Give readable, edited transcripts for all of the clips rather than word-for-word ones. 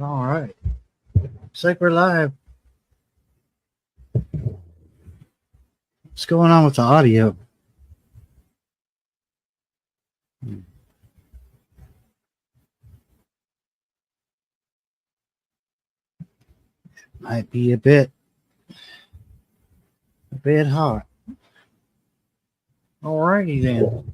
All right. Looks like we're live. What's going on with the audio? Might be a bit hot. All righty then.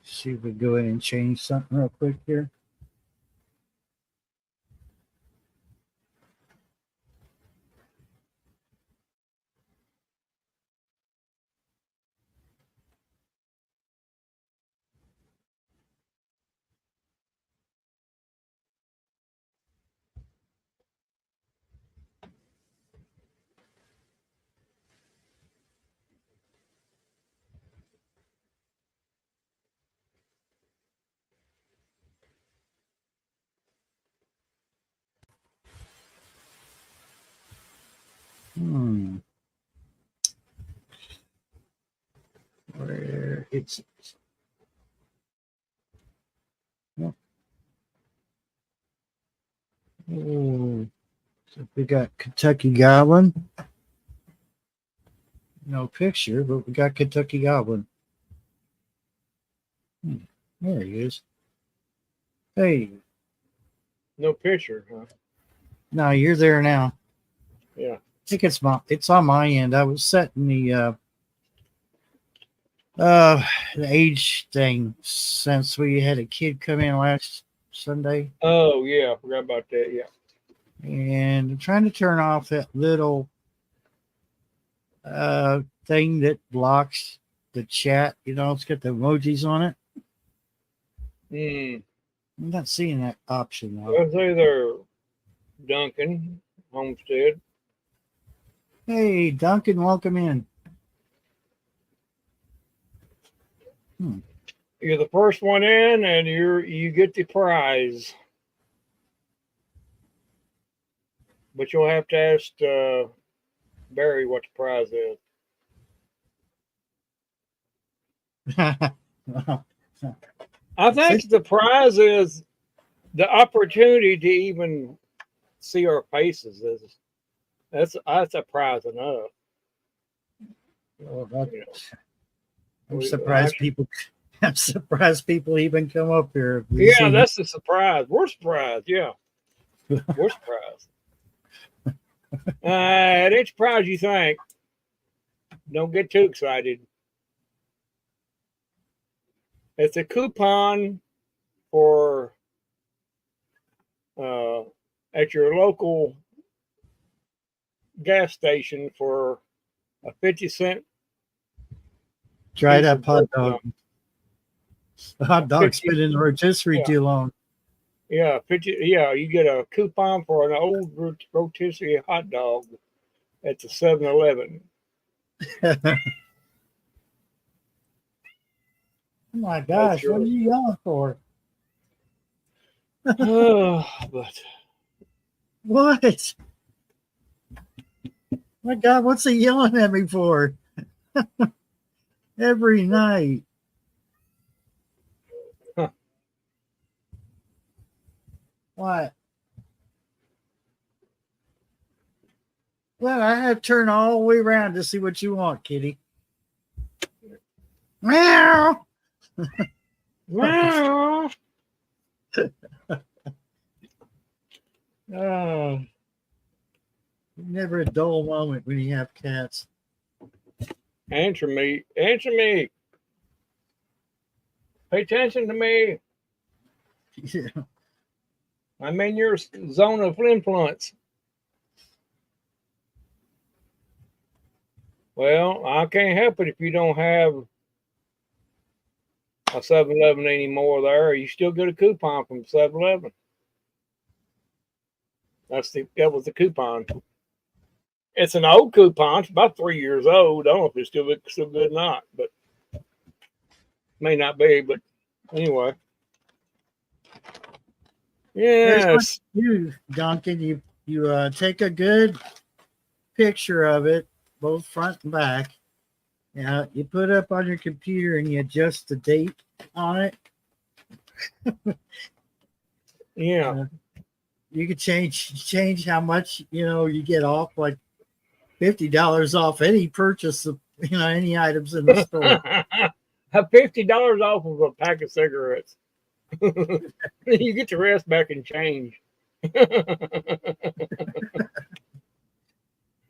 See if we go ahead and change something real quick here. Hmm. Where it's oh, so we got Kentucky Goblin. No picture, but we got Kentucky Goblin. There he is. Hey, No picture, huh? no, you're there now. Yeah. I think it's on my end. I was setting the age thing since we had a kid come in last Sunday, Oh, yeah. I forgot about that. Yeah. and I'm trying to turn off that little thing that blocks the chat. It's got the emojis on it. I'm not seeing that option now. I'll say they're Duncan Homestead. Hey, Duncan, welcome in. You're the first one in, and you get the prize. But you'll have to ask Barry what the prize is. I think the prize is the opportunity to even see our faces. That's a prize enough. Well, I'm surprised people. I'm surprised people even come up here. Yeah, that's the surprise. We're surprised. Yeah, we're surprised. It ain't surprised you think. Don't get too excited. It's a coupon for at your local gas station for a 50-cent dried up hot dog. The hot dog's been in the rotisserie too long. Yeah, 50. Yeah, you get a coupon for an old rotisserie hot dog at the 7-Eleven. Oh my gosh, what are you yelling for? But what? My God, what's he yelling at me for? Every night. Huh. What? Well, I have to turn all the way around to see what you want, kitty. Meow. Meow. Oh, never a dull moment when you have cats. Answer me. Answer me. Pay attention to me. Yeah. I'm in your zone of influence. Well, I can't help it if you don't have a 7-Eleven anymore there. You still get a coupon from 7-Eleven. That was the coupon. It's an old coupon. It's about 3 years old. I don't know if it's still good or not, but may not be. But anyway, Here's what Yes. you do, Duncan. You take a good picture of it, both front and back. You put it up on your computer and you adjust the date on it. Yeah. You could change how much you get off, like $50 off any purchase of any items in the store. Have $50 off of a pack of cigarettes. You get the rest back in change.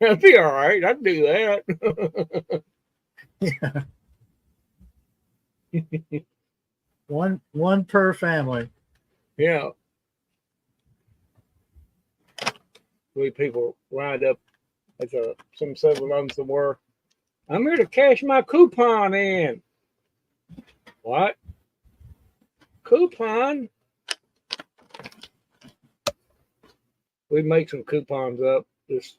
That'd be all right. I'd do that. One per family. Yeah. We people wind up at some 7-Eleven somewhere. I'm here to cash my coupon in. What? Coupon? We make some coupons up. Just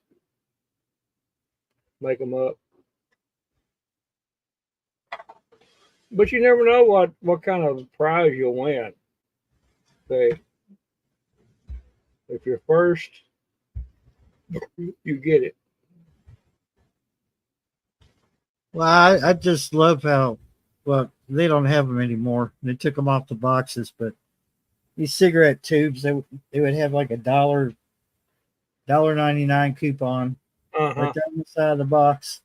make them up. But you never know what kind of prize you'll win. Say, if you're first, you get it. Well, I just love how, well, they don't have them anymore. They took them off the boxes, but these cigarette tubes, they would have like $1.99 coupon right down the side of the box.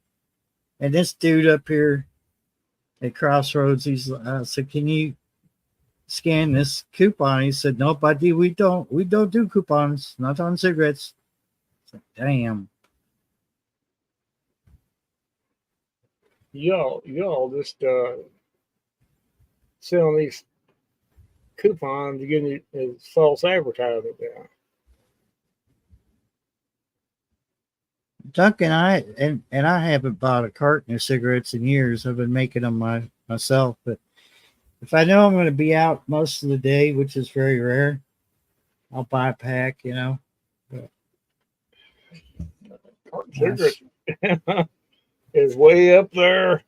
And this dude up here at Crossroads, he's said, "Can you scan this coupon?" He said, "Nope, I do. We don't do coupons, not on cigarettes." It's like, damn. Y'all just selling these coupons, you're getting it as false advertising now. Duncan, I haven't bought a carton of cigarettes in years. I've been making them myself, but if I know I'm going to be out most of the day, which is very rare, I'll buy a pack. But, Cigarettes is way up there.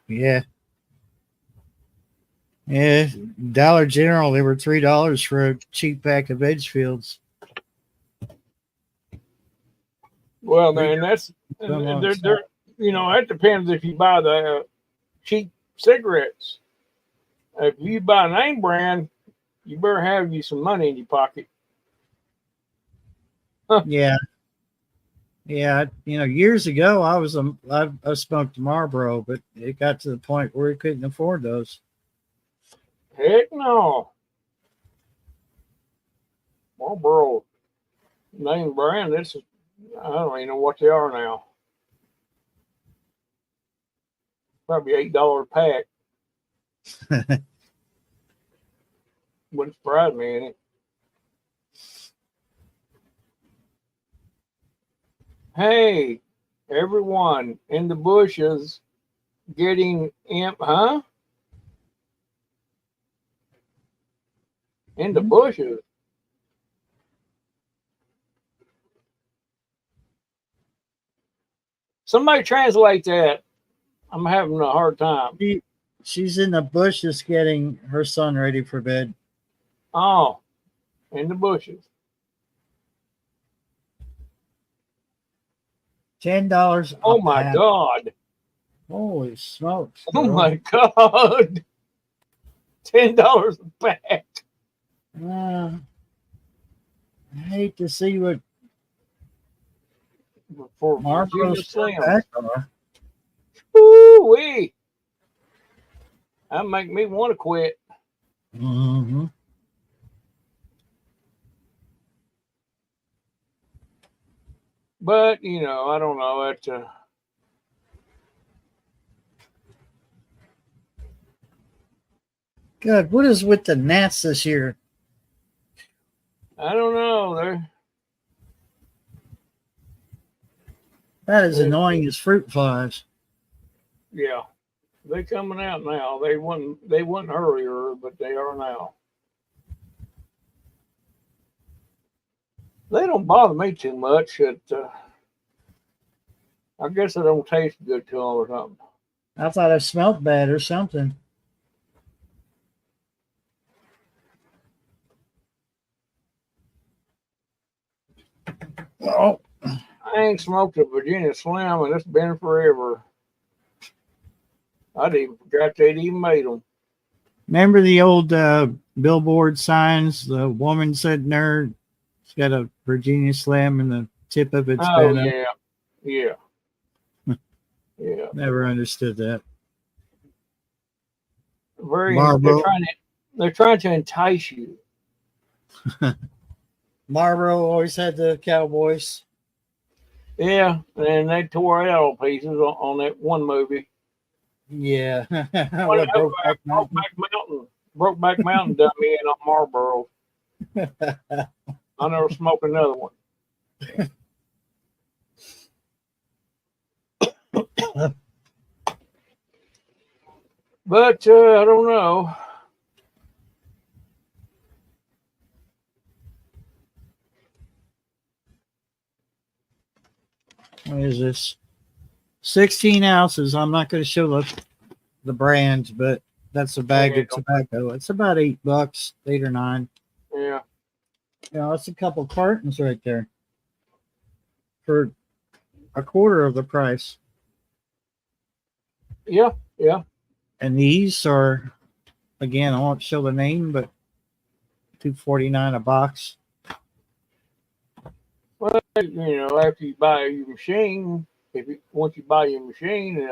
Yeah. Dollar General, they were $3 for a cheap pack of Edgefields. Well, man, that's they're that depends if you buy the cheap cigarettes. If you buy name brand, you better have you some money in your pocket. Yeah. Years ago I smoked Marlboro, but it got to the point where we couldn't afford those. Heck no. Marlboro name brand, I don't even know what they are now. Probably $8 a pack. Wouldn't surprise me any. Hey, everyone in the bushes getting huh? In the bushes. Somebody translate that. I'm having a hard time. She's in the bushes getting her son ready for bed. Oh, in the bushes. $10. Oh my God. Holy smokes. Oh my God. $10 a pack. I hate to see what for Marlboro's Slim. Woo-wee. That make me want to quit. Mm-hmm. But I don't know. God, what is with the gnats this year? I don't know. That is annoying as fruit flies. Yeah, they're coming out now. They wasn't earlier, but they are now. They don't bother me too much. I guess they don't taste good to them or something. I thought it smelled bad or something. Oh, I ain't smoked a Virginia Slim, and it's been forever. I'd even forgot they'd even made them. remember the old billboard signs? The woman sitting there, she's got a Virginia Slim and the tip of it's Oh bent up. yeah. Yeah. Never understood that. They're trying to entice you. Marlboro always had the cowboys. Yeah, and they tore it all pieces on that one movie. Yeah. What, Brokeback Mountain done me in on Marlboro. I'll never smoke another one. But I don't know. What is this? 16 ounces. I'm not going to show the brand, but that's a bag of tobacco. It's about $8, 8 or 9. Yeah. You know, that's a couple cartons right there for a quarter of the price. Yeah. And these are, again, I won't show the name, but $2.49 a box. Well, after you buy your machine, once you buy your machine,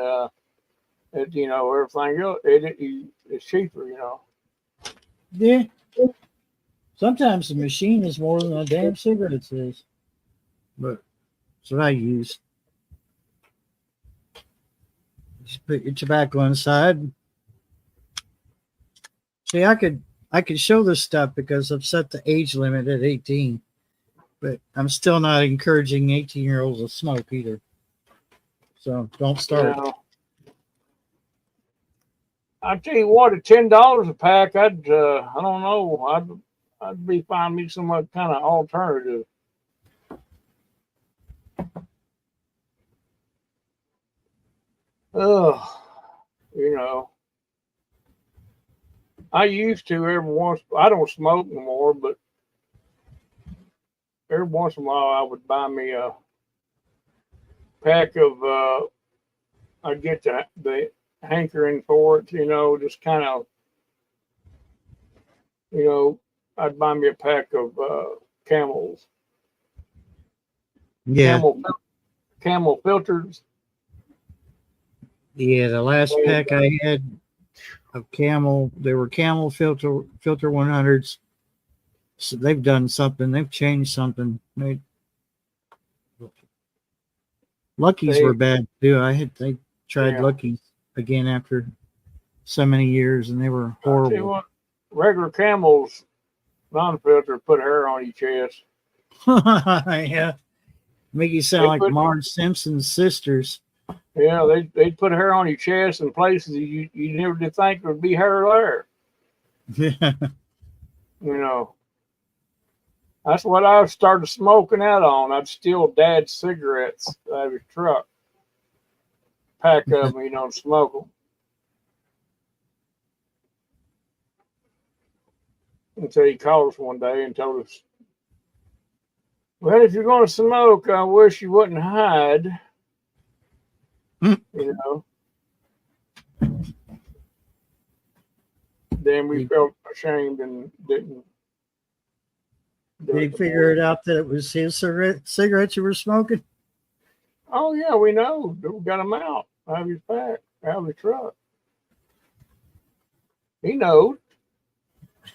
everything else, it's cheaper, Yeah. Sometimes the machine is more than a damn cigarette is. But that's what I use. Just put your tobacco inside. See, I could show this stuff because I've set the age limit at 18. But I'm still not encouraging 18-year-olds to smoke either. So don't start. I tell you what, at $10 a pack, I don't know, I'd be finding me some kind of alternative. I used to every once. I don't smoke no more, but every once in a while I would buy me a pack of. I'd get the hankering for it, just kind of, I'd buy me a pack of Camels. Yeah. Camel filters. Yeah, the last pack I had of Camel, they were Camel filter 100s. So they've done something. They've changed something. Luckies were bad too. They tried Luckies again after so many years, and they were horrible. Tell you what, regular Camels, non-filter, put hair on your chest. Yeah, make you sound like Marge Simpson's sisters. Yeah, they put hair on your chest in places you never did think there would be hair there. Yeah. That's what I started smoking out on. I'd steal Dad's cigarettes out of his truck, pack of them, and smoke them. Until he called us one day and told us, "Well, if you're going to smoke, I wish you wouldn't hide." Then we felt ashamed and didn't. Did he figure it out that it was his cigarettes you were smoking? Oh yeah, we know. We got him out of his pack, out of the truck. He knows.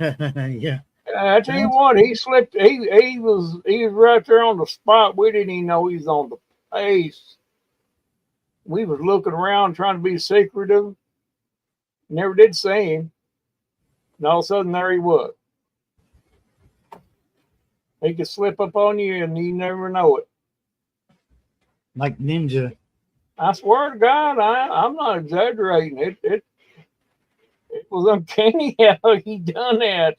Yeah. I tell you what, he slipped. He was right there on the spot. We didn't even know he was on the pace. We was looking around trying to be secretive. Never did see him. And all of a sudden, there he was. He could slip up on you and you never know it. Like ninja. I swear to God, I'm not exaggerating. It was uncanny how he done that.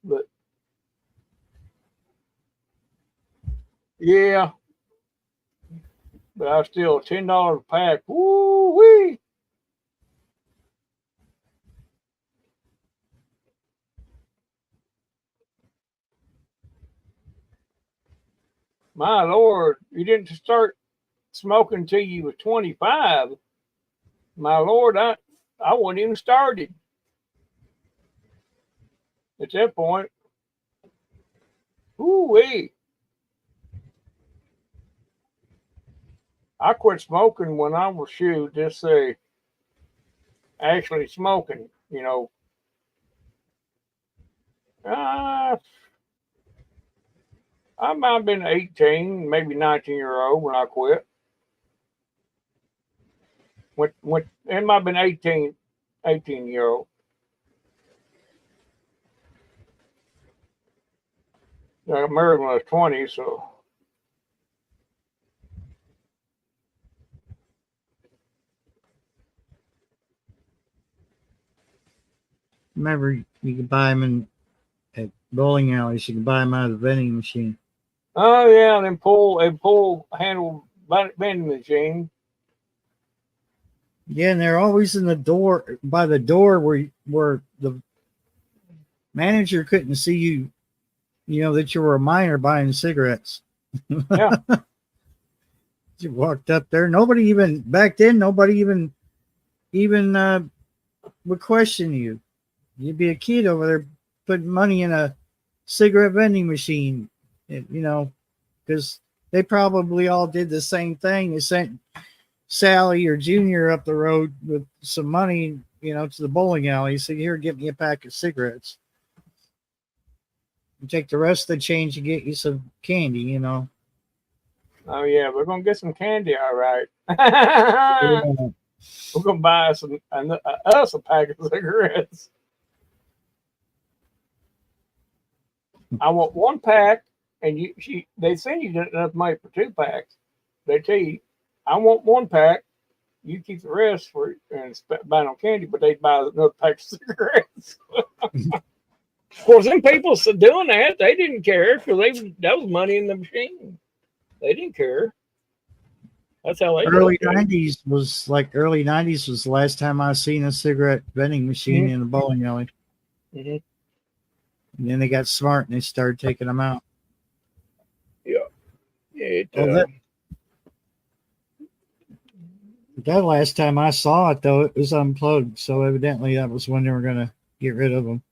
But yeah. But I still $10 a pack. Woo wee. My Lord, you didn't start smoking till you were 25. My Lord, I wasn't even started at that point. Ooh-wee. I quit smoking when I was just say actually smoking, you know. I might have been 18, maybe 19-year-old when I quit. It might have been 18-year-old. I got married when I was 20, so. Remember, you could buy them at bowling alleys. You can buy them out of the vending machine. Oh yeah, then pull handle vending machine. Yeah, and they're always in the door, by the door where the manager couldn't see you. You know that you were a minor buying cigarettes. Yeah. You walked up there. Nobody even back then. Nobody even would question you. You'd be a kid over there putting money in a cigarette vending machine, you know, because they probably all did the same thing. They sent Sally or Junior up the road with some money, you know, to the bowling alley. Said, "Here, get me a pack of cigarettes. You take the rest of the change and get you some candy, you know." Oh yeah, we're gonna get some candy, all right. Yeah. We're gonna buy us a pack of cigarettes. I want one pack, and they send you enough money for 2 packs. They tell you, I want 1 pack. You keep the rest for and buy on candy, but they buy another pack of cigarettes. Of course, them people doing that, they didn't care because that was money in the machine. They didn't care. That's how they early 90s was the last time I seen a cigarette vending machine in a bowling alley. Mm-hmm. And then they got smart and they started taking them out. Yeah. That last time I saw it, though, it was unplugged. So evidently that was when they were going to get rid of them.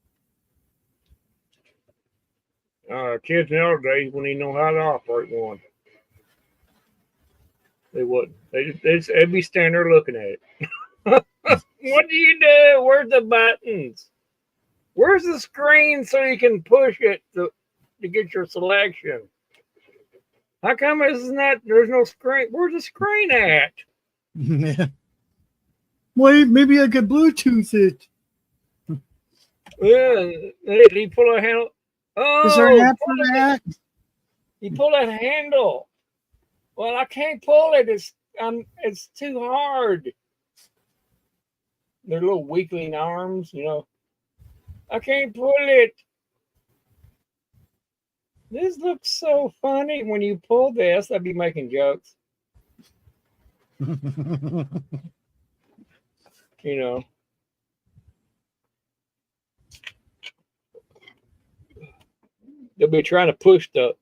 Kids in our days when they know how to operate one. They wouldn't. They'd be standing there looking at it. What do you do? Where's the buttons? Where's the screen so you can push it to get your selection? How come there's no screen? Where's the screen at? Yeah. Wait, maybe I could Bluetooth it. Yeah, he pull a handle. Oh, is there an app for that? You pull that handle. Well, I can't pull it. It's too hard. Their little weakling arms, you know. I can't pull it. This looks so funny when you pull this. I'd be making jokes. You know. They'll be trying to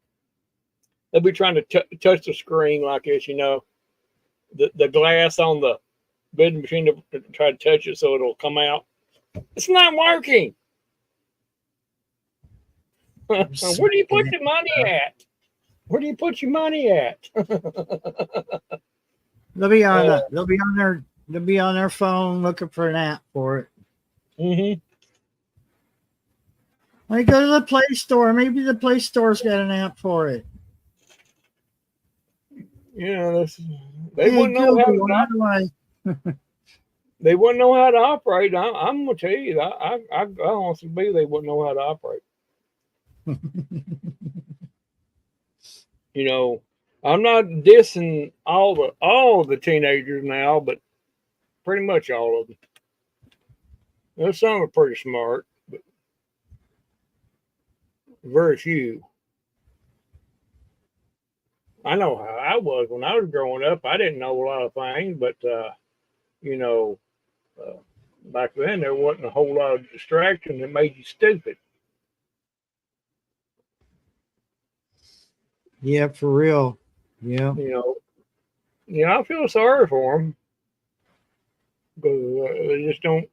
they'll be trying to touch the screen like this, you know. The glass on the vending machine to try to touch it so it'll come out. It's not working. Where do you put your money at? Where do you put your money at? They'll be on their phone looking for an app for it. Mm-hmm. They go to the Play Store. Maybe the Play Store's got an app for it. Yeah, they wouldn't know how to operate. They wouldn't know how to operate. I'm gonna tell you, I honestly believe they wouldn't know how to operate. You know, I'm not dissing all the teenagers now, but pretty much all of them. Well, some are pretty smart, but very few. I know how I was when I was growing up. I didn't know a lot of things, but you know, back then there wasn't a whole lot of distraction that made you stupid. Yeah, for real. Yeah. I feel sorry for them because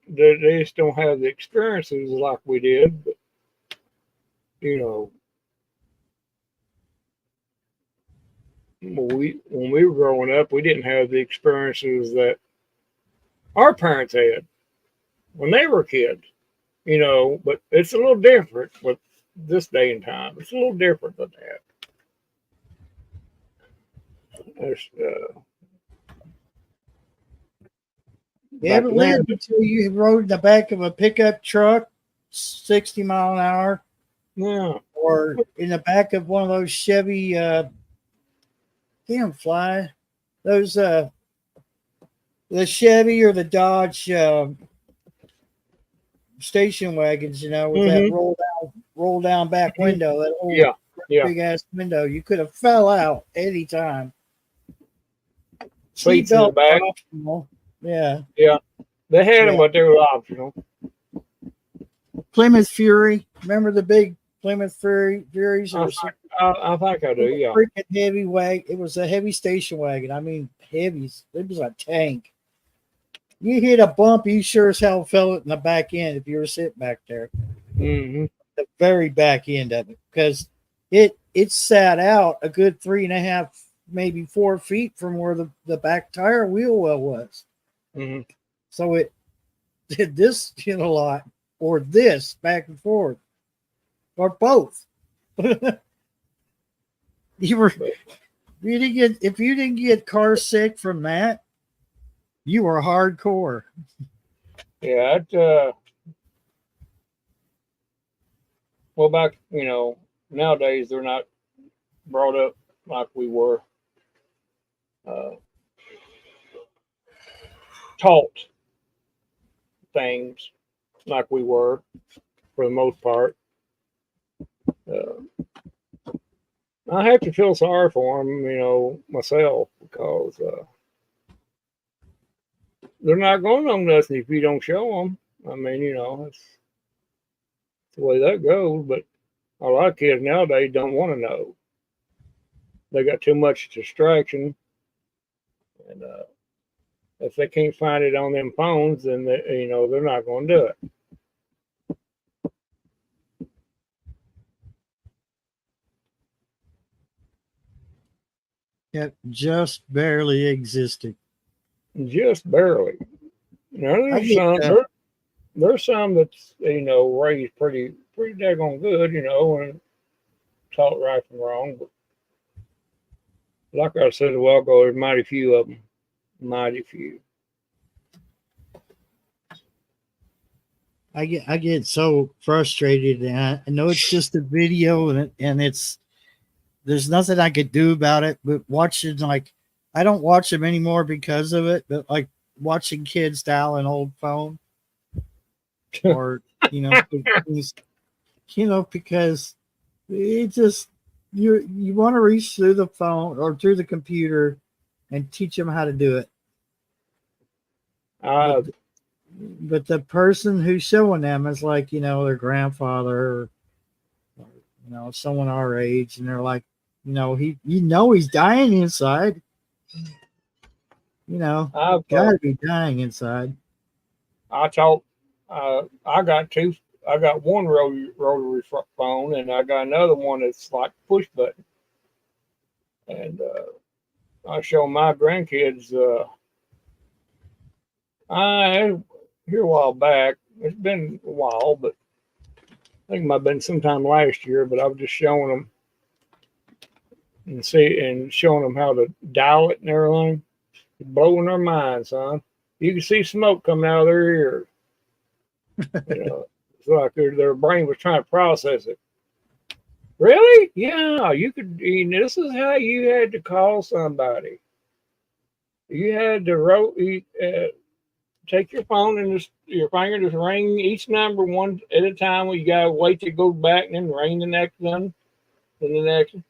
they just don't have the experiences like we did. But when we were growing up, we didn't have the experiences that our parents had when they were kids. But it's a little different with this day and time. It's a little different than that. There's, Yeah, but live until you rode in the back of a pickup truck, 60 mile an hour. Yeah. Or in the back of one of those Chevy fly. Those the Chevy or the Dodge station wagons, with that roll down back window, that old big ass window. You could have fell out any time. Seats in the back. Optional. Yeah. Yeah. They had them, but they were optional. Plymouth Fury. Remember the big Plymouth Furies? I think I do, yeah. Freaking heavy wagon. It was a heavy station wagon. I mean, heavy. It was a tank. You hit a bump, you sure as hell felt it in the back end if you were sitting back there. Mm-hmm. The very back end of it. Because it sat out a good 3.5, maybe 4 feet from where the back tire wheel well was. Mm-hmm. So it did this a lot, or this back and forth, or both. If you didn't get car sick from that, you were hardcore. Yeah, well, back, nowadays they're not brought up like we were. Taught things like we were for the most part. I have to feel sorry for them, myself, because they're not going to know nothing if you don't show them. I mean, it's the way that goes. But a lot of kids nowadays don't want to know. They got too much distraction, and if they can't find it on them phones, then they're not going to do it. It just barely existed. Just barely. There's some that's raised pretty daggone good, and taught right from wrong. But like I said a while ago, there's mighty few of them. Mighty few. I get so frustrated, and I know it's just a video, and there's nothing I could do about it. But watching, like, I don't watch them anymore because of it. But like watching kids dial an old phone, or because it just you want to reach through the phone or through the computer and teach them how to do it. But the person who's showing them is like, their grandfather or, someone our age. And they're like, he's dying inside. I've got to be dying inside. I got one rotary phone, and I got another one that's like push button. And I show my grandkids, here a while back. It's been a while, but I think it might have been sometime last year. But I was just showing them and showing them how to dial it and everything. It's blowing their minds, son. You can see smoke coming out of their ears. It's like their brain was trying to process it. Really? Yeah, you could. This is how you had to call somebody. You had to take your phone and your finger just ring each number one at a time. You gotta wait till it goes back and then ring the next one, and the next one.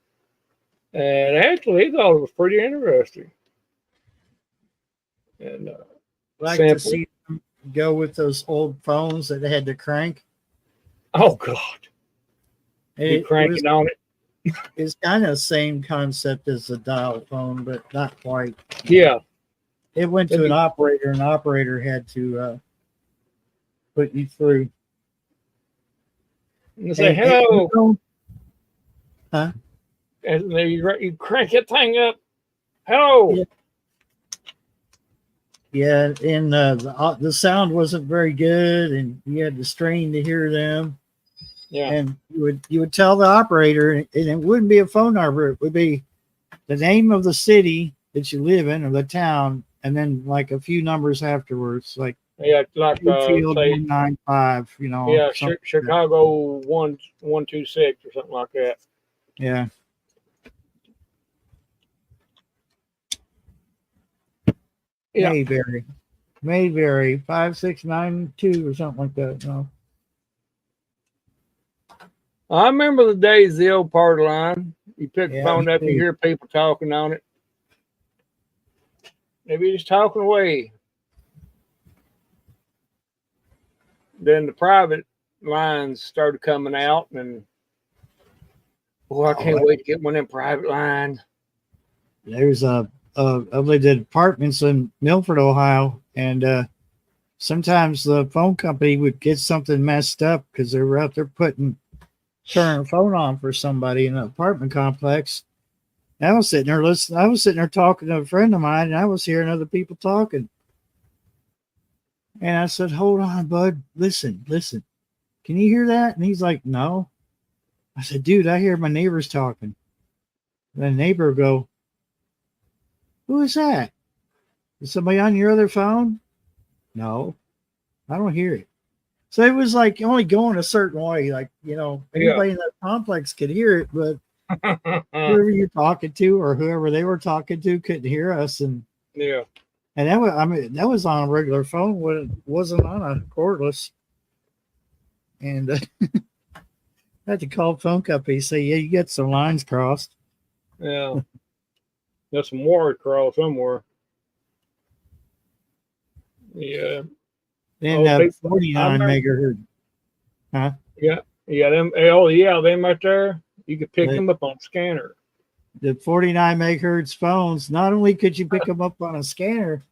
And actually, he thought it was pretty interesting. And like to see them go with those old phones that they had to crank. Oh God! You cranking on it? It's kind of the same concept as the dial phone, but not quite. Yeah. It went to an operator, and the operator had to put you through. And say, hello. Huh? And then you crank that thing up. Hello. Yeah, and the sound wasn't very good, and you had to strain to hear them. Yeah. And you would tell the operator, and it wouldn't be a phone number. It would be the name of the city that you live in or the town, and then like a few numbers afterwards, like like say 195, you know. Yeah, Chicago 1126 or something like that. Yeah. Yeah. Mayberry 5692 or something like that. No. I remember the days the old party line. You pick the phone up, you hear people talking on it. Maybe just talking away. Then the private lines started coming out, and I can't wait to get one of them private lines. There's I lived at apartments in Milford, Ohio, and sometimes the phone company would get something messed up because they were out there turning a phone on for somebody in an apartment complex. And I was sitting there listening. I was sitting there talking to a friend of mine, and I was hearing other people talking. And I said, "Hold on, bud. Listen. Can you hear that?" And he's like, "No." I said, "Dude, I hear my neighbors talking." And the neighbor would go, "Who is that? Is somebody on your other phone?" "No, I don't hear it." So it was like only going a certain way. Like, you know, anybody in that complex could hear it, but whoever you're talking to or whoever they were talking to couldn't hear us. And that was on a regular phone when it wasn't on a cordless. And I had to call the phone company and say, "Yeah, you got some lines crossed." Yeah. There's some wire crossed somewhere. Yeah. Then 49 megahertz. Huh? Yeah. Yeah. Them. Oh, yeah. Them right there. You could pick them up on scanner. The 49 megahertz phones, not only could you pick them up on a scanner,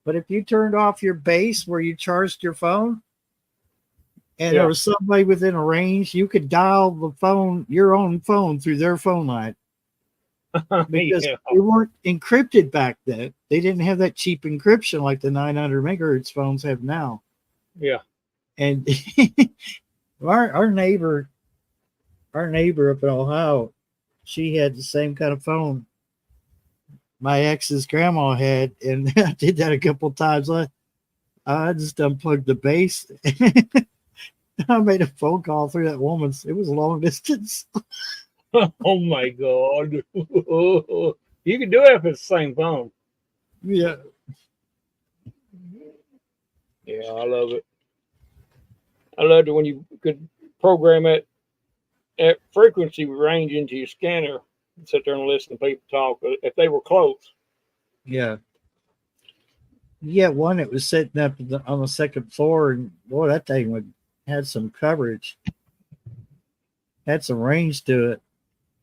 but if you turned off your base where you charged your phone and there was somebody within a range, you could dial the phone, your own phone, through their phone line. Because they weren't encrypted back then. They didn't have that cheap encryption like the 900 megahertz phones have now. Yeah. And our neighbor up in Ohio, she had the same kind of phone my ex's grandma had, and I did that a couple times. I just unplugged the base. I made a phone call through that woman's. It was long distance. Oh my God. You can do it if it's the same phone. Yeah. Yeah, I love it. I loved it when you could program it at frequency range into your scanner and sit there and listen to people talk if they were close. Yeah. Yeah, one that was sitting up on the second floor, and boy, that thing had some coverage. Had some range to it.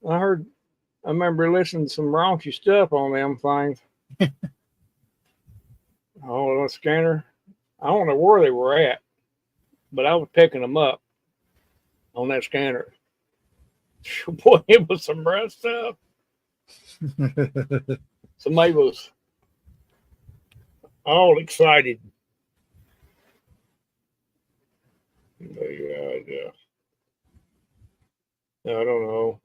I remember listening to some raunchy stuff on them things. On the scanner. I don't know where they were at, but I was picking them up on that scanner. Boy, it was some rough stuff. Somebody was all excited. Yeah. I don't know.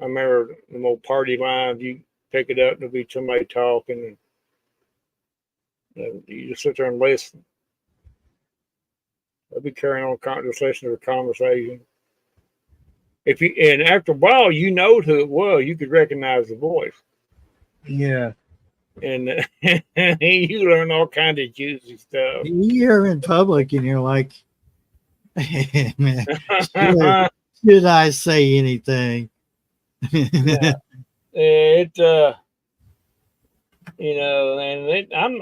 I remember the old party lines. You pick it up and there'll be somebody talking, and you just sit there and listen. They'll be carrying on, just listening to the conversation. And after a while, you know who it was. You could recognize the voice. Yeah. And you learn all kinds of juicy stuff. You're in public and you're like, man, should I say anything? Yeah. And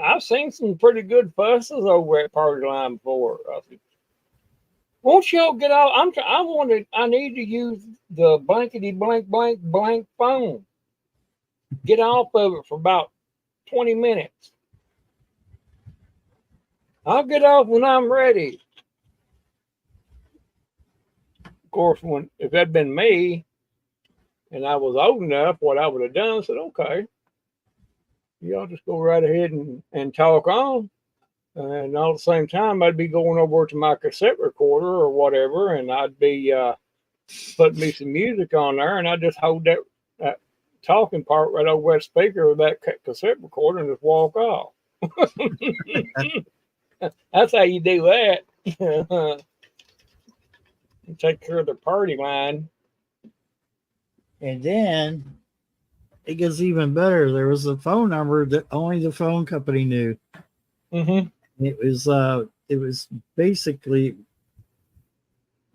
I've seen some pretty good fusses over at Party Line before. Won't y'all get out? I need to use the blankety blank phone. Get off of it for about 20 minutes. I'll get off when I'm ready. Of course, if that'd been me and I was old enough, what I would have done, I said, okay, y'all just go right ahead and talk on. And all at the same time, I'd be going over to my cassette recorder or whatever, and I'd be putting me some music on there, and I'd just hold that talking part right over that speaker of that cassette recorder and just walk off. That's how you do that. Take care of the party line. And then it gets even better. There was a phone number that only the phone company knew. Mm-hmm. It was basically,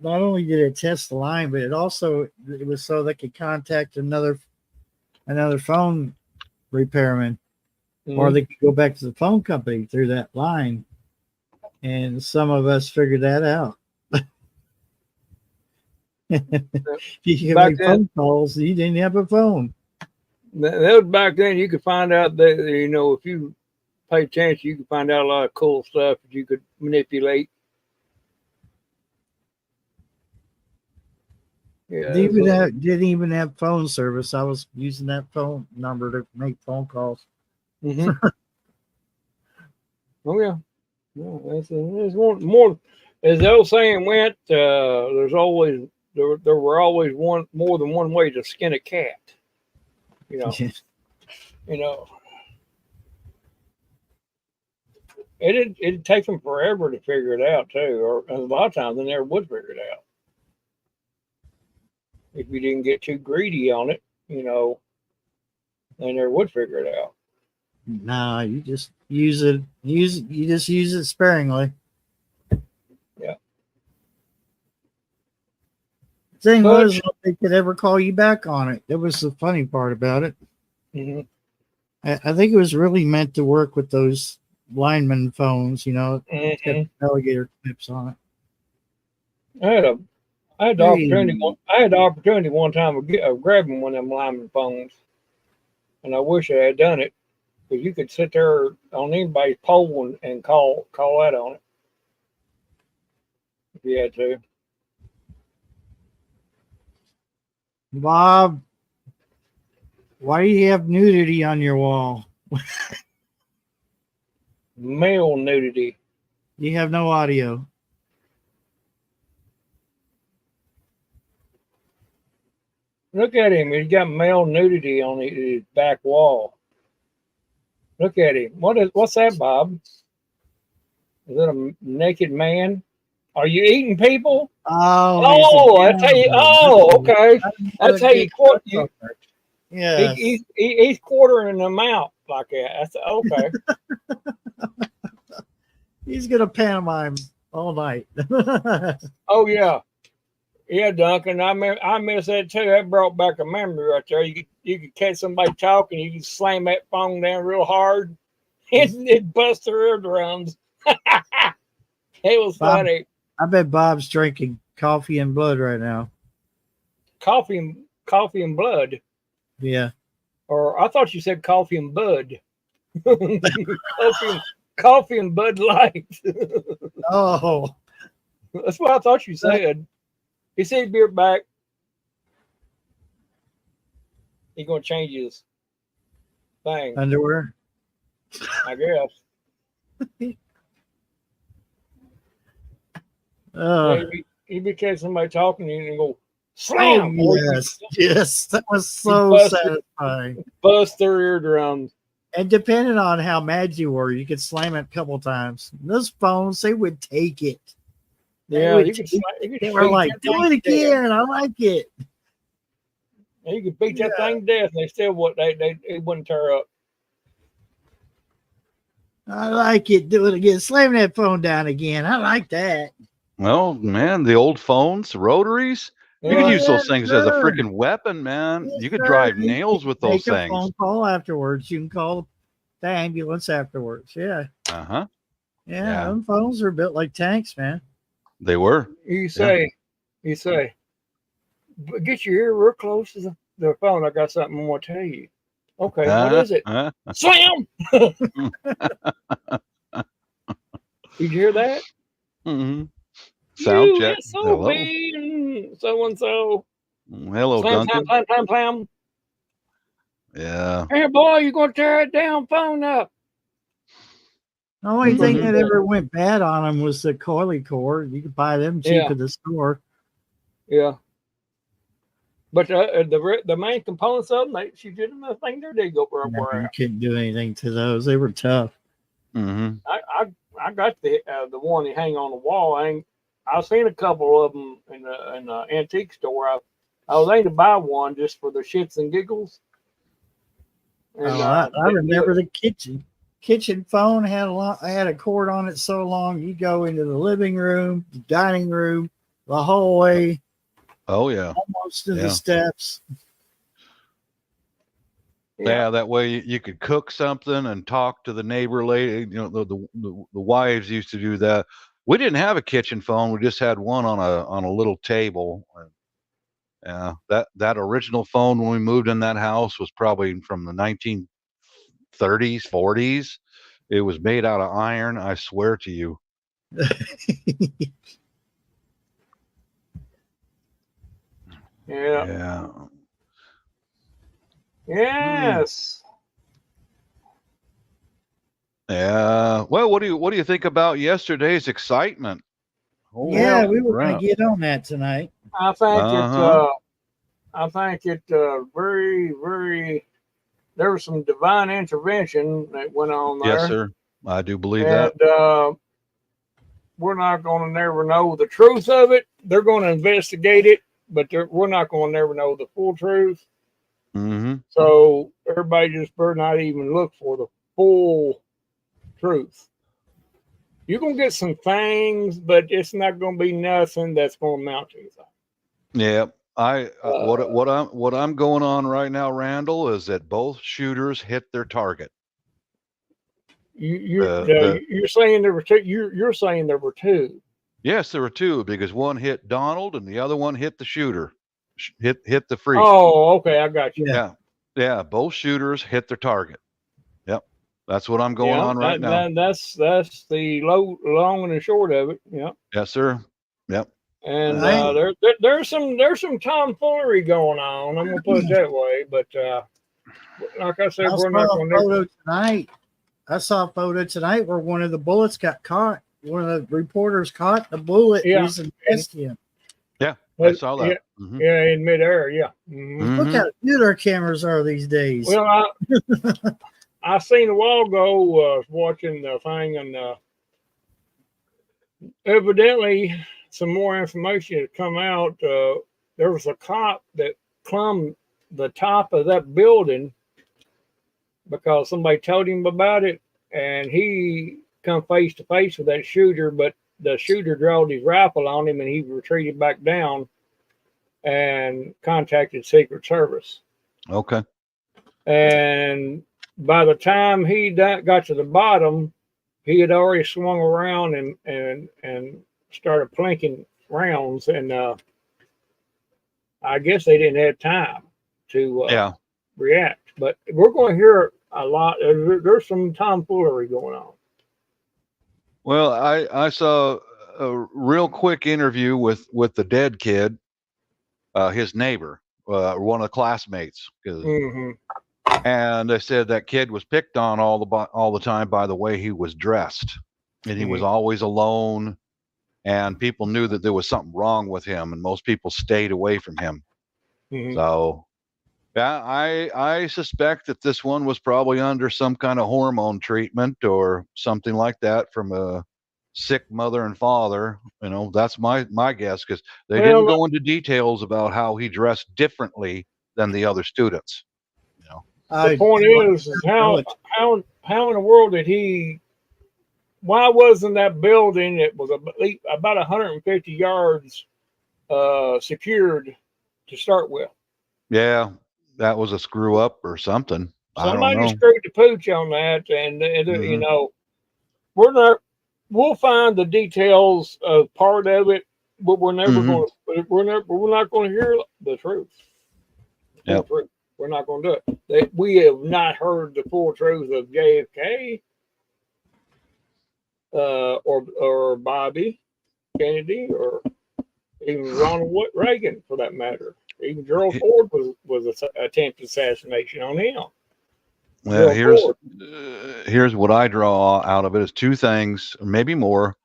not only did it test the line, but it was so they could contact another phone repairman, or they could go back to the phone company through that line. And some of us figured that out. You could make phone calls, you didn't have a phone. That was back then. You could find out that, if you pay attention, you could find out a lot of cool stuff that you could manipulate. Yeah, didn't even have phone service. I was using that phone number to make phone calls. Mm-hmm. Oh yeah, there's more. As the old saying went, there were always more than one way to skin a cat. It'd take them forever to figure it out too, or a lot of times they never would figure it out. If you didn't get too greedy on it, they never would figure it out. No, you just use it. You just use it sparingly. Yeah. The thing was, they could ever call you back on it. That was the funny part about it. Mm-hmm. I think it was really meant to work with those lineman phones. It's got alligator clips on it. I had the opportunity one time of grabbing one of them lineman phones, and I wish I had done it, because you could sit there on anybody's pole and call out on it if you had to. Bob, why do you have nudity on your wall? Male nudity. You have no audio. Look at him. He's got male nudity on his back wall. Look at him. What's that, Bob? Is that a naked man? Are you eating people? Oh, I tell you. Oh, okay. That's how you quote you. Yeah. He's quartering them out like that. That's okay. He's gonna pantomime all night. Oh yeah. Yeah, Duncan, I miss that too. That brought back a memory right there. You could catch somebody talking, you could slam that phone down real hard, and it bust their eardrums. It was funny. I bet Bob's drinking coffee and blood right now. Coffee and blood. Yeah. Or I thought you said coffee and bud. coffee and Bud Light. Oh, that's what I thought you said. He said he'd be right back. He's gonna change his thing. Underwear. I guess. He'd be catching somebody talking and go slam. Oh, yes, that was so satisfying. Bust their eardrums. And depending on how mad you were, you could slam it a couple times. Those phones, they would take it. They were like, do it again. I like it. And you could beat that thing to death, and they still it wouldn't tear up. I like it. Do it again. Slam that phone down again. I like that. Well, man, the old phones, rotaries. You could use those things as a freaking weapon, man. You could drive nails with those things. Make a phone call afterwards. You can call the ambulance afterwards. Yeah. Uh-huh. Yeah, them phones are built like tanks, man. They were. You say, get your ear real close to the phone. I got something I want to tell you. Okay, what is it? Slam! Did you hear that? Mm-hmm. Sound check. Hello. So and so. Hello, slam, Duncan. Slam, slam, slam. Yeah. Hey, boy, you going to tear that damn phone up. The only thing that ever went bad on them was the coily cord. You could buy them cheap at the store. Yeah. But the main components of them, she did them. The thing there, they go for You couldn't do anything to those. They were tough. Mm-hmm. I got the one that hang on the wall. I've seen a couple of them in the antique store. I was aiming to buy one just for the shits and giggles. And, I remember the kitchen phone had a cord on it so long you go into the living room, the dining room, the hallway. Oh yeah, almost to the steps. Yeah, that way you could cook something and talk to the neighbor lady. You know, the wives used to do that. We didn't have a kitchen phone. We just had one on a little table. Yeah, that original phone when we moved in that house was probably from the 1930s, 40s. It was made out of iron. I swear to you. Yeah. Yes. Yeah. Well, what do you think about yesterday's excitement? We were going to get on that tonight. I think it very, very. There was some divine intervention that went on there. Yes, sir. I do believe that. We're not going to never know the truth of it. They're going to investigate it, but we're not going to never know the full truth. Mm-hmm. So everybody just better not even look for the full truth. You're going to get some things, but it's not going to be nothing that's going to amount to anything. Yeah. What I'm going on right now, Randall, is that both shooters hit their target. You're saying there were two. You're saying there were two. Yes, there were two because one hit Donald and the other one hit the shooter. Hit the freak. Oh, okay, I got you. Yeah. Both shooters hit their target. Yep, that's what I'm going on right now. That's the long and the short of it. Yeah. Yes, sir. Yep. And there's some tomfoolery going on. I'm gonna put it that way. But like I said, we're not going to. I saw a photo tonight where one of the bullets got caught. One of the reporters caught the bullet. Was investing him. Yeah, I saw that. Yeah, in midair. Yeah. Mm-hmm. Look how good our cameras are these days. Well, I seen a while ago watching the thing, and evidently some more information had come out. There was a cop that climbed the top of that building because somebody told him about it, and he come face to face with that shooter, but the shooter drawed his rifle on him, and he retreated back down and contacted Secret Service. Okay. And by the time he got to the bottom, he had already swung around and started plinking rounds, and I guess they didn't have time to react. But we're going to hear a lot. There's some tomfoolery going on. Well, I saw a real quick interview with the dead kid, his neighbor, one of the classmates, and they said that kid was picked on all the time by the way he was dressed, and he was always alone, and people knew that there was something wrong with him, and most people stayed away from him. So. Yeah, I suspect that this one was probably under some kind of hormone treatment or something like that from a sick mother and father. You know, that's my guess, because they didn't go into details about how he dressed differently than the other students. You know, the point is how in the world did he? Why wasn't that building? It was about 150 yards secured to start with. Yeah. That was a screw up or something. Somebody screwed the pooch on that, and you know, we're not. we'll find the details of part of it, but we're never Mhm. going to. We're not going to hear the truth. Yep. Truth. We're not going to do it. We have not heard the full truth of JFK or Bobby Kennedy or even Ronald Reagan, for that matter. Even Gerald Ford was an attempted assassination on him. Well, here's what I draw out of it is two things, or maybe more.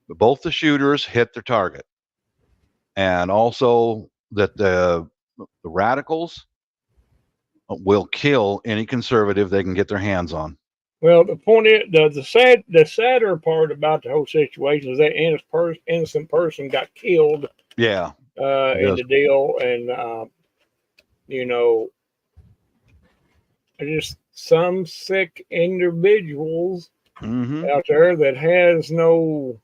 But both the shooters hit their target, and also that the radicals will kill any conservative they can get their hands on. Well, the point is, the sadder part about the whole situation is that innocent person got killed. Yeah. In the deal, and you know, just some sick individuals out there that has no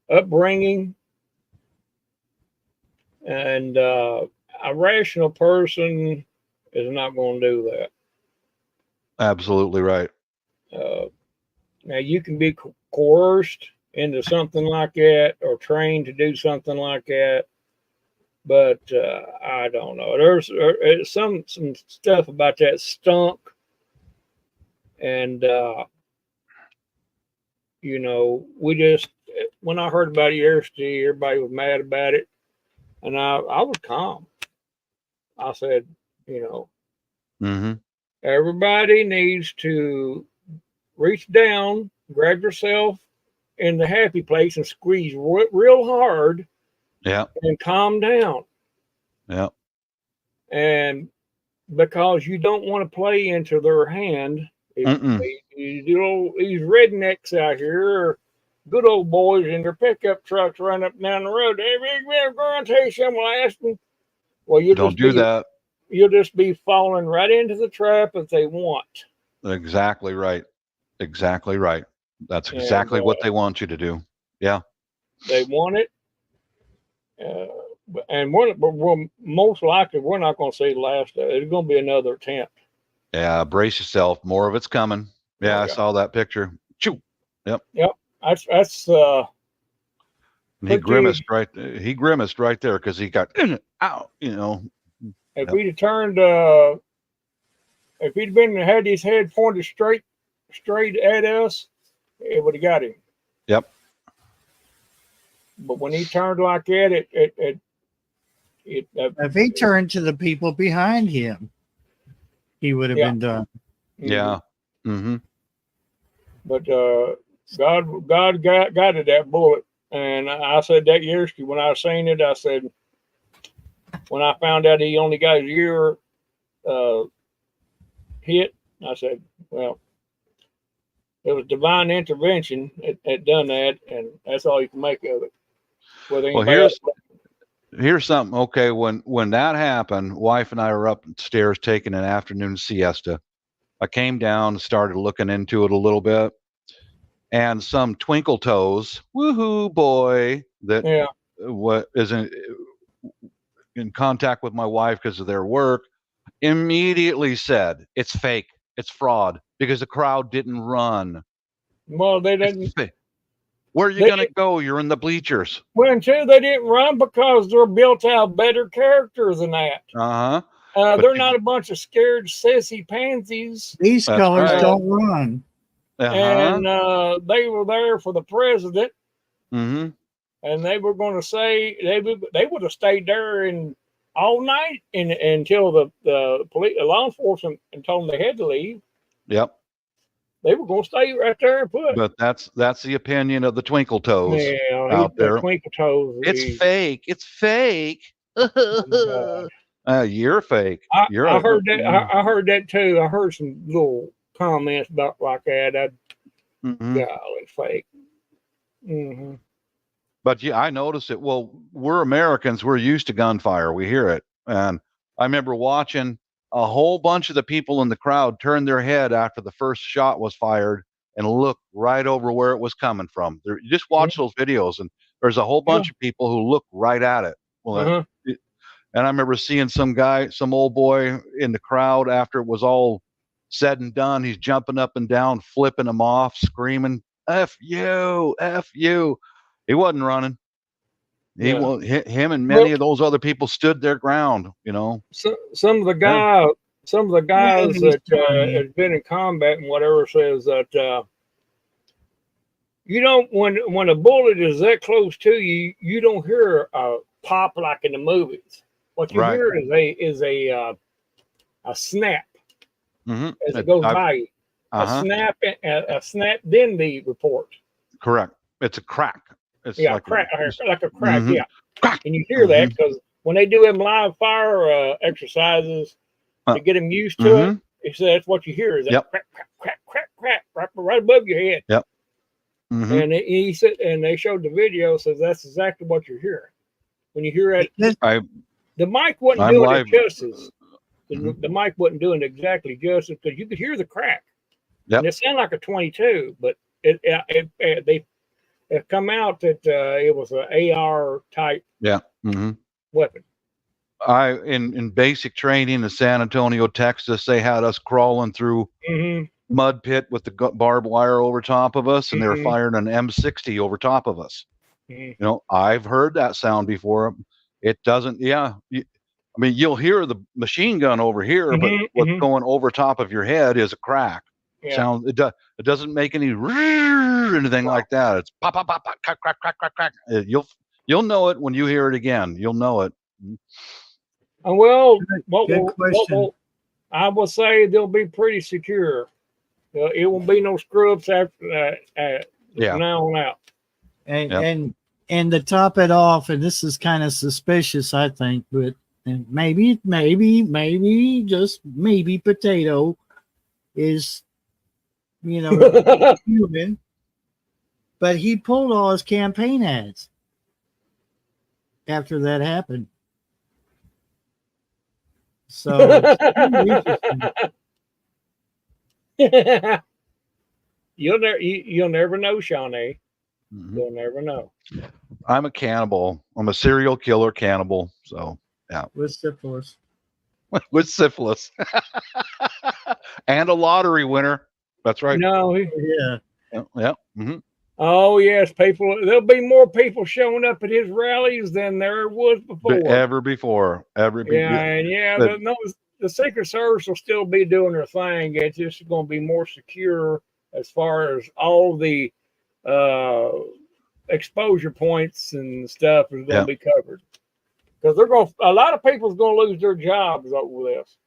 upbringing, and a rational person is not going to do that. Absolutely right. Now you can be coerced into something like that or trained to do something like that, but I don't know. There's some stuff about that stunk, and you know, when I heard about it yesterday, everybody was mad about it, and I was calm. I said, you know, everybody needs to reach down, grab yourself in the happy place, and squeeze real hard. Yeah. And calm down. Yeah. And because you don't want to play into their hand, these rednecks out here, good old boys in their pickup trucks running up and down the road. Hey, we're going to tell you something last one. Well, you don't do that. You'll just be falling right into the trap that they want. Exactly right. Exactly right. That's exactly what they want you to do. Yeah. They want it. And we're most likely we're not going to see the last of it. It's going to be another attempt. Yeah, brace yourself. More of it's coming. Yeah, I saw that picture. Choo. Yep. Yep. That's he grimaced right. He grimaced right there because he got out. You know. If he'd have turned, if he'd had his head pointed straight at us, it would have got him. Yep. But when he turned like that, if he turned to the people behind him, he would have been done. Yeah. Mm-hmm. But God guided that bullet, and I said that yesterday when I seen it. I said, when I found out he only got his ear hit, I said, well, it was divine intervention. It done that, and that's all you can make of it. Well, here's something. Okay, when that happened, wife and I were upstairs taking an afternoon siesta. I came down and started looking into it a little bit, and some twinkle toes, woohoo boy, that is in contact with my wife because of their work, immediately said it's fake, it's fraud, because the crowd didn't run. Well, they didn't. Where are you going to go? You're in the bleachers. Well, and two, they didn't run because they're built out better characters than that. They're not a bunch of scared sissy pansies. These colors don't run. And they were there for the president. Mm-hmm. And they were going to say they would have stayed there all night until the police, law enforcement, and told them they had to leave. Yep. They were going to stay right there and put. But that's the opinion of the twinkle toes out there. Twinkle toes. It's fake. It's fake. You're fake. I heard that. I heard that too. I heard some little comments about like that. Golly, fake. Mm-hmm. But yeah, I noticed it. Well, we're Americans. We're used to gunfire. We hear it. And I remember watching a whole bunch of the people in the crowd turn their head after the first shot was fired and look right over where it was coming from. You just watch those videos, and there's a whole bunch of people who look right at it. Well, and I remember seeing some old boy in the crowd after it was all said and done. He's jumping up and down, flipping them off, screaming, F you, F you. He wasn't running. He won't. Him and Well, many of those other people stood their ground. You know. Some of the guys that have been in combat and whatever says that you don't when a bullet is that close to you, you don't hear a pop like in the movies. What you hear is a snap as it goes by you. A snap, then the report. Correct. It's a crack. It's like a crack, yeah. Crack. And you hear that because when they do them live fire exercises to get them used to it, he said that's what you hear is that crack, crack, crack, crack, crack, right above your head. Yep. And he said, and they showed the video, says that's exactly what you're hearing. When you hear it, the mic wasn't doing it justice. The mic wasn't doing exactly justice because you could hear the crack. Yep. And it sounded like a 22, but they come out that it was an AR type weapon. In basic training in San Antonio, Texas, they had us crawling through mud pit with the barbed wire over top of us, and they were firing an M60 over top of us. You know, I've heard that sound before. It doesn't. Yeah, I mean, you'll hear the machine gun over here, but what's going over top of your head is a crack. Sound. It doesn't make any anything like that. It's pop, pop, pop, pop, crack, crack, crack, crack, crack. You'll know it when you hear it again. You'll know it. Well, I will say they'll be pretty secure. It won't be no screw-ups after now on out. And to top it off, and this is kind of suspicious, I think, but maybe, just maybe Potato is, human, but he pulled all his campaign ads after that happened. So you'll never know, Shawnee. You'll never know. I'm a cannibal. I'm a serial killer cannibal. So yeah. With syphilis. With syphilis. And a lottery winner. That's right. No, yeah. Yeah. Mm-hmm. Oh yes, there'll be more people showing up at his rallies than there was before. Ever before. The Secret Service will still be doing their thing. It's just going to be more secure as far as all the exposure points and stuff is going to be covered. Because a lot of people's going to lose their jobs over this.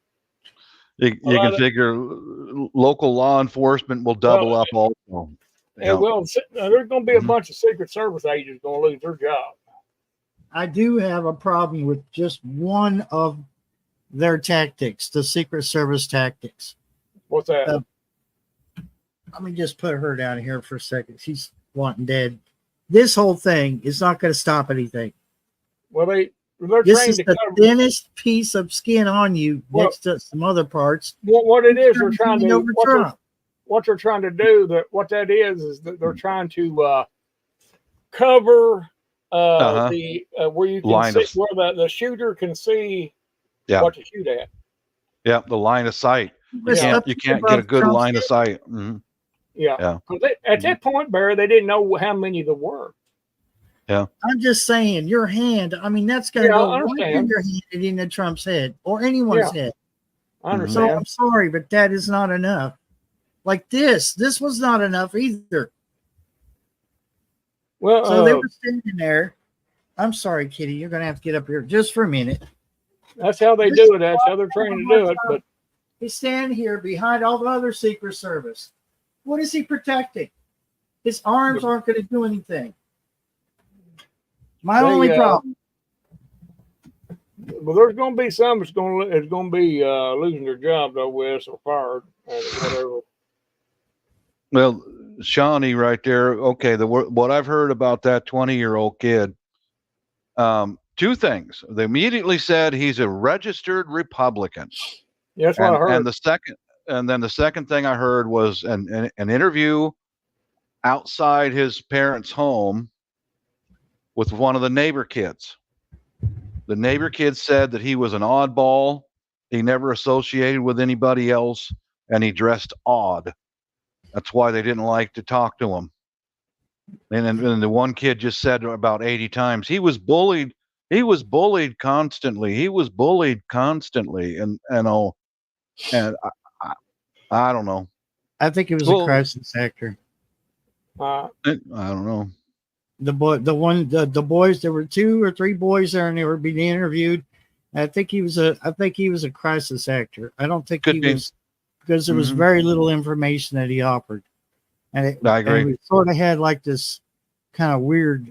You can figure local law enforcement will double up also. And there's going to be a bunch of Secret Service agents going to lose their job. I do have a problem with just one of their tactics, the Secret Service tactics. What's that? Let me just put her down here for a second. She's wanting dead. This whole thing is not going to stop anything. Well, this is the thinnest piece of skin on you next to some other parts. What it is, they're trying to what they're trying to do. What that is that they're trying to cover where you can see where the shooter can see what to shoot at. Yeah, the line of sight. You can't get a good line of sight. Mm-hmm. Yeah. At that point, Barry, they didn't know how many there were. Yeah. I'm just saying, your hand, I mean, that's going to go right in your hand and into Trump's head or anyone's head. I understand. So I'm sorry, but that is not enough. Like this was not enough either. Well, so they were standing there. I'm sorry, Kitty, you're going to have to get up here just for a minute. That's how they do it. That's how they're trained to do it. But he's standing here behind all the other Secret Service. What is he protecting? His arms aren't going to do anything. My only problem. Well, there's going to be some that's going to be losing their job though, with or fired or whatever. Well, Shawnee, right there. Okay, what I've heard about that 20-year-old kid. Two things. They immediately said he's a registered Republican. Yeah, that's what I heard. And then the second thing I heard was an interview outside his parents' home with one of the neighbor kids. The neighbor kid said that he was an oddball. He never associated with anybody else, and he dressed odd. That's why they didn't like to talk to him. And then the one kid just said about 80 times he was bullied. He was bullied constantly. He was bullied constantly, and I don't know. I think it was a crisis actor. I don't know. The boys. There were 2 or 3 boys there, and they were being interviewed. I think he was a crisis actor. I don't think he was, because there was very little information that he offered, and I agree. And we sort of had like this kind of weird,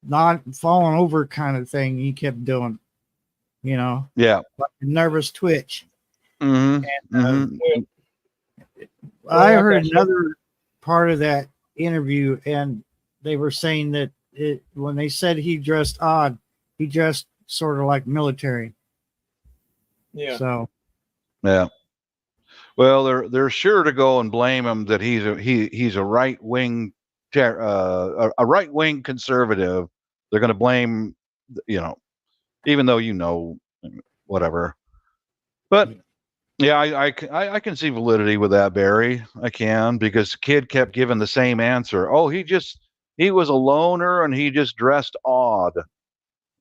not falling over kind of thing he kept doing, Yeah, like a nervous twitch. Mm-hmm. And, I heard another part of that interview, and they were saying that when they said he dressed odd, he dressed sort of like military. Yeah. So. Yeah. Well, they're sure to go and blame him that he's a right wing a right wing conservative. They're going to blame, even though whatever. But yeah, I can see validity with that, Barry. I can, because the kid kept giving the same answer. Oh, he was a loner and he just dressed odd.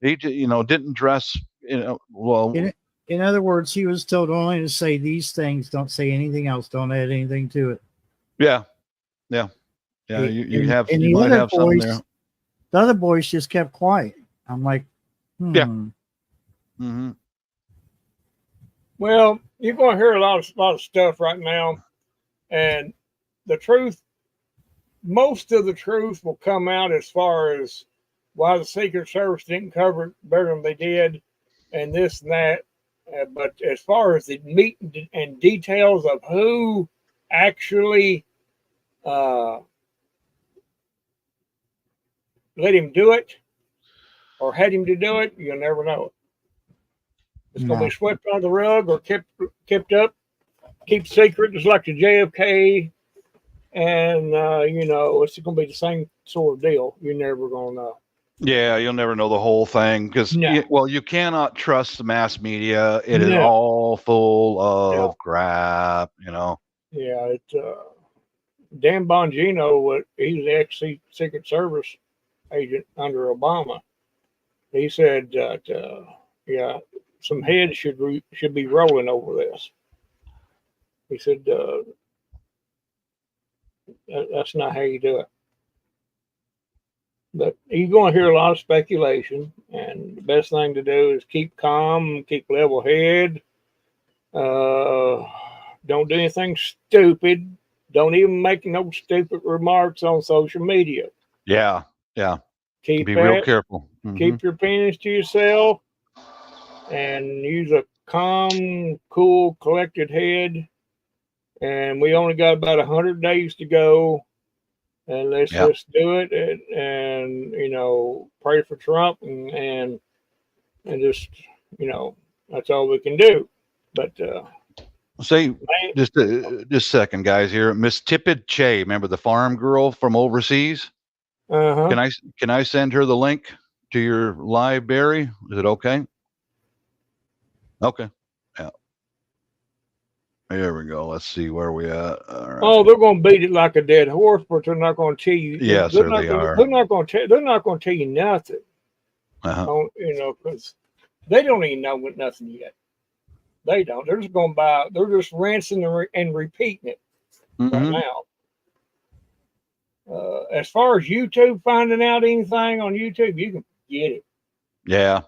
He didn't dress well. In other words, he was told only to say these things. Don't say anything else. Don't add anything to it. Yeah. You might have something there. The other boys just kept quiet. I'm like, Yeah. Mm-hmm. Well, you're going to hear a lot of stuff right now, and the truth, most of the truth will come out as far as why the Secret Service didn't cover it better than they did, and this and that. But as far as the meat and details of who actually let him do it or had him to do it, you'll never know it. It's going to be swept under the rug or kept up, keep secret, just like the JFK. And, it's going to be the same sort of deal. You're never going to know. Yeah, you'll never know the whole thing because, you cannot trust the mass media. It is all full of crap, Yeah, it's Dan Bongino, he's the ex-Secret Service agent under Obama. He said that, some heads should be rolling over this. He said, that's not how you do it. But you're going to hear a lot of speculation, and the best thing to do is keep calm, keep level head. Don't do anything stupid. Don't even make no stupid remarks on social media. Yeah. Be real careful. Mm-hmm. Keep your opinions to yourself, and use a calm, cool, collected head. And we only got about 100 days to go. And let's just do it, and pray for Trump, and just that's all we can do. But say just a second, guys. Here, Miss Tippett Che, remember the farm girl from overseas? Can I send her the link to your live, Barry? Is it okay? Okay. Yeah. There we go. Let's see where we at. Right. Oh, they're going to beat it like a dead horse, but they're not going to tell you. Yes, they are. They're not going to tell you nothing. Because they don't even know nothing yet. They don't. They're just going by. They're just rinsing and repeating it right now. As far as YouTube finding out anything on YouTube, you can get it. Yeah.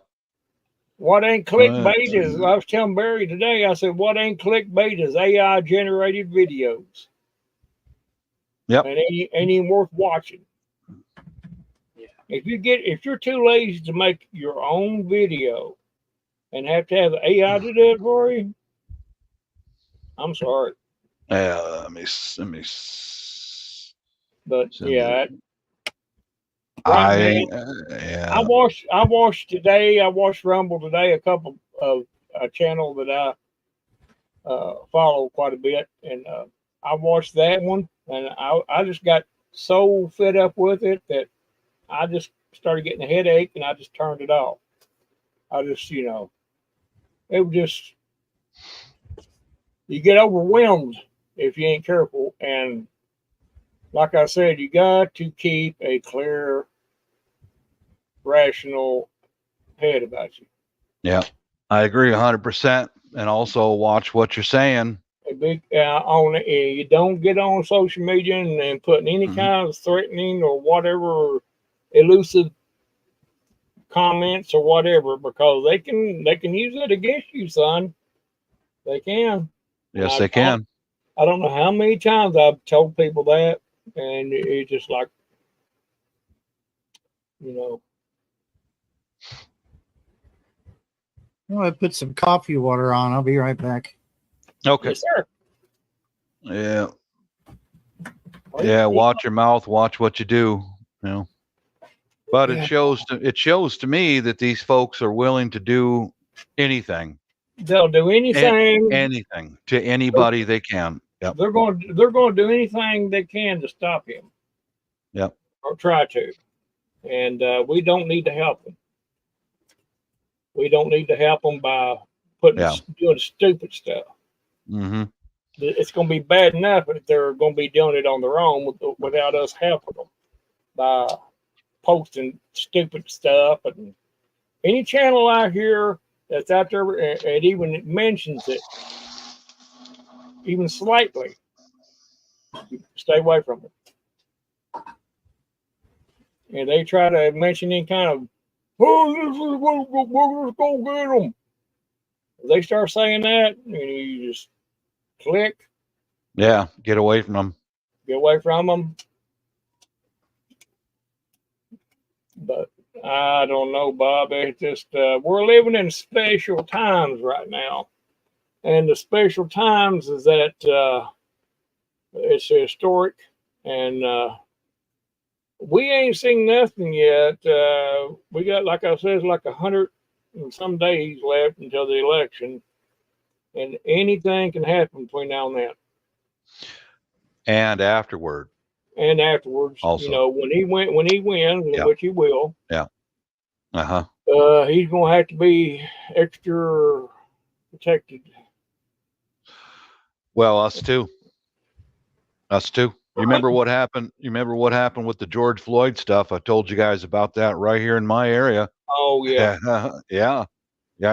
What ain't clickbait is, I was telling Barry today, I said, what ain't clickbait is AI generated videos. Yep. And ain't even worth watching. Yeah. If you're too lazy to make your own video and have to have AI to do it for you, I'm sorry. Yeah, let me. But yeah. I watched today. I watched Rumble today. A couple of a channel that I follow quite a bit, and I watched that one, and I just got so fed up with it that I just started getting a headache, and I just turned it off. I just, it was just, you get overwhelmed if you ain't careful, and like I said, you got to keep a clear, rational head about you. Yeah, I agree 100%. And also watch what you're saying. A big you don't get on social media and putting any kind of threatening or whatever elusive comments or whatever, because they can use it against you, son. They can. Yes, they can. I don't know how many times I've told people that, and it's just like, you know. I put some coffee water on. I'll be right back. Okay. Yes, sir. Yeah. Yeah. Watch your mouth. Watch what you do. You know. But it shows to me that these folks are willing to do anything. They'll do anything. Anything to anybody they can. Yep. They're going to do anything they can to stop him. Yep. Or try to. And we don't need to help them. We don't need to help them by doing stupid stuff. Mm-hmm. It's going to be bad enough if they're going to be doing it on their own without us helping them by posting stupid stuff. And any channel out here that's out there and even mentions it, even slightly, stay away from it. And they try to mention any kind of, oh, this is what we're just going to get them. If they start saying that, and you just click. Yeah, get away from them. Get away from them. But I don't know, Bob. It's just we're living in special times right now. And the special times is that it's historic, and we ain't seen nothing yet. We got, like I said, like 100 and some days left until the election, and anything can happen between now and then. And afterward. And afterwards, also, you know, when he wins, which he will. Yeah. He's gonna have to be extra protected. Well, us too. You remember what happened? You remember what happened with the George Floyd stuff? I told you guys about that right here in my area. Oh yeah. Yeah.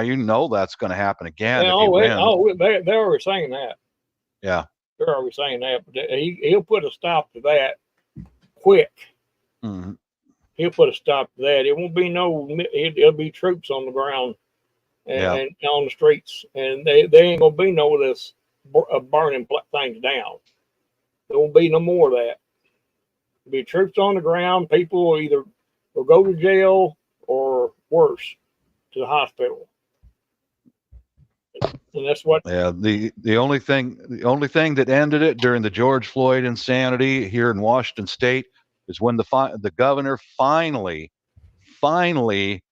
You know that's going to happen again. Yeah, they're already saying that. Yeah. They're already saying that, but he'll put a stop to that quick. Mm-hmm. He'll put a stop to that. It won't be it'll be troops on the ground and on the streets, and they ain't gonna be no of this burning things down. There won't be no more of that. There'll be troops on the ground. People will go to jail or worse, to the hospital. And that's what. Yeah, the only thing that ended it during the George Floyd insanity here in Washington State is when the governor finally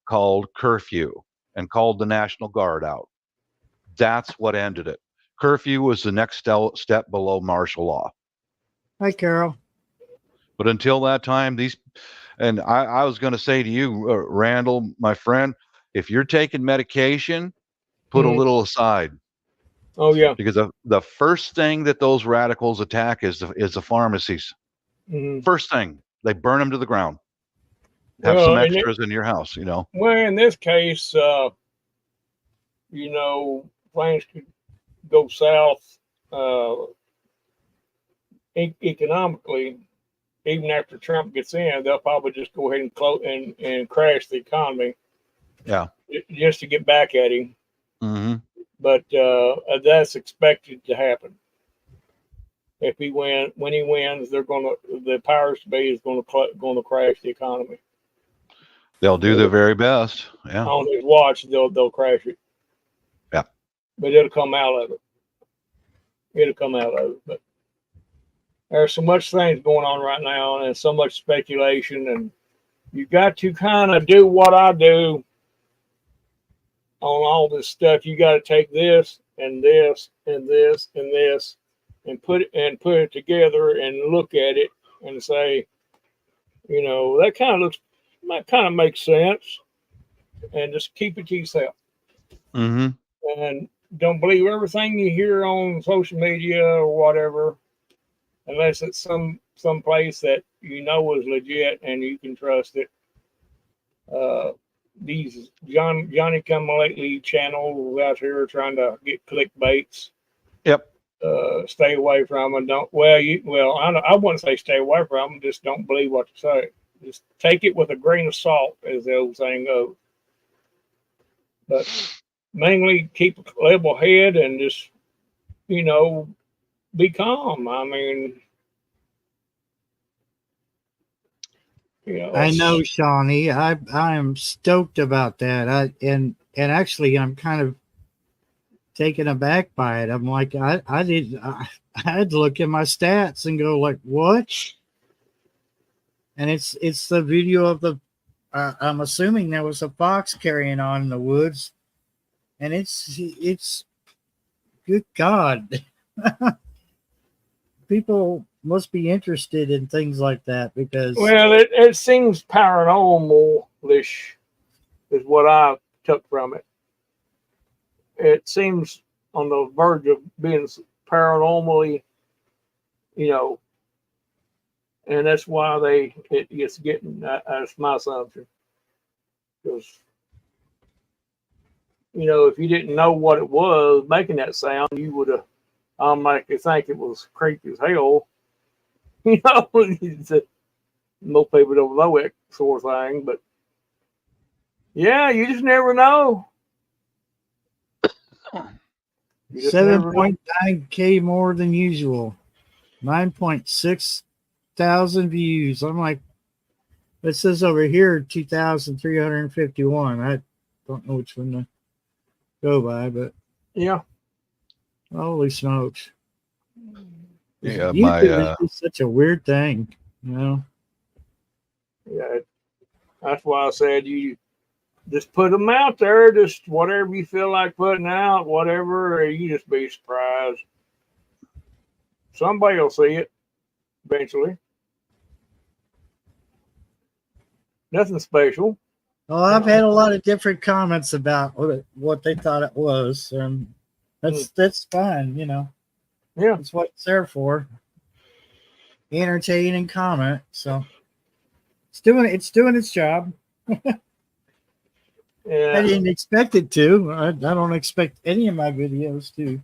called curfew and called the National Guard out. That's what ended it. Curfew was the next step below martial law. Hi, Carol. But until that time, I was going to say to you, Randall, my friend, if you're taking medication, put a little aside. Oh yeah. Because the first thing that those radicals attack is the pharmacies. Mm-hmm. First thing, they burn them to the ground. Have some extras in your house, you know. Well, in this case, you know, things could go south economically. Even after Trump gets in, they'll probably just go ahead and close and crash the economy. Yeah. Just to get back at him. Mm-hmm. But that's expected to happen. When he wins, the powers to be is going to crash the economy. They'll do their very best. Yeah. On his watch, they'll crash it. Yeah. But it'll come out of it. But there's so much things going on right now, and so much speculation, and you've got to kind of do what I do on all this stuff. You got to take this and this and this and this and put it together and look at it and say, you know, that kind of makes sense, and just keep it to yourself. Mm-hmm. And don't believe everything you hear on social media or whatever. unless it's some place that you know is legit and you can trust it. These Johnny Come Lately channels out here trying to get clickbaits. Yep. Stay away from them. I wouldn't say stay away from them. Just don't believe what you say. Just take it with a grain of salt, as the old saying goes. But mainly keep a level head and just, be calm. I mean, I know, Shawnee. I am stoked about that. And actually, I'm kind of taken aback by it. I'm like, I had to look at my stats and go like, what? And it's the video of the. I'm assuming there was a fox carrying on in the woods, and it's good God. People must be interested in things like that because it seems paranormal-ish is what I took from it. It seems on the verge of being paranormally, and that's why it's getting. That's my assumption. Because if you didn't know what it was making that sound, you would have automatically think it was creepy as hell. Most people don't know that sort of thing, but yeah, you just never know. 7.9K more than usual. 9.6 thousand views. I'm like, it says over here 2,351. I don't know which one to go by, but yeah. Holy smokes. Yeah, YouTube is such a weird thing, Yeah, that's why I said you just put them out there, just whatever you feel like putting out, whatever, or you just be surprised. Somebody will see it eventually. Nothing special. Well, I've had a lot of different comments about what they thought it was, and that's fine, Yeah, that's what it's there for. Entertain and comment. So it's doing its job. Yeah. I didn't expect it to. I don't expect any of my videos to,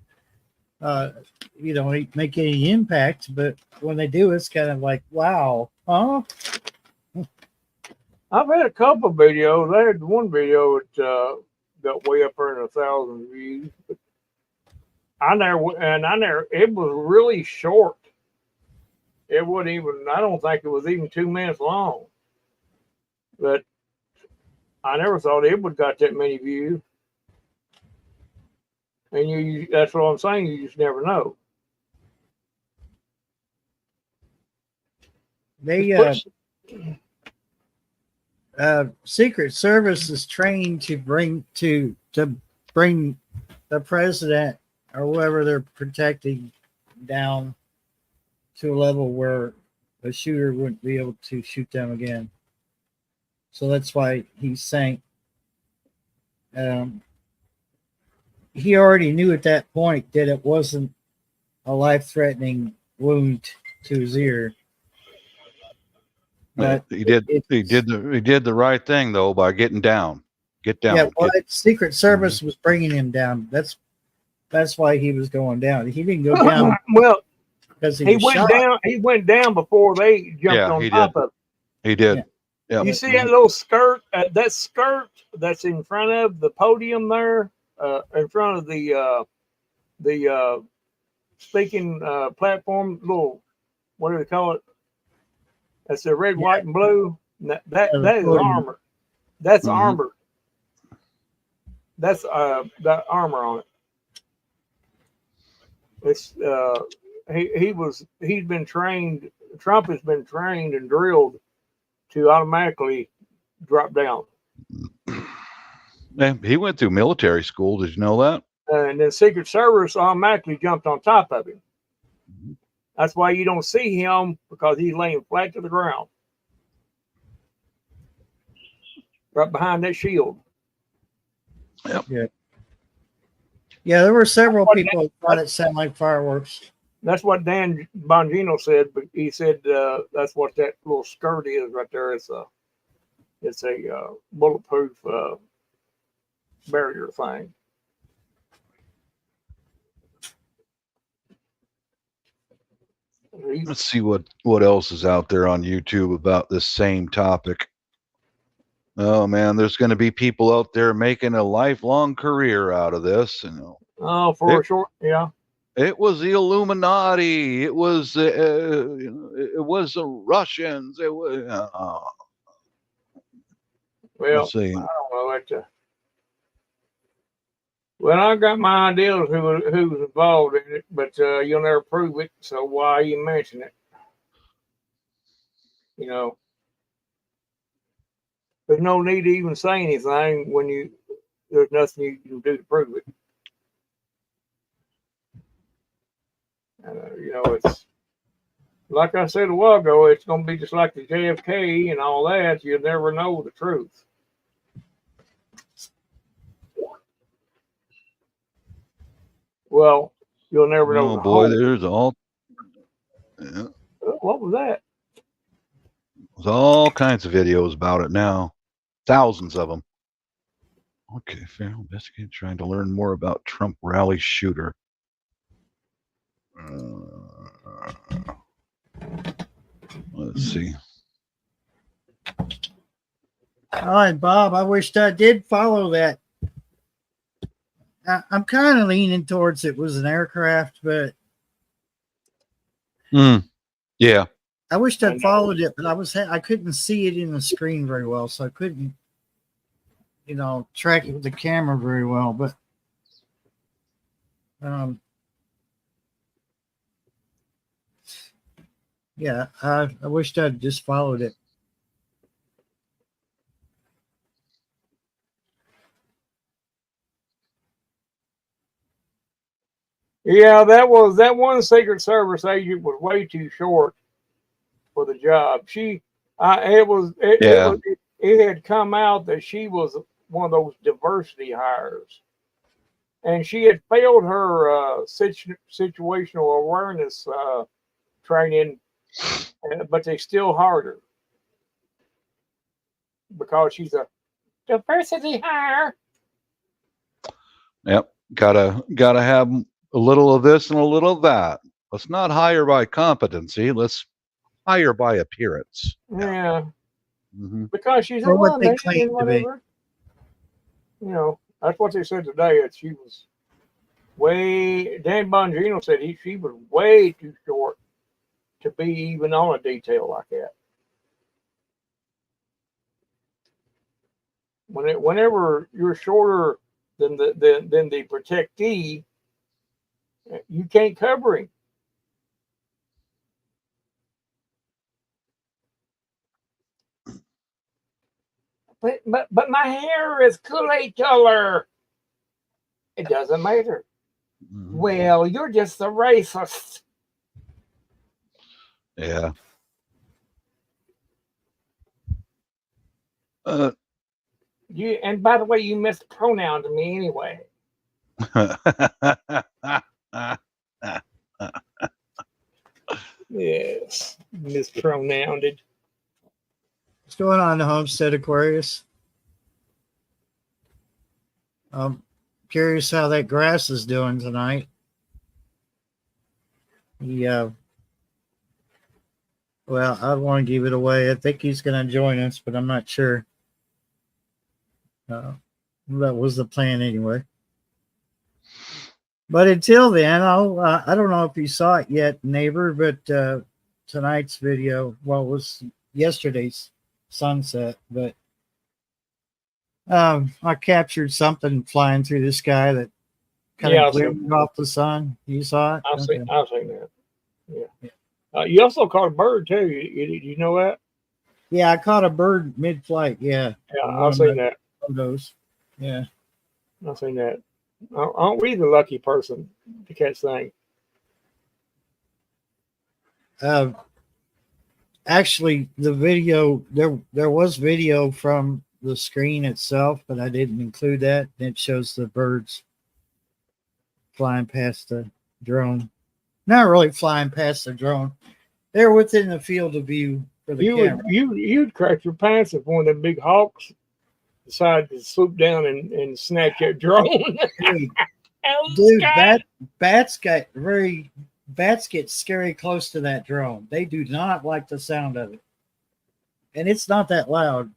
make any impact. But when they do, it's kind of like, wow, huh? I've had a couple of videos. I had one video that got way up there in 1,000 views. But it was really short. It wasn't even, I don't think it was even 2 minutes long. But I never thought it would got that many views. And that's what I'm saying, you just never know. They Secret Service is trained to bring the president or whoever they're protecting down to a level where a shooter wouldn't be able to shoot them again. So that's why he sank. He already knew at that point that it wasn't a life-threatening wound to his ear. But he did the right thing though by getting down. Get down. Yeah, well, Secret Service was bringing him down. That's why he was going down. He didn't go down. Well, because he went shot. Down. He went down before they jumped on top of him. He did. Yeah. Yep. You see that little skirt? That skirt that's in front of the podium there, in front of the speaking platform. Little, what do they call it? That's the red, white, and blue. That is armor. That's armor. That's that armor on it. It's he's been trained. Trump has been trained and drilled to automatically drop down. He went through military school. Did you know that? And then Secret Service automatically jumped on top of him. That's why you don't see him, because he's laying flat to the ground, right behind that shield. Yep. Yeah. There were several people who thought it sounded like fireworks. That's what Dan Bongino said, but he said that's what that little skirt is right there. It's a bulletproof barrier thing. Let's see what else is out there on YouTube about this same topic. Oh man, there's going to be people out there making a lifelong career out of this. Oh, for sure, yeah. It was the Illuminati. It was the Russians. It was. Well, let's see. I don't know. Well, I got my ideas who was involved in it, but you'll never prove it. So why you mention it? There's no need to even say anything when there's nothing you can do to prove it. It's like I said a while ago. It's going to be just like the JFK and all that. You'll never know the truth. Well, you'll never know. Oh boy, there's all. Yeah. What was that? There's all kinds of videos about it now. Thousands of them. Okay, federal investigator trying to learn more about Trump rally shooter. Let's see. All right, Bob. I wished I did follow that. I'm kind of leaning towards it was an aircraft, but yeah. I wished I'd followed it, but I couldn't see it in the screen very well, so I couldn't, track it with the camera very well. But yeah, I wished I'd just followed it. Yeah, that one Secret Service agent was way too short for the job. It had come out that she was one of those diversity hires, and she had failed her situational awareness training, but they still hired her because she's a diversity hire. Yep, gotta have a little of this and a little of that. Let's not hire by competency. Let's hire by appearance. Yeah. Mm-hmm. Because she's or what they claim to be. That's what they said today. That she was Dan Bongino said she was way too short to be even on a detail like that. Whenever you're shorter than the protectee, you can't cover him. But my hair is Kool-Aid color. It doesn't matter. Mm-hmm. Well, you're just a racist. Yeah. And by the way, you mispronounced me anyway. Yes, mispronounced. What's going on, the Homestead Aquarius? I'm curious how that grass is doing tonight. Yeah. Well, I want to give it away. I think he's going to join us, but I'm not sure. That was the plan anyway. But until then, I don't know if you saw it yet, neighbor, but tonight's video, well, it was yesterday's sunset, but I captured something flying through the sky that kind of glimmered off the sun. You saw it? I've seen that. Yeah. You also caught a bird too. You know that? Yeah, I caught a bird mid-flight. Yeah. Yeah, I've seen that. Photos. Yeah. I've seen that. Aren't we the lucky person to catch things? Actually, the video there was video from the screen itself, but I didn't include that. It shows the birds flying past the drone. Yeah, Not really flying past the drone. They're within the field of view for the camera. You'd crack your pants if one of them big hawks decided to swoop down and snatch that drone. Dude, bats get scary close to that drone. They do not like the sound of it. And it's not that loud.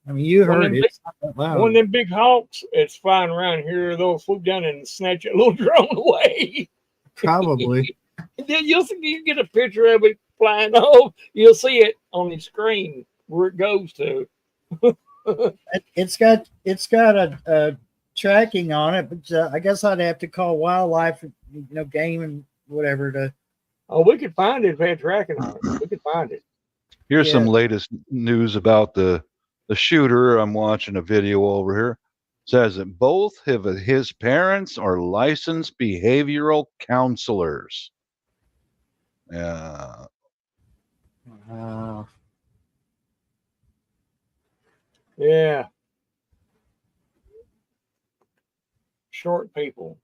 I mean, you heard it. It's not that loud. One of them big hawks that's flying around here, they'll swoop down and snatch that little drone away. Probably. And then you get a picture of it flying off. You'll see it on the screen where it goes to. It's got a tracking on it, but I guess I'd have to call wildlife, game and whatever to. Oh, we could find it if it had tracking on it. We could find it. Here's some latest news about the shooter. I'm watching a video over here. It says that both of his parents are licensed behavioral counselors. Yeah. Short people.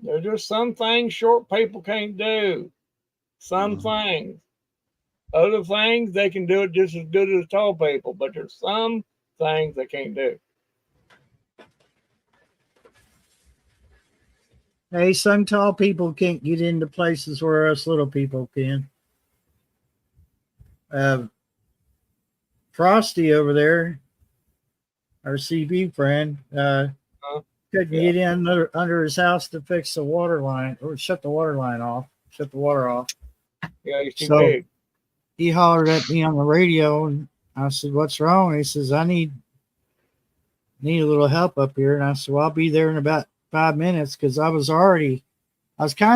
There's just some things short people can't do. Some things. Other things, they can do it just as good as tall people, but there's some things they can't do. Hey, some tall people can't get into places where us little people can. Frosty over there, our CB friend, couldn't get in under his house to fix the water line or shut the water off. Yeah, he's too big. He hollered at me on the radio, and I said, "What's wrong?" He says, "I need a little help up here." And I said, "Well, I'll be there in about 5 minutes," because I was kind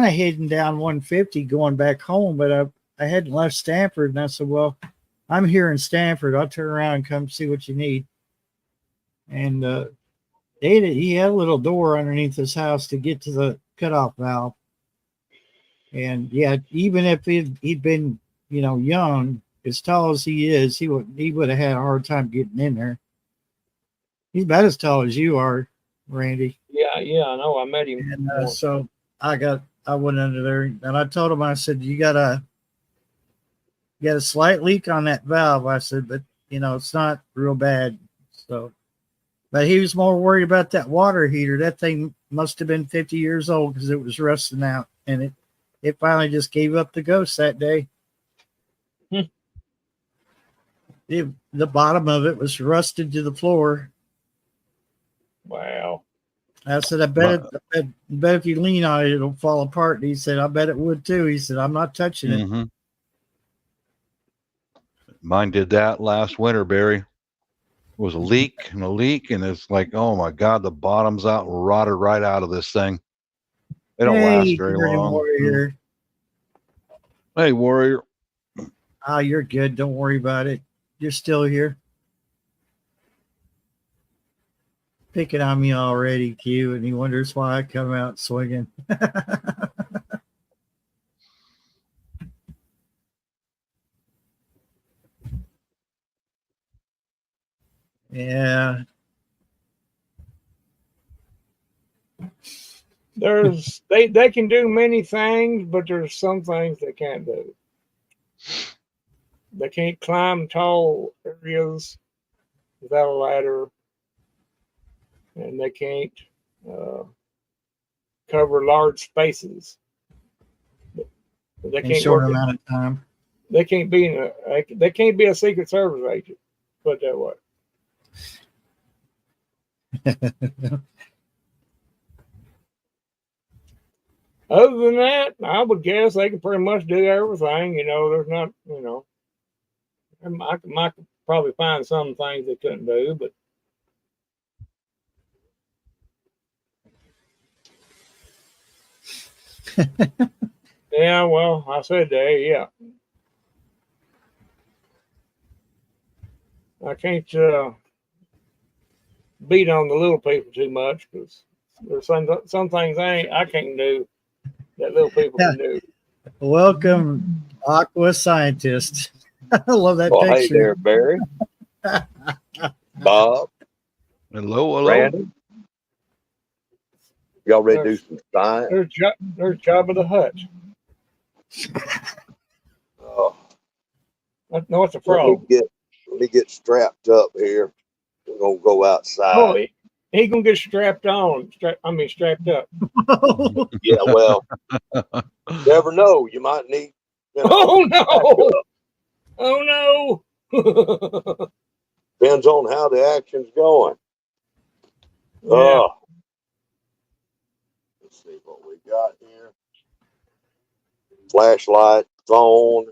of heading down 150 going back home, but I hadn't left Stanford. And I said, "Well, I'm here in Stanford. I'll turn around and come see what you need." And he had a little door underneath his house to get to the cutoff valve. And yeah, even if he'd been, young, as tall as he is, he would have had a hard time getting in there. He's about as tall as you are, Randy. Yeah, I know. I met him. And so I went under there and I told him, I said, you got a slight leak on that valve. I said, but it's not real bad. So, but he was more worried about that water heater. That thing must have been 50 years old because it was rusting out, and it finally just gave up the ghost that day. The bottom of it was rusted to the floor. Wow. I said, I bet if you lean on it, it'll fall apart. And he said, I bet it would too. He said, I'm not touching it. Mine did that last winter, Barry. It was a leak, and it's like, oh my God, the bottom's out, rotted right out of this thing. They don't last very long. Warrior. Hey, Warrior. Oh, you're good. Don't worry about it. You're still here. Picking on me already, Q, and he wonders why I come out swinging. Yeah. They can do many things, but there's some things they can't do. They can't climb tall areas without a ladder, and they can't cover large spaces. They can't short amount of time. They can't be a Secret Service agent. Put it that way. Other than that, I would guess they can pretty much do everything. There's not, I could probably find some things they couldn't do, but yeah, well, I said that, yeah. I can't beat on the little people too much because there's some things I can't do that little people can do. Welcome, Aqua Scientist. I love that picture. Hey there, Barry. Bob. Hello. Randy. Y'all ready to do some science? There's Jabba the Hutt. No, it's a frog. Let me get strapped up here. We're gonna go outside. Oh, he gonna get strapped on. Strapped up. Yeah, well, never know. You might need. Oh no! Depends on how the action's going. Yeah. Let's see what we got here. Flashlight, phone,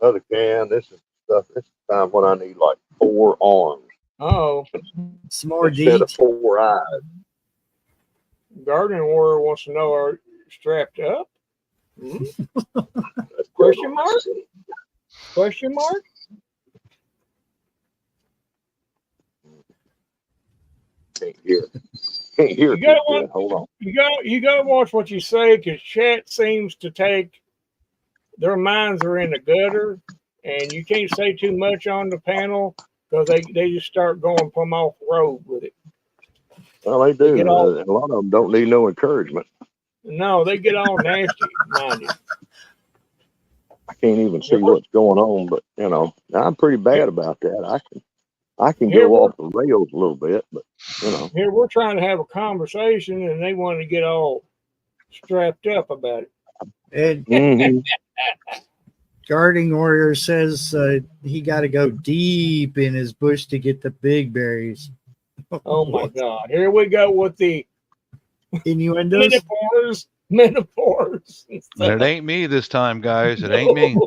another can. This is stuff. This is time when I need like 4 arms. Oh, some more instead of deets. 4 eyes. Garden Warrior wants to know: are you strapped up? Question mark? Question mark? Can't hear. Can't hear. Hold on. You gotta watch what you say, because chat seems to take their minds are in the gutter, and you can't say too much on the panel because they just start going plumb off the road with it. Well, they do. A lot of them don't need no encouragement. No, they get all nasty minded. I can't even see what's going on, but I'm pretty bad about that. I can go off the rails a little bit, but Here we're trying to have a conversation, and they want to get all strapped up about it. And Guarding Warrior says he got to go deep in his bush to get the big berries. Oh my God! Here we go with the innuendos, metaphors. And it ain't me this time, guys. It ain't me.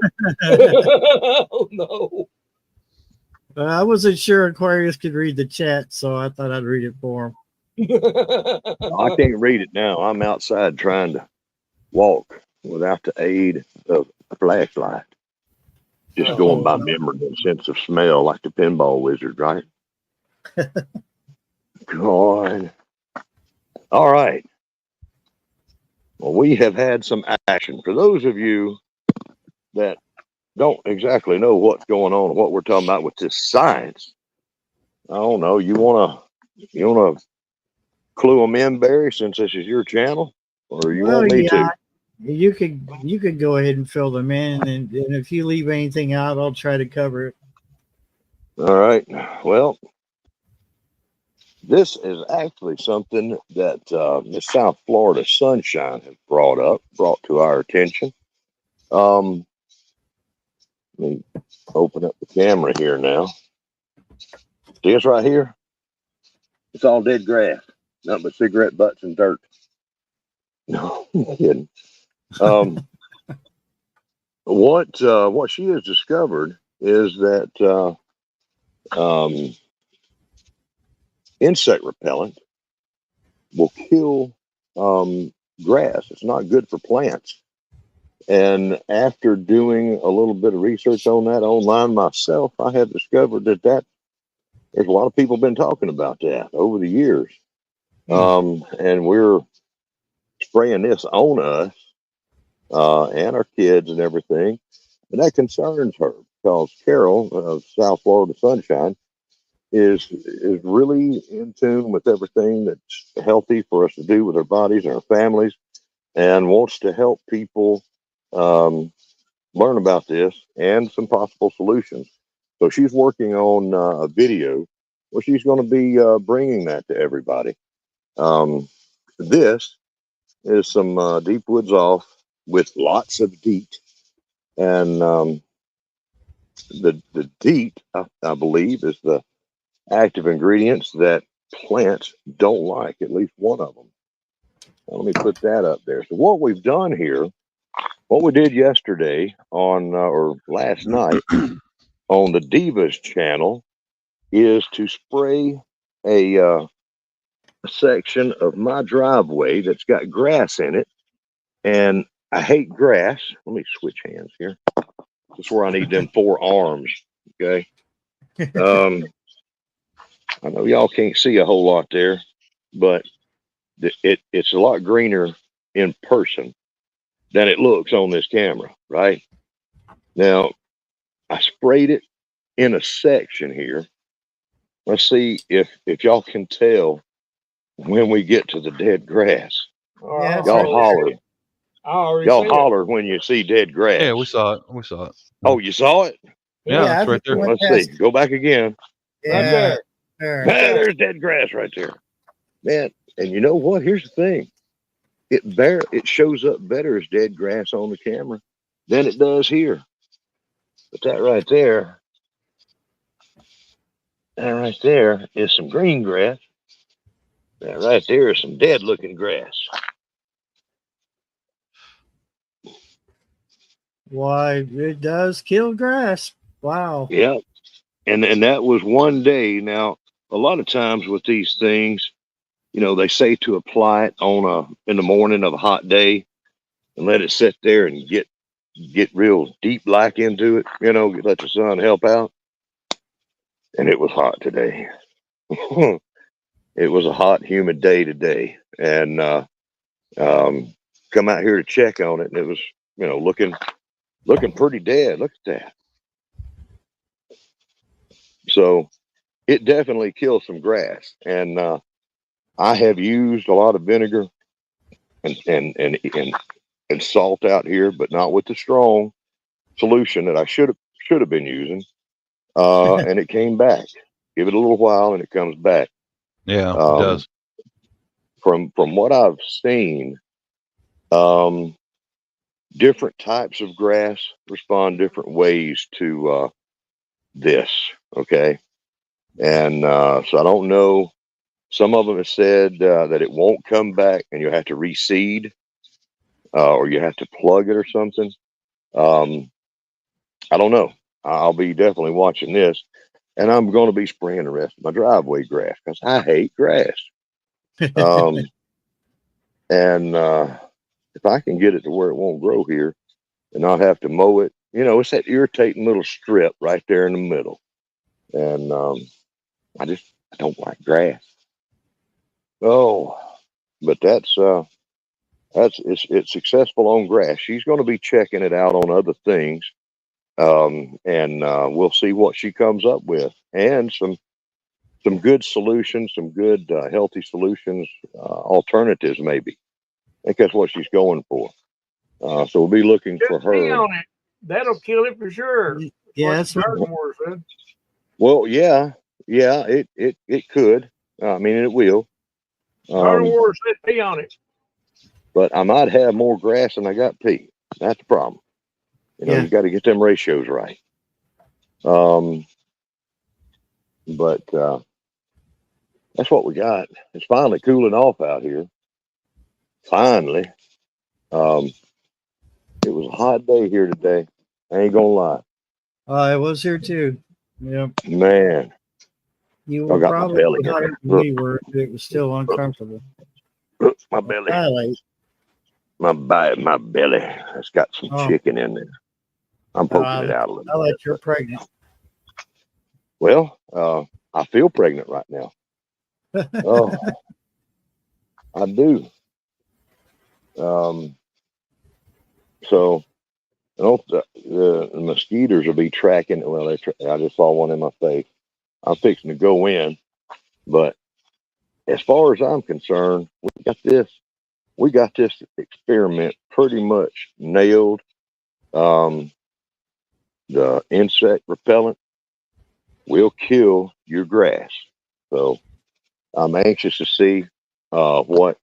Oh no! I wasn't sure Aquarius could read the chat, so I thought I'd read it for him. I can't read it now. I'm outside trying to walk without the aid of a flashlight. Just going by memory and sense of smell, like the pinball wizard, right? God. All right. Well, we have had some action. For those of you that don't exactly know what's going on, what we're talking about with this science, I don't know. You wanna clue them in, Barry, since this is your channel, or you want me to? You could go ahead and fill them in, and if you leave anything out, I'll try to cover it. All right. Well, this is actually something that the South Florida Sunshine has brought to our attention. Let me open up the camera here now. See this right here? It's all dead grass, nothing but cigarette butts and dirt. No, I'm kidding. What she has discovered is that insect repellent will kill grass. It's not good for plants. And after doing a little bit of research on that online myself, I have discovered that there's a lot of people been talking about that over the years. And we're spraying this on us and our kids and everything. And that concerns her because Carol of South Florida Sunshine is really in tune with everything that's healthy for us to do with our bodies and our families, and wants to help people learn about this and some possible solutions. So she's working on a video where she's going to be bringing that to everybody. This is some Deep Woods Off with lots of DEET. And the DEET, I believe, is the active ingredients that plants don't like, at least one of them. Now, let me put that up there. So what we've done here, what we did yesterday or last night on the Divas channel, is to spray a section of my driveway that's got grass in it. And I hate grass. Let me switch hands here. That's where I need them 4 arms. Okay. I know y'all can't see a whole lot there, but it's a lot greener in person than it looks on this camera, right? Now, I sprayed it in a section here. Let's see if y'all can tell when we get to the dead grass. Yeah, Y'all holler. Y'all see holler when you see dead grass. Yeah, we saw it. We saw it. Oh, you saw it? Yeah, it's right there. Let's see. Go back again. Yeah, There's dead grass right there. Man, and you know what? Here's the thing. It shows up better as dead grass on the camera than it does here. But that right there is some green grass. That right there is some dead looking grass. Why, it does kill grass. Wow. Yeah. And that was one day. Now, a lot of times with these things, you know, they say to apply it in the morning of a hot day and let it sit there and get real deep black into it, you know, let the sun help out. And it was hot today. It was a hot, humid day today. And come out here to check on it, and it was, you know, looking pretty dead. Look at that. So it definitely kills some grass. And I have used a lot of vinegar and salt out here, but not with the strong solution that I should have been using. And it came back. Give it a little while, and it comes back. Yeah, it does. From what I've seen, different types of grass respond different ways to this. Okay, and so I don't know. Some of them have said that it won't come back, and you have to reseed, or you have to plug it or something. I don't know. I'll be definitely watching this, and I'm going to be spraying the rest of my driveway grass because I hate grass. And if I can get it to where it won't grow here and not have to mow it, you know, it's that irritating little strip right there in the middle. And I don't like grass. Oh, but it's successful on grass. She's going to be checking it out on other things. And we'll see what she comes up with, and some good solutions, some good healthy solutions, alternatives maybe. I think that's what she's going for. So we'll be looking for her. On it. That'll kill it for sure. Yeah, said. Well, yeah, it could. I mean, it will. Carnivore said pee on it. But I might have more grass than I got pee. That's the problem. You know, you got to get them ratios right. But that's what we got. It's finally cooling off out here. Finally. It was a hot day here today. I ain't gonna lie. I was here too. Yep. Man. You were probably hotter than we were. It was still uncomfortable. My belly. My belly. It's got some chicken in there. I'm poking it out a little. I like you're pregnant. Well, I feel pregnant right now. Oh, I do. So, you know, the mosquitoes will be tracking. Well, I just saw one in my face. I'm fixing to go in, but as far as I'm concerned, we got this experiment pretty much nailed. The insect repellent will kill your grass. So I'm anxious to see what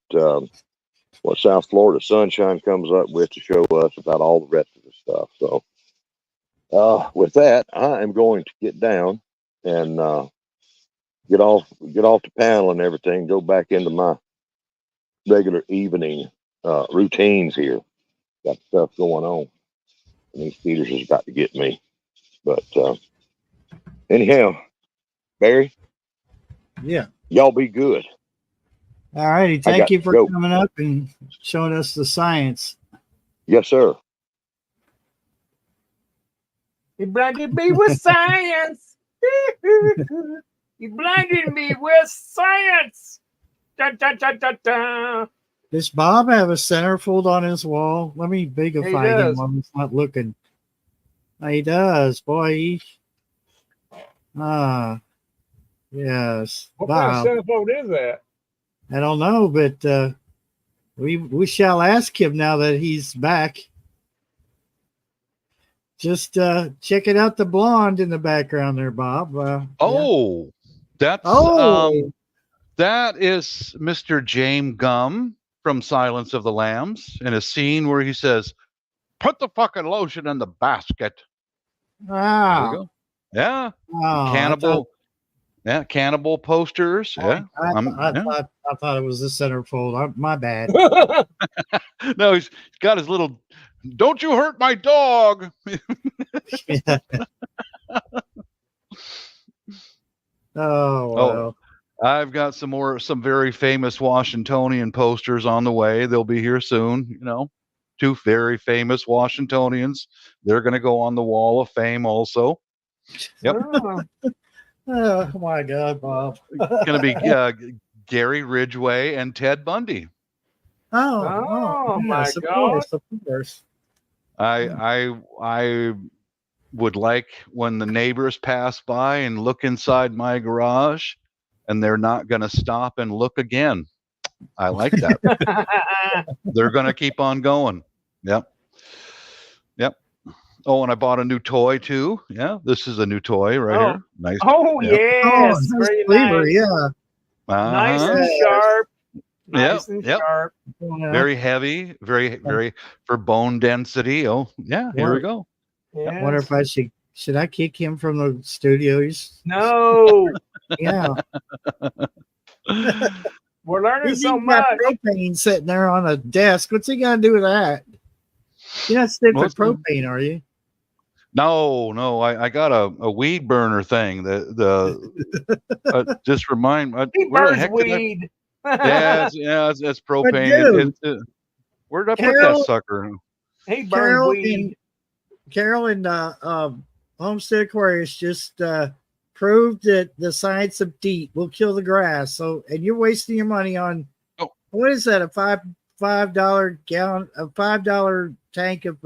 South Florida Sunshine comes up with to show us about all the rest of the stuff. So with that, I am going to get down and get off the panel and everything, go back into my regular evening routines here. Got stuff going on. And these Peters is about to get me. But anyhow, Barry. Yeah. Y'all be good. All righty. Thank you for coming up and showing us the science. Yes, sir. You blinded me with science. You blinded me with science. Da, da, da, da, da. Does Bob have a centerfold on his wall? Let me bigify him while he's not looking. He does, boy. Yes. What kind of centerfold is that? I don't know, but we shall ask him now that he's back. Just checking out the blonde in the background there, Bob. That is Mr. James Gumb from Silence of the Lambs in a scene where he says, "Put the fucking lotion in the basket." Wow. There we go. Yeah. Wow. Cannibal. Cannibal posters. Yeah. I thought it was the centerfold. My bad. No, he's got his little, "Don't you hurt my dog." Oh, well. I've got some very famous Washingtonian posters on the way. They'll be here soon. You know, 2 very famous Washingtonians. They're going to go on the Wall of Fame also. Yep. Oh my God, Bob. Going to be Gary Ridgway and Ted Bundy. Oh my yes, God. Of course. I would like when the neighbors pass by and look inside my garage and they're not going to stop and look again. I like that. They're going to keep on going. Yep. Oh, and I bought a new toy too. Yeah, this is a new toy right here. Nice. Oh, yes. Very nice. Yeah. Nice and sharp. Nice and sharp. Very heavy. Very for bone density. Oh, yeah. Here we go. Yes. I wonder if I should I kick him from the studios? No. Yeah. We're learning so much. Propane sitting there on a desk. What's he gonna do with that? You're not sticking with propane, are you? No. I got a weed burner thing. Just remind me. He burns weed. It's propane. Where did I put that sucker? He burns weed. Carol and Homestead Aquarius just proved that the science of DEET will kill the grass. So, and you're wasting your money on what is that? A $5 gallon, a $5 tank of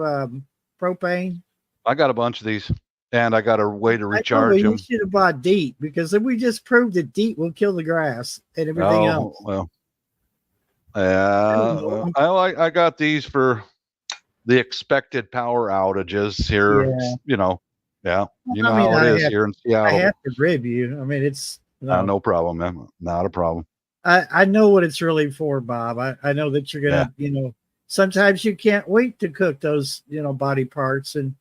propane. I got a bunch of these, and I got a way to recharge them. You should have bought DEET because then we just proved that DEET will kill the grass and everything else. Well, I got these for the expected power outages here. How it is here in Seattle. I have to rib you. I mean, it's no problem, man. Not a problem. I know what it's really for, Bob. I know that you're gonna, sometimes you can't wait to cook those, body parts, and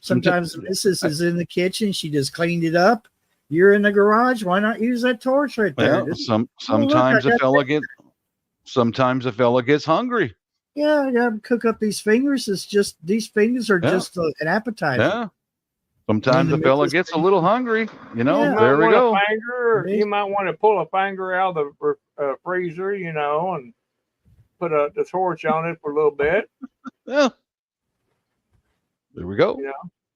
sometimes the missus is in the kitchen. She just cleaned it up. You're in the garage. Why not use that torch right there? Yeah, sometimes a fella gets hungry. Yeah, I gotta cook up these fingers. It's just these fingers are just an appetizer. Yeah. Sometimes the fella gets a little hungry. There we go. You might want to pull a finger out of the freezer, and put the torch on it for a little bit. Yeah. There we go.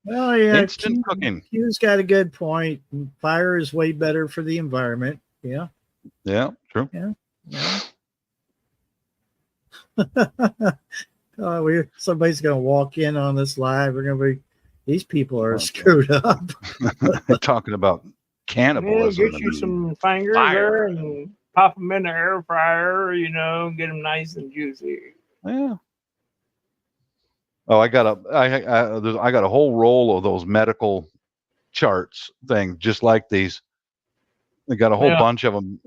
Well, yeah. Instant cooking. Q's got a good point. Fire is way better for the environment. Yeah. Yeah. True. Yeah. Somebody's gonna walk in on this live. We're gonna be. These people are screwed up. Talking about cannibalism. Get you some fingers there and pop them in the air fryer, get them nice and juicy. Yeah. Oh, I got a whole roll of those medical charts thing, just like these. I got a whole bunch of them.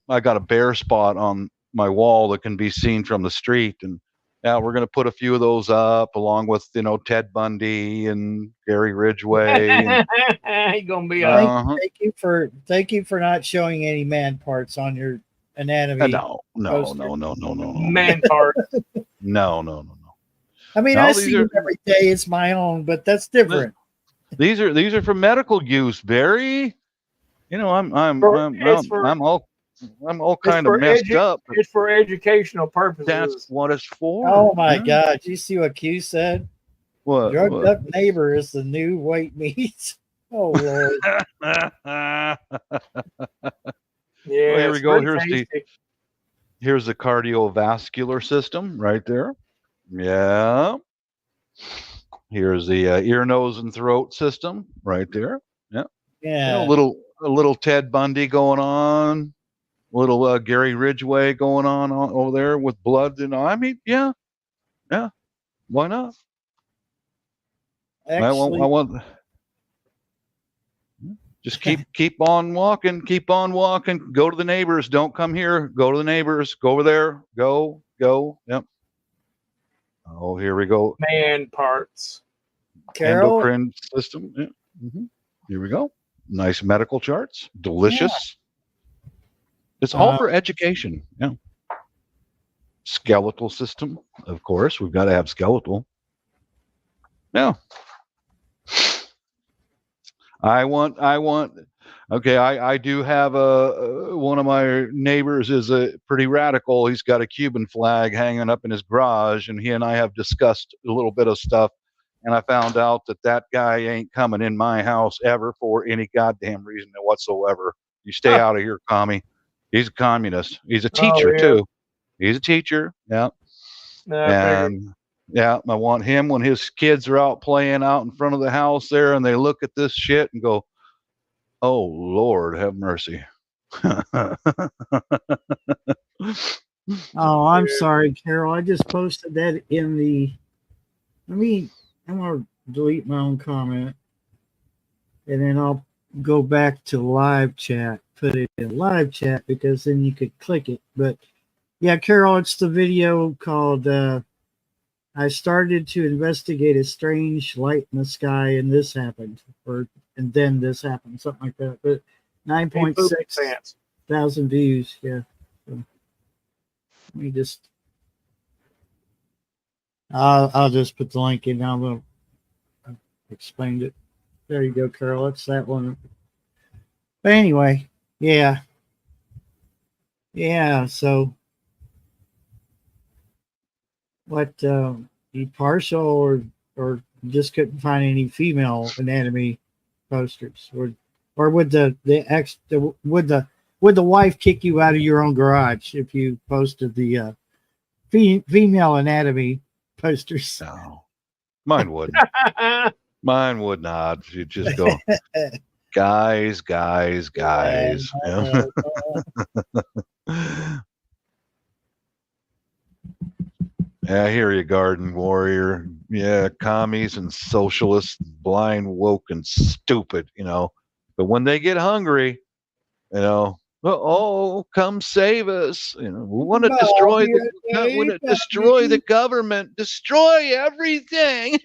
I got a bare spot on my wall that can be seen from the street, and we're going to put a few of those up along with, Ted Bundy and Gary Ridgway. He's going to be Thank you for not showing any man parts on your anatomy. No. Man parts. No. I mean, I see them every day. It's my own, but that's different. These are for medical use, Barry. I'm all kind of messed up. It's for educational purposes. That's what it's for. Oh my God! Did you see what Q said? What? Drugged up neighbor is the new white meat. Oh Lord. Yeah. Well, here we go. Here's the cardiovascular system right there. Yeah. Here's the ear, nose, and throat system right there. Yeah. Yeah. A little Ted Bundy going on. little Gary Ridgway going on over there with blood. I mean, yeah, why not? Actually, I want just keep on walking, go to the neighbors, don't come here, go to the neighbors, go over there, go. Yep. Oh, here we go. Man parts. Carol, endocrine system. Yeah. Here we go. Nice medical charts. Delicious. Yeah. It's all for education. Yeah. Skeletal system. Of course, we've got to have skeletal. Yeah. Okay, I do have one of my neighbors is a pretty radical. He's got a Cuban flag hanging up in his garage, and he and I have discussed a little bit of stuff. And I found out that guy ain't coming in my house ever for any goddamn reason whatsoever. You stay out of here, commie. He's a communist. He's a teacher too. He's a teacher. Yeah. And yeah, I want him when his kids are out playing out in front of the house there, and they look at this shit and go, "Oh Lord, have mercy." Oh, I'm sorry, Carol. I just posted that in the. I'm gonna delete my own comment, and then I'll go back to live chat. Put it in live chat because then you could click it. But yeah, Carol, it's the video called "I started to investigate a strange light in the sky, and this happened," and then this happened, something like that. But 9.6 thousand views. Yeah. So, let me just. I'll just put the link in. I'll explained it. There you go, Carol. That's that one. But anyway, yeah. So, what? You partial or just couldn't find any female anatomy posters, or would the wife kick you out of your own garage if you posted the female anatomy posters? No, mine wouldn't. Mine would not. You'd just go, guys. Yeah. I hear you, garden warrior. Yeah, commies and socialists, blind, woke, and stupid, But when they get hungry, come save us. We want to destroy the government, destroy everything.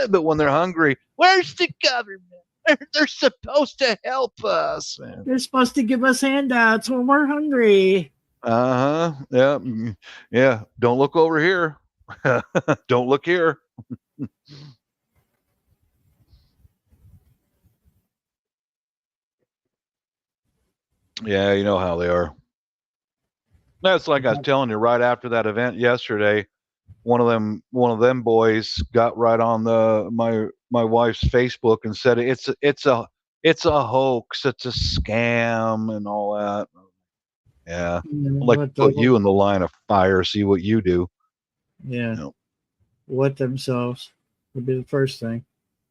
But when they're hungry, where's the government? They're supposed to help us. Man. They're supposed to give us handouts when we're hungry. Yeah. Don't look over here. Don't look here. Yeah, you know how they are. That's like I was telling you right after that event yesterday. One of them boys got right on my wife's Facebook and said it's a hoax, it's a scam, and all that. Yeah, I'd like to put you in the line of fire, see what you do. Yeah, what themselves would be the first thing.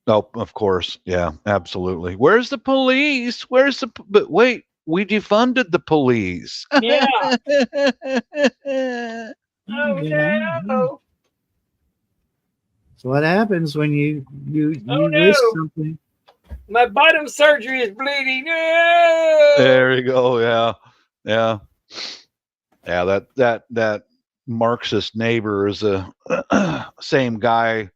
Oh, of course, yeah, absolutely. Where's the police? But wait. We defunded the police. Yeah. No. So what happens when you wish something? My bottom surgery is bleeding. No! There you go. Yeah. That Marxist neighbor is the same guy.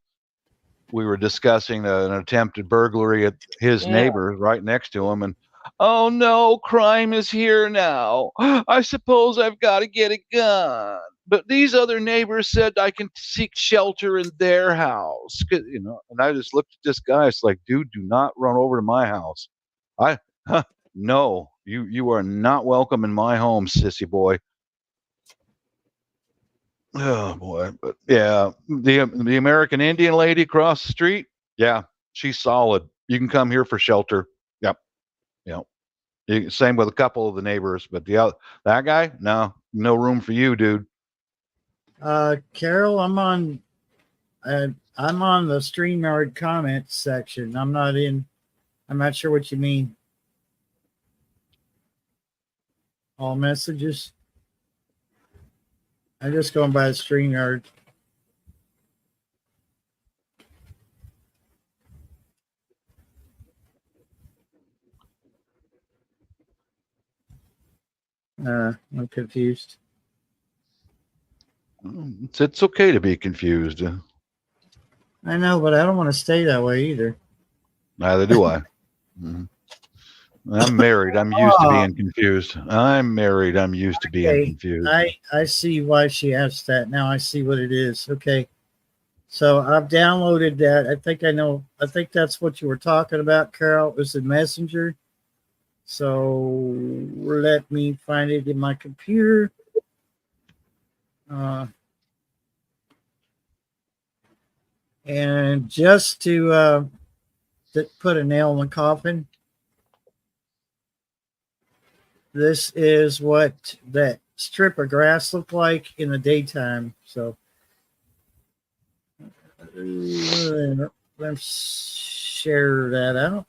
We were discussing an attempted burglary at his neighbor right next to him, and oh no, crime is here now. I suppose I've got to get a gun. But these other neighbors said I can seek shelter in their house. And I just looked at this guy. It's like, dude, do not run over to my house. No, you are not welcome in my home, sissy boy. Oh boy, but yeah, the American Indian lady across the street, yeah, she's solid. You can come here for shelter. Yep. Same with a couple of the neighbors, but that guy, no room for you, dude. Carol, I'm on the StreamYard comments section. I'm not sure what you mean. All messages. I'm just going by the StreamYard. I'm confused. It's okay to be confused. I know, but I don't want to stay that way either. Neither do I. I'm married. I'm used to being confused. I'm married. I'm used to being confused. I see why she asked that. Now I see what it is. Okay. So I've downloaded that. I think I know. I think that's what you were talking about, Carol. It was the Messenger. So let me find it in my computer. And just to put a nail in the coffin, this is what that strip of grass looked like in the daytime. So let's share that out.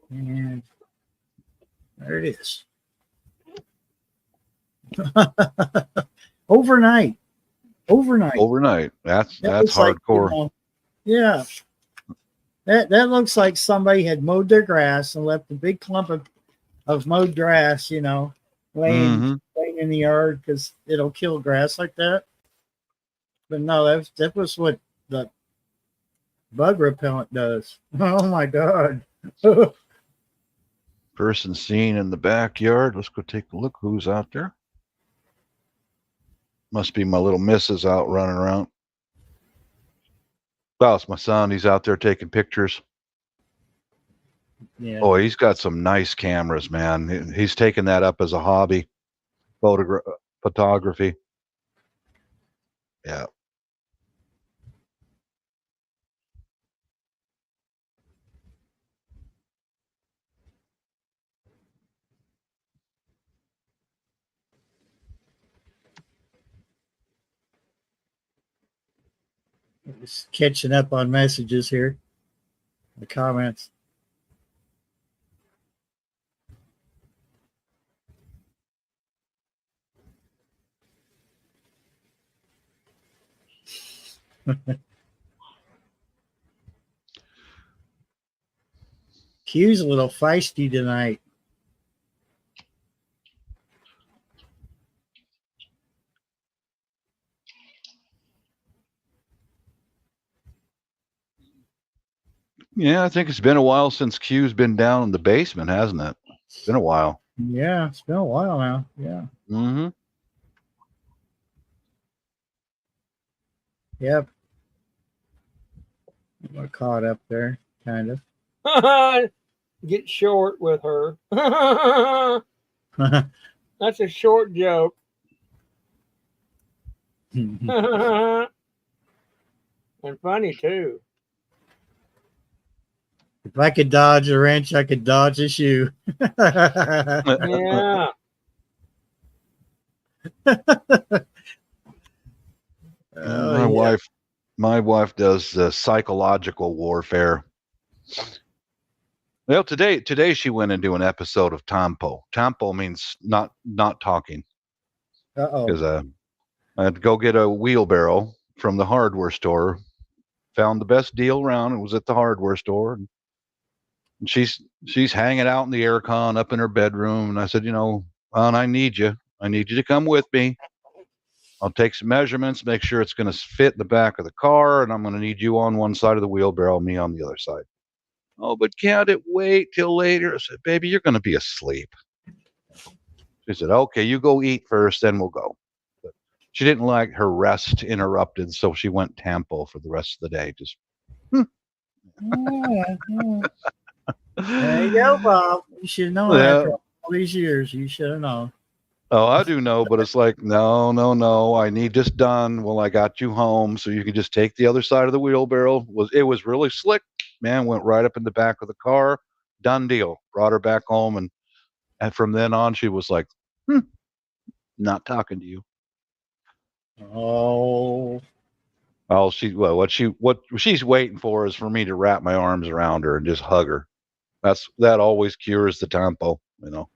And there it is. Overnight. That's hardcore. Like, yeah. That looks like somebody had mowed their grass and left a big clump of mowed grass, laying in the yard because it'll kill grass like that. But no, that was what the bug repellent does. Oh my God. Person seen in the backyard. Let's go take a look who's out there. Must be my little missus out running around. Oh, it's my son. He's out there taking pictures. Yeah. Oh, he's got some nice cameras, man. He's taken that up as a hobby. Photography. Yeah. Just catching up on messages here. The comments. Q's a little feisty tonight. Yeah, I think it's been a while since Q's been down in the basement, hasn't it? It's been a while. Yeah, it's been a while now. Yeah. Mm-hmm. Yep. We're caught up there, kind of. Get short with her. That's a short joke. And funny too. If I could dodge a wrench, I could dodge a shoe. Yeah. My wife does psychological warfare. Well, today she went into an episode of Tampo. Tampo means not talking. Because I had to go get a wheelbarrow from the hardware store. Found the best deal around. It was at the hardware store. And she's hanging out in the aircon up in her bedroom. And I said, I need you. I need you to come with me. I'll take some measurements, make sure it's going to fit in the back of the car, and I'm going to need you on one side of the wheelbarrow, me on the other side. Oh, but can't it wait till later? I said, baby, you're going to be asleep. She said, okay, you go eat first, then we'll go. But she didn't like her rest interrupted, so she went Tampo for the rest of the day. Just There you go, Bob. You should know after all these years. You should have known. Oh, I do know, but it's like, no. I need this done. Well, I got you home, so you can just take the other side of the wheelbarrow. It was really slick, man. Went right up in the back of the car. Done deal. Brought her back home, and from then on, she was like, not talking to you. Oh, what she's waiting for is for me to wrap my arms around her and just hug her. That always cures the tempo, you know.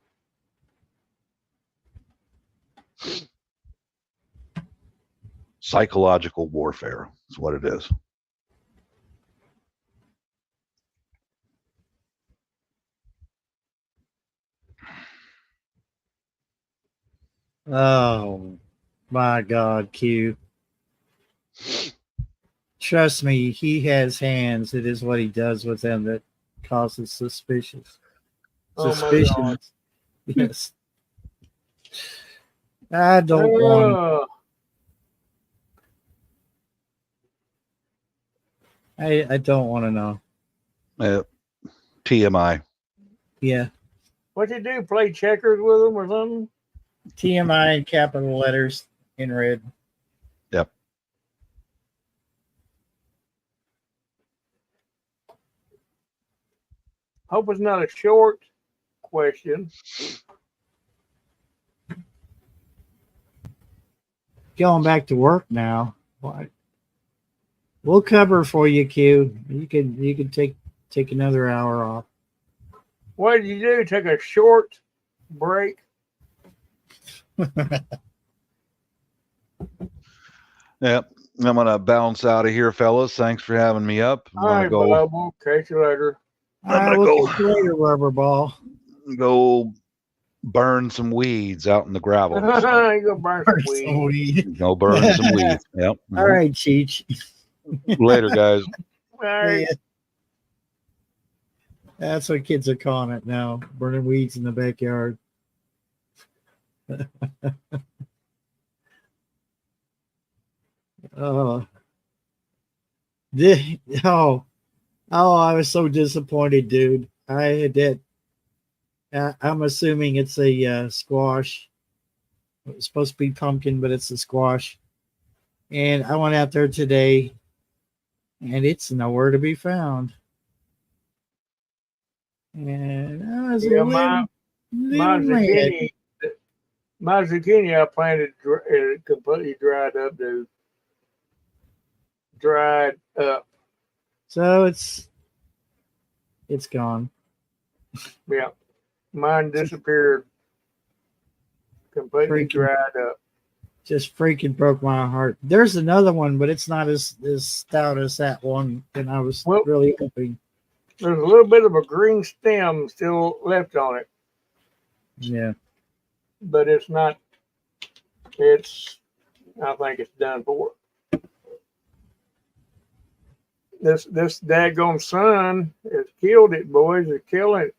Psychological warfare is what it is. Oh my God, Q. Trust me, he has hands. It is what he does with them that causes suspicious. Suspicions. Yes. I don't want. I don't want to know. TMI. Yeah. What you do? Play checkers with them or something? TMI in capital letters in red. Yep. Hope it's not a short question. Going back to work now. What? We'll cover for you, Q. You can take another hour off. What did you do? Take a short break? Yep. I'm gonna bounce out of here, fellas. Thanks for having me up. All right, Bob. We'll catch you later. I'm gonna go catch you later, rubber ball. Go burn some weeds out in the gravel. You go burn some weeds. Go burn some weeds. Yep. All right, Cheech. Later, guys. All right. That's what kids are calling it now, burning weeds in the backyard. Oh, I was so disappointed, dude. I had that. I'm assuming it's a squash. It's supposed to be pumpkin, but it's a squash. And I went out there today, and it's nowhere to be found. And I was my zucchini I planted completely dried up, dude. Dried up. So it's gone. Yeah. Mine disappeared. Completely dried up. Just freaking broke my heart. There's another one, but it's not as stout as that one, and I was really hoping. There's a little bit of a green stem still left on it. Yeah. But it's not, I think it's done for. This daggone sun has killed it, boys. It's killing it.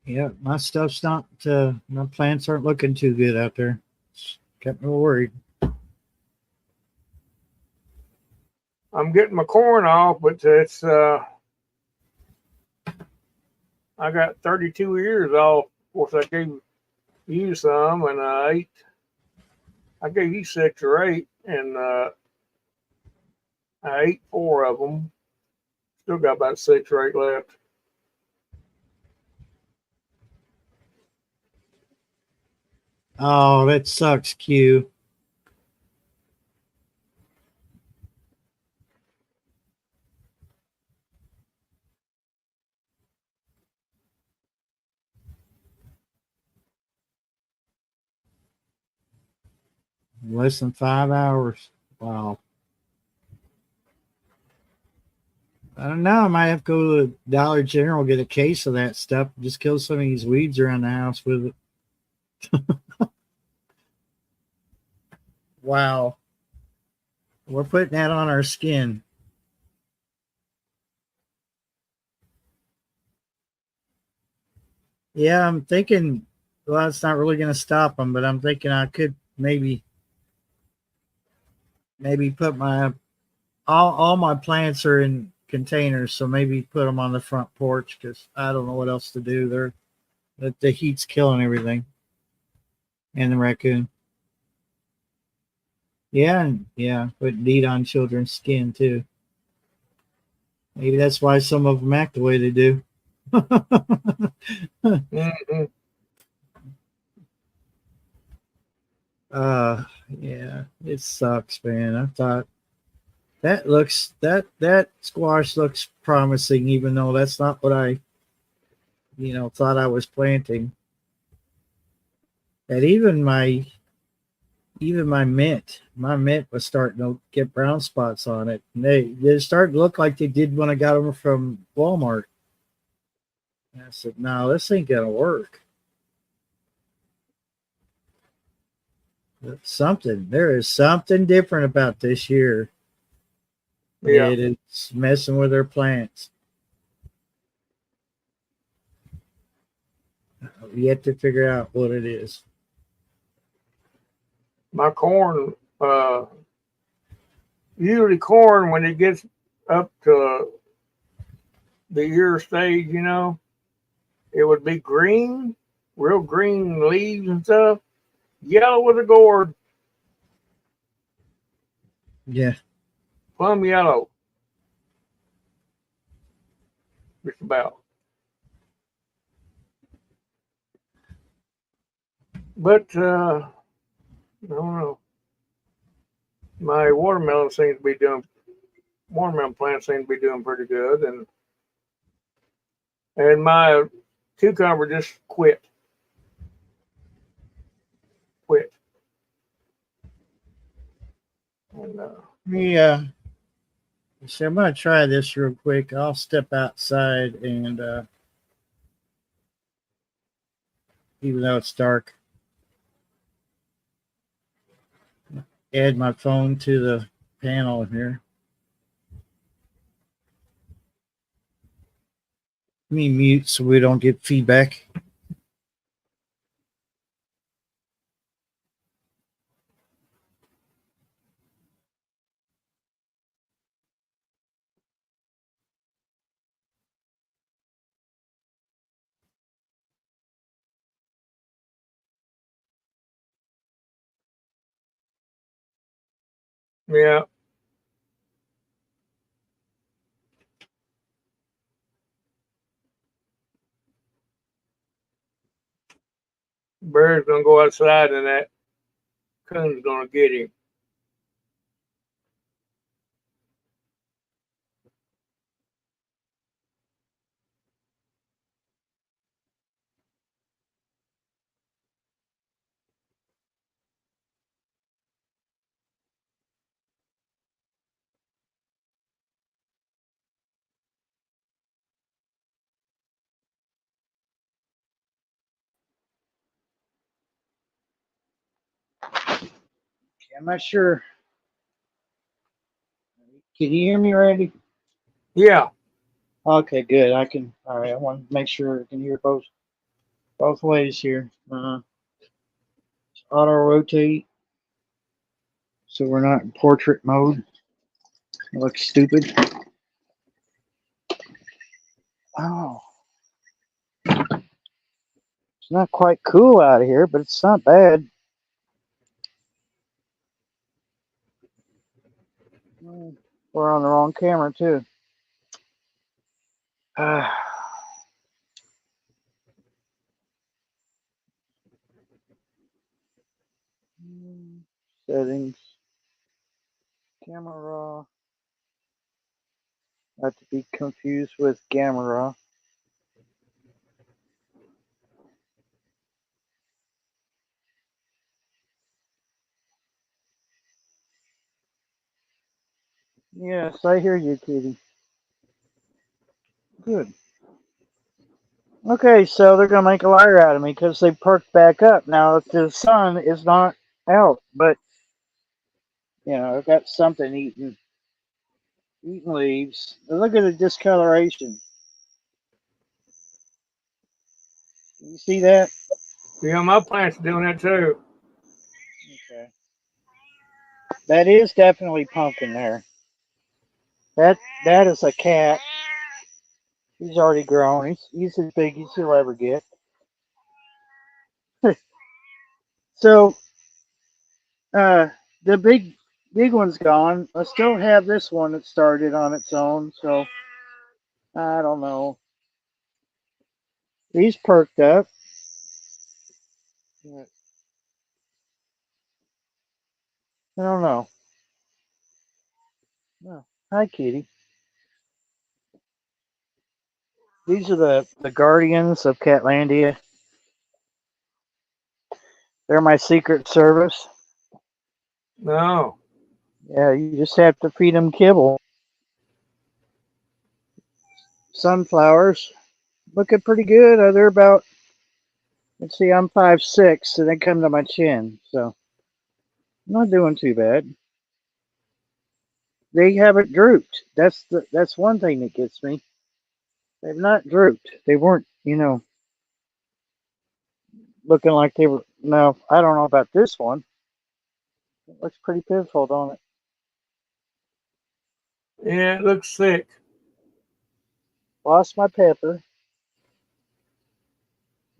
Yeah, my stuff's not, my plants aren't looking too good out there. Kept me worried. I'm getting my corn off, but it's, I got 32 ears off. Of course, I gave you some, and I gave you 6 or 8, and I ate 4 of them. Still got about 6 or 8 left. Oh, that sucks, Q. Less than 5 hours. Wow. I don't know. I might have to go to Dollar General, get a case of that stuff. Just kill some of these weeds around the house with it. Wow. We're putting that on our skin. Yeah, I'm thinking, well, it's not really going to stop them, but I'm thinking I could maybe put all my plants are in containers, so maybe put them on the front porch because I don't know what else to do. The heat's killing everything. And the raccoon. Yeah, put DEET on children's skin too. Maybe that's why some of them act the way they do. Mm-hmm. Yeah, it sucks, man. I thought that squash looks promising, even though that's not what I thought I was planting. And even my mint was starting to get brown spots on it. And they started to look like they did when I got them from Walmart. And I said, no, this ain't gonna work. There is something different about this year. Yeah. It's messing with their plants. Yet to figure out what it is. My corn, usually corn, when it gets up to the ear stage, it would be green, real green leaves and stuff, yellow with a gourd. Yeah. Plum yellow. Just about. But, I don't know. My watermelon plants seem to be doing pretty good. And my cucumber just quit. And, so I'm going to try this real quick. I'll step outside and, even though it's dark, add my phone to the panel here. Let me mute so we don't get feedback. yeah. Bird's gonna go outside and that coon's gonna get him. I'm not sure. Can you hear me, Randy? Yeah. Okay, good. All right. I want to make sure I can hear both ways here. Auto rotate, so we're not in portrait mode. It looks stupid. Oh, it's not quite cool out of here, but it's not bad. We're on the wrong camera too. Settings, camera raw. Not to be confused with gamma raw. Yes, I hear you, Kitty. Good. Okay, so they're gonna make a liar out of me because they perked back up. Now, if the sun is not out, but I've got something eating leaves. Look at the discoloration. You see that? Yeah, my plant's doing that too. Okay. That is definitely pumpkin there. That is a cat. He's already grown. He's as big as he'll ever get. So, the big one's gone. I still have this one that started on its own. So, I don't know. He's perked up. I don't know. Oh, hi, kitty. These are the guardians of Catlandia. They're my secret service. No. Yeah, you just have to feed them kibble. Sunflowers looking pretty good. They're about, let's see, I'm 5'6", and they come to my chin, so I'm not doing too bad. They haven't drooped. That's one thing that gets me. They've not drooped. They weren't, looking like they were. No, I don't know about this one. It looks pretty pitiful, don't it? Yeah, it looks thick. Lost my pepper.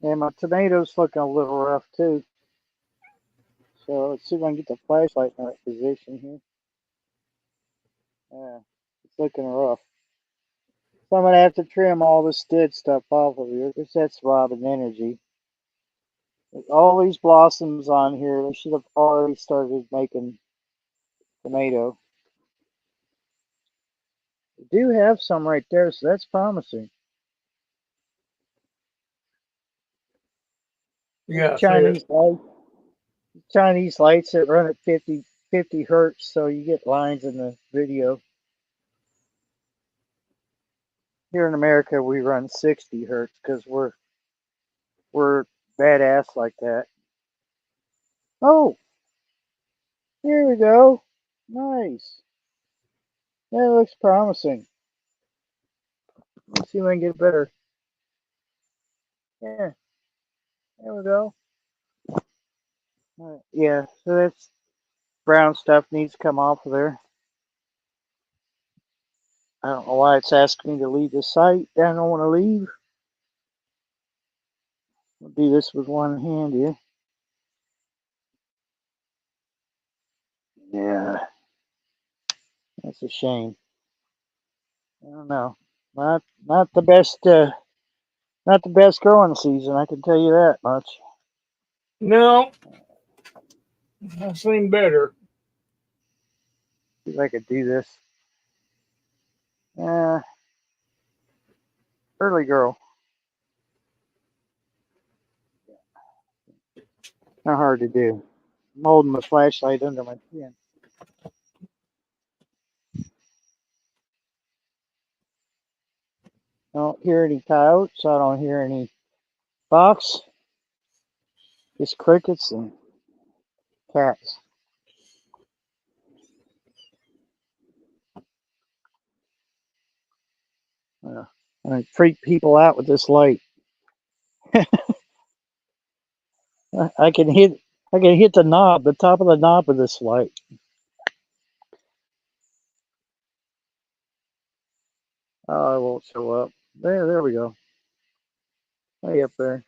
And my tomatoes looking a little rough too. So let's see if I can get the flashlight in the right position here. Yeah, it's looking rough. So I'm gonna have to trim all this dead stuff off of here because that's robbing energy. With all these blossoms on here, they should have already started making tomato. We do have some right there, so that's promising. Yeah, Chinese lights that run at 50 hertz, so you get lines in the video. Here in America, we run 60 hertz because we're badass like that. Oh, here we go. Nice. That looks promising. Let's see if I can get better. Yeah, there we go. Yeah, so that's brown stuff needs to come off of there. I don't know why it's asking me to leave the site. I don't want to leave. I'll do this with one hand here. Yeah, that's a shame. I don't know. Not the best. Not the best growing season. I can tell you that much. No, I've seen better. See if I could do this. Early girl. Not hard to do. I'm holding the flashlight under my chin. I don't hear any coyotes. I don't hear any fox. Just crickets and cats. I freak people out with this light. I can hit the knob, the top of the knob with this light. Oh, it won't show up. There we go. Way up there.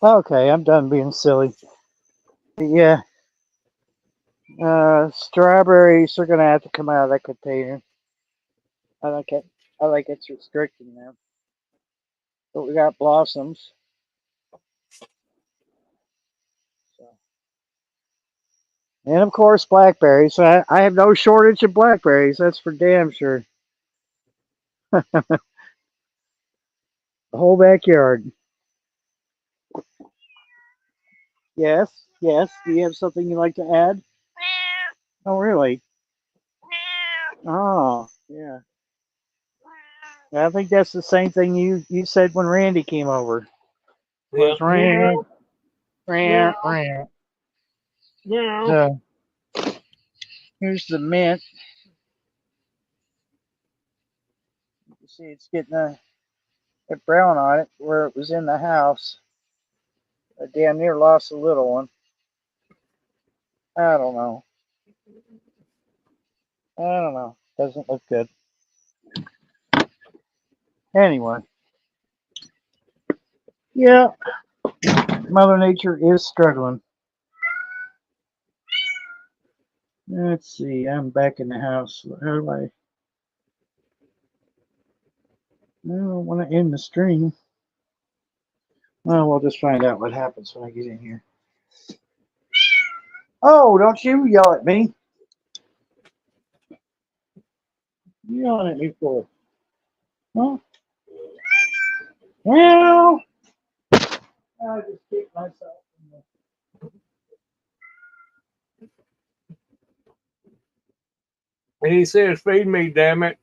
Okay, I'm done being silly. Yeah. Strawberries are gonna have to come out of that container. I like it. I like it's restricting them. But we got blossoms. So. And of course, blackberries. I have no shortage of blackberries. That's for damn sure. The whole backyard. Yes, yes. Do you have something you'd like to add? Oh, really? Oh, yeah. I think that's the same thing you said when Randy came over. Yeah. Was rant. So here's the mint. You see, it's getting a brown on it where it was in the house. I damn near lost a little one. I don't know. Doesn't look good. Anyway. Yeah. Mother Nature is struggling. Let's see. I'm back in the house. How do I don't want to end the stream. Well, we'll just find out what happens when I get in here. Oh, don't you yell at me. You yelling at me for? Huh? Well, I just kicked myself. And he says, feed me, damn it.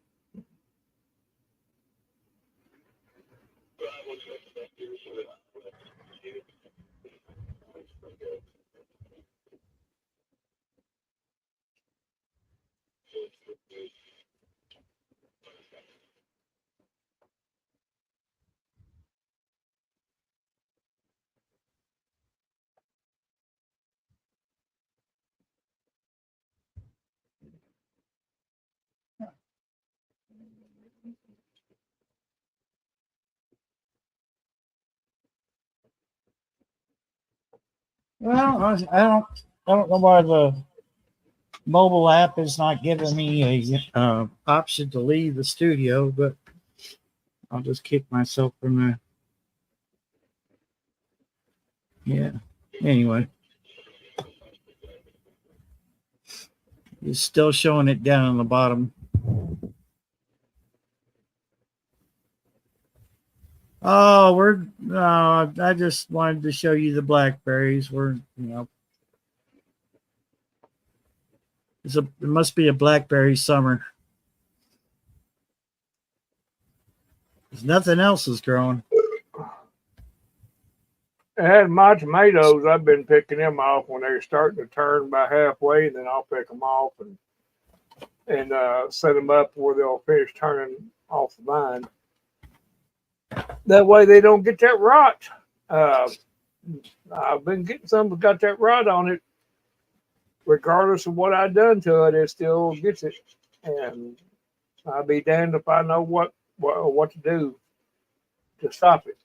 Well, I don't know why the mobile app is not giving me a option to leave the studio, but I'll just kick myself from there. Yeah. Anyway, it's still showing it down on the bottom. Oh, I just wanted to show you the blackberries. It must be a blackberry summer. There's nothing else is growing. I had my tomatoes. I've been picking them off when they're starting to turn by halfway, and then I'll pick them off and set them up where they'll finish turning off the vine. That way they don't get that rot. I've been getting some that got that rot on it. Regardless of what I've done to it, it still gets it. And I'll be damned if I know what to do to stop it.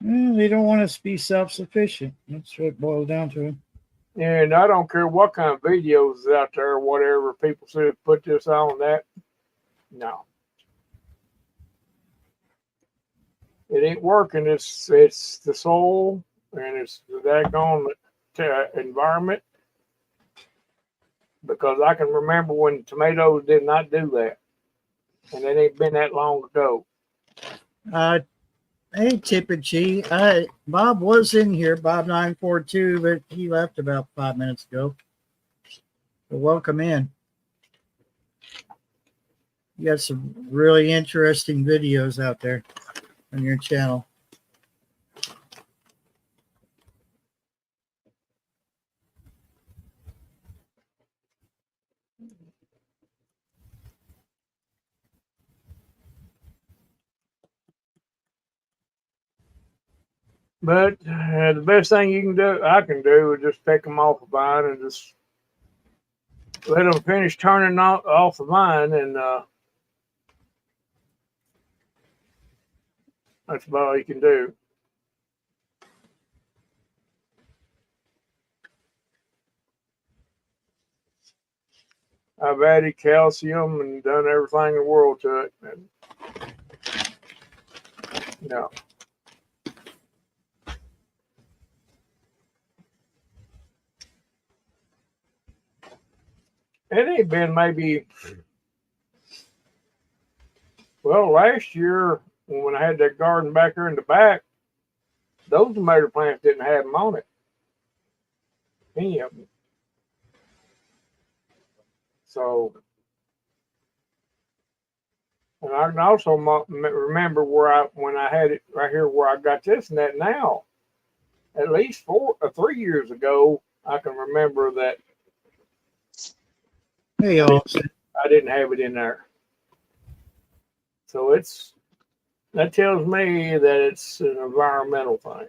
They don't want us to be self-sufficient. That's what it boils down to. And I don't care what kind of videos is out there, whatever people say, put this on that. No. It ain't working. It's the soul and it's the daggone environment. Because I can remember when tomatoes did not do that. And it ain't been that long ago. Hey, Tip and G. Bob was in here, Bob 942, but he left about 5 minutes ago. So welcome in. You got some really interesting videos out there on your channel. But the best thing I can do is just take them off the vine and just let them finish turning off the vine, and that's about all you can do. I've added calcium and done everything in the world to it. And no. It ain't been maybe, well, last year when I had that garden back there in the back, those tomato plants didn't have them on it. Any of them. So, and I can also remember when I had it right here where I got this and that now, at least 3 years ago, I can remember that. Hey, y'all. I didn't have it in there. So that tells me that it's an environmental thing.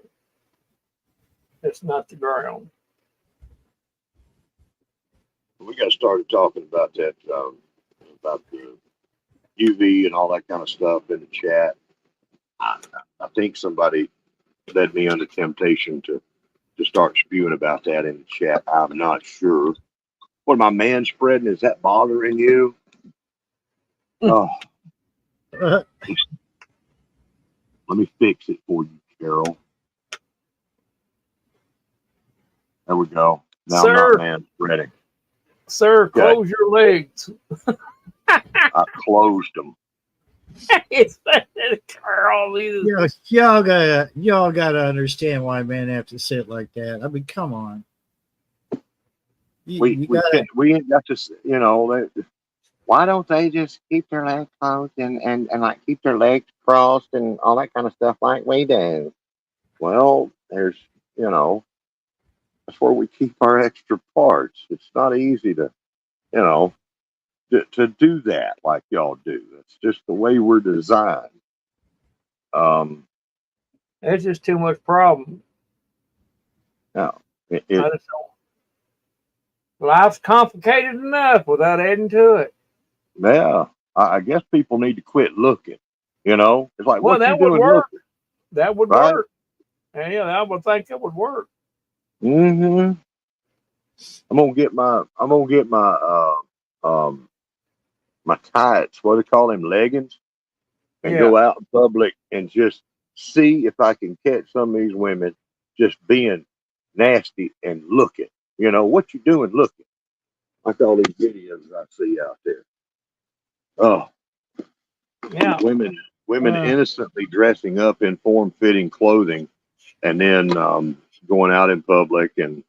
It's not the ground. We got started talking about that, about the UV and all that kind of stuff in the chat. I think somebody led me under temptation to start spewing about that in the chat. I'm not sure. What am I man spreading? Is that bothering you? Oh. Let me fix it for you, Carol. There we go. Now I'm not man spreading. Sir, close your legs. I closed them. It's that curl. Y'all gotta understand why men have to sit like that. I mean, come on. We ain't got to, you know. Why don't they just keep their legs closed and like keep their legs crossed and all that kind of stuff like we do? Well, there's, you know, that's where we keep our extra parts. It's not easy to, you know, to do that like y'all do. It's just the way we're designed. It's just too much problem. No, I just don't. Life's complicated enough without adding to it. Yeah, I guess people need to quit looking. You know, it's like, well, what you would doing work. looking? That would right? work. And yeah, I would think it would work. Mm-hmm. I'm gonna get my my tights. What do they call them? Leggings, and go out in public and just see if I can catch some of these women just being nasty and looking. You know, what you doing looking? Like all these videos I see out there. Oh, yeah. Women innocently dressing up in form-fitting clothing and then going out in public, and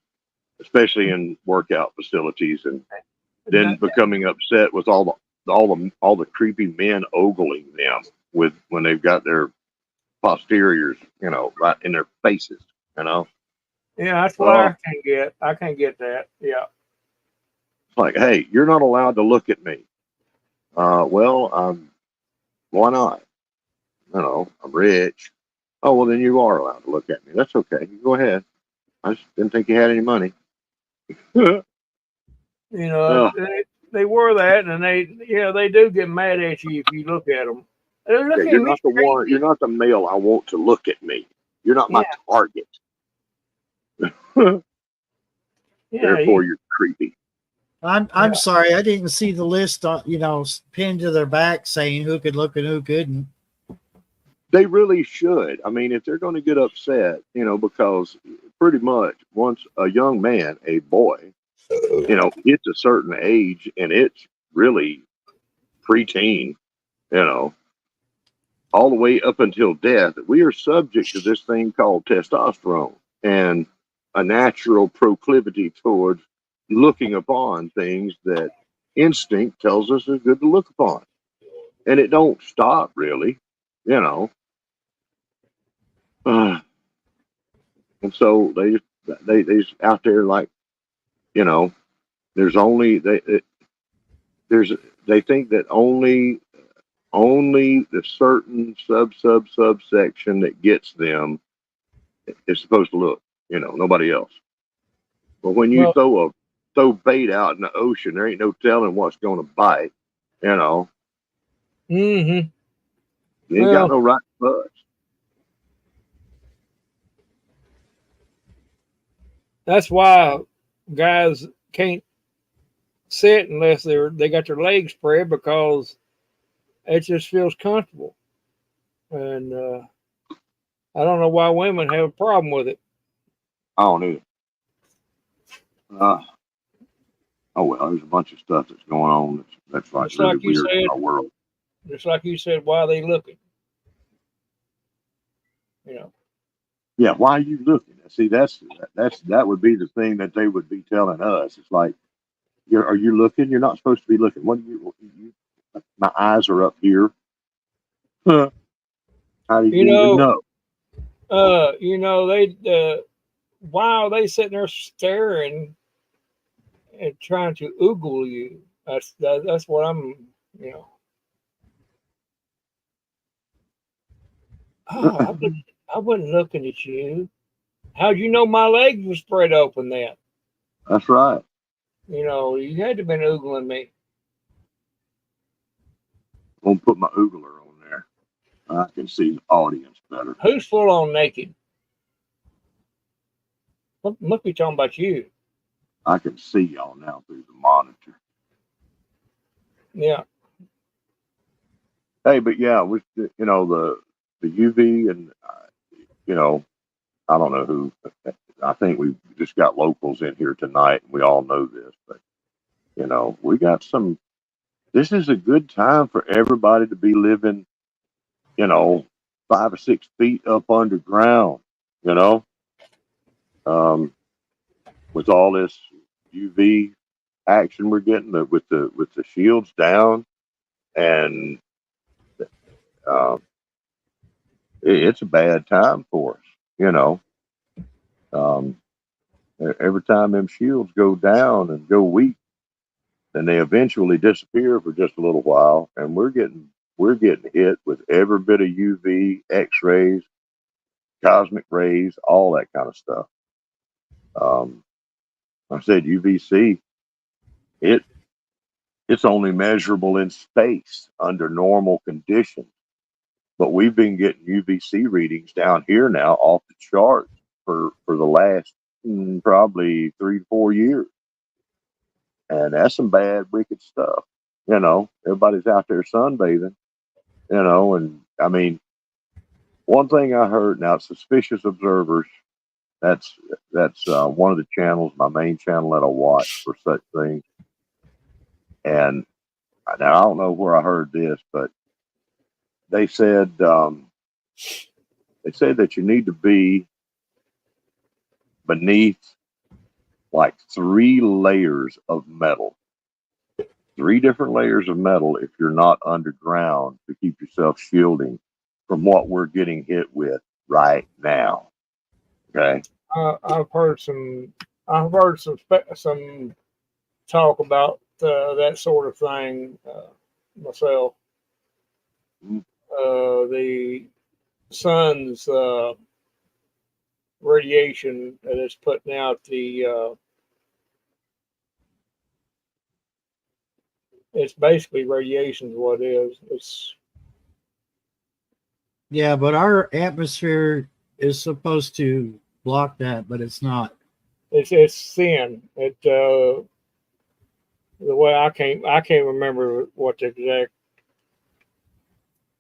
especially in workout facilities, and then becoming upset with all the creepy men ogling them with when they've got their posteriors, you know, right in their faces, you know. Yeah, that's what I can't get that. Yeah. It's like, hey, you're not allowed to look at me. Well, why not? You know, I'm rich. Oh, well, then you are allowed to look at me. That's okay. You go ahead. I just didn't think you had any money. You know, they were that, and they do get mad at you if you look at them. Yeah, you're not the one. You're not the male I want to look at me. You're not my target. Therefore, you're creepy. I'm sorry, I didn't see the list, pinned to their back saying who could look and who couldn't. They really should. I mean, if they're going to get upset, you know, because pretty much once a young man, a boy, you know, gets a certain age and it's really preteen, you know, all the way up until death, we are subject to this thing called testosterone and a natural proclivity towards looking upon things that instinct tells us is good to look upon. And it don't stop really, you know. And so they just out there like, you know, there's only they think that only the certain subsection that gets them is supposed to look, you know, nobody else. But when you throw bait out in the ocean, there ain't no telling what's going to bite, you know. Mm-hmm. You ain't got no right to budge. That's why guys can't sit unless they got their legs spread, because it just feels comfortable. And I don't know why women have a problem with it. I don't either. Oh well, there's a bunch of stuff that's going on that's like really weird in our world. Just like you said, why are they looking? You know. Yeah, why are you looking? See, that would be the thing that they would be telling us. It's like, are you looking? You're not supposed to be looking. What you my eyes are up here. Huh. How do you even know? You know, why are they sitting there staring and trying to oogle you? That's what I'm, you know. Oh, I wasn't looking at you. How'd you know my legs were spread open then? That's right. You know, you had to have been oogling me. I'm going to put my oogler on there. I can see the audience better. Who's full on naked? Must be talking about you. I can see y'all now through the monitor. Yeah. Hey, but yeah, with you know the UV and you know, I don't know who. I think we just got locals in here tonight, and we all know this, but You know, we got some. This is a good time for everybody to be living, you know, 5 or 6 feet up underground. You know, um, with all this UV action we're getting with the shields down, and um, it's a bad time for us. You know, um, every time them shields go down and go weak, then they eventually disappear for just a little while, and we're getting hit with every bit of UV, X-rays, cosmic rays, all that kind of stuff. Um, I said UVC, it it's only measurable in space under normal conditions, but we've been getting UVC readings down here now off the charts for the last probably 3 to 4 years, and that's some bad, wicked stuff. You know, everybody's out there sunbathing. You know, and I mean, one thing I heard now, Suspicious Observers. That's one of the channels, my main channel that I watch for such things. And now I don't know where I heard this, but they said that you need to be beneath like 3 layers of metal, 3 different layers of metal if you're not underground to keep yourself shielding from what we're getting hit with right now. Okay. I've heard some talk about that sort of thing myself. The sun's radiation that it's putting out, it's basically radiation is what it is. It's Yeah, but our atmosphere is supposed to block that, but it's not. It's thin. The way I can't remember what the exact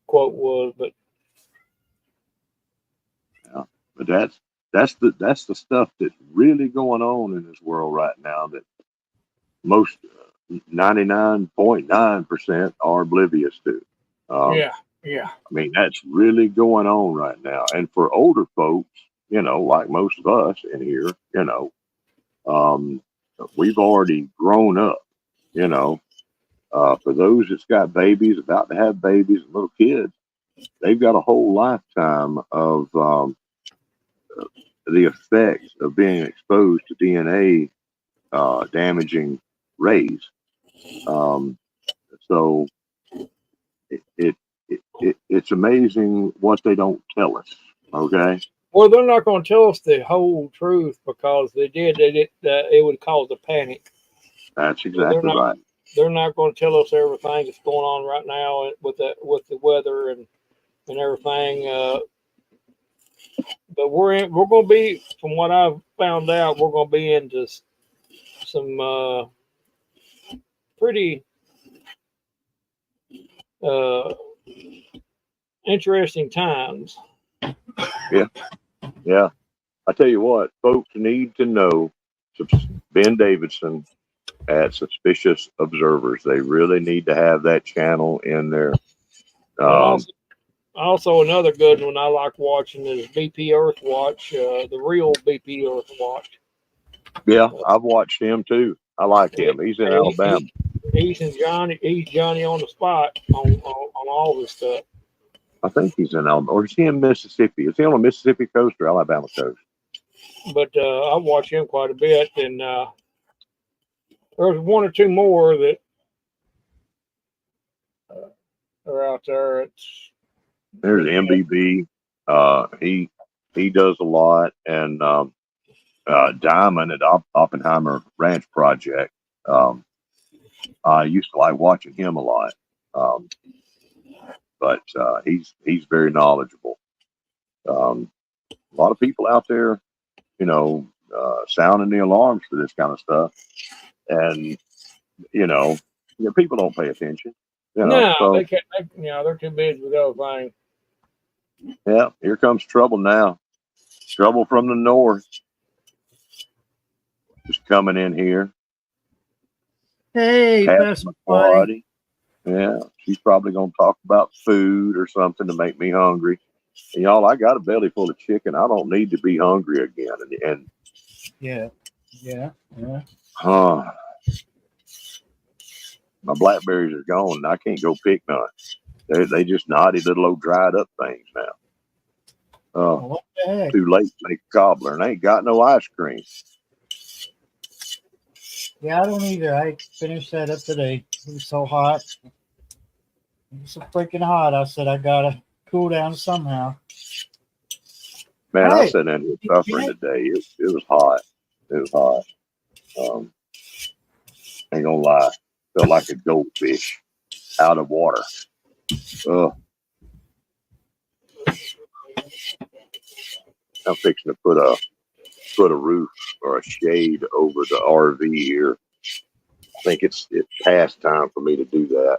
quote was, but yeah, but that's the stuff that's really going on in this world right now that most 99.9% are oblivious to. yeah. I mean, that's really going on right now. And for older folks, you know, like most of us in here, you know, we've already grown up, you know. For those that's got babies, about to have babies, and little kids, they've got a whole lifetime of the effects of being exposed to DNA damaging rays. So it's amazing what they don't tell us. Okay. Well, they're not going to tell us the whole truth because it would cause a panic. That's exactly right. They're not going to tell us everything that's going on right now with the weather and everything. But we're going to be, from what I've found out, we're going to be into some pretty interesting times. Yeah. I tell you what, folks need to know Ben Davidson at Suspicious Observers. They really need to have that channel in there. Also, another good one I like watching is BP Earth Watch, the real BP Earth Watch. Yeah, I've watched him too. I like him. He's in Alabama. He's Johnny on the spot on all this stuff. I think he's in Alabama, or is he in Mississippi? Is he on the Mississippi coast or Alabama coast? But I watch him quite a bit, and there's 1 or 2 more that are out there. There's MBB. He does a lot, and Diamond at Oppenheimer Ranch Project. I used to like watching him a lot, but he's very knowledgeable. A lot of people out there, you know, sounding the alarms for this kind of stuff, and people don't pay attention. No, they can't. They're too busy with other things. Yeah, here comes trouble now. Trouble from the north. Just coming in here. Hey, Pastor McClady. Yeah, she's probably going to talk about food or something to make me hungry. And y'all, I got a belly full of chicken. I don't need to be hungry again. And yeah. My blackberries are gone, and I can't go pick none. They just naughty little old dried up things now. What the heck? Too late to make a cobbler, and I ain't got no ice cream. Yeah, I don't either. I finished that up today. It was so hot. It was so freaking hot. I said I gotta cool down somehow. Man, I sat in here suffering today. It was hot. It was hot. Ain't gonna lie. Felt like a goldfish out of water. I'm fixing to put a roof or a shade over the RV here. I think it's past time for me to do that,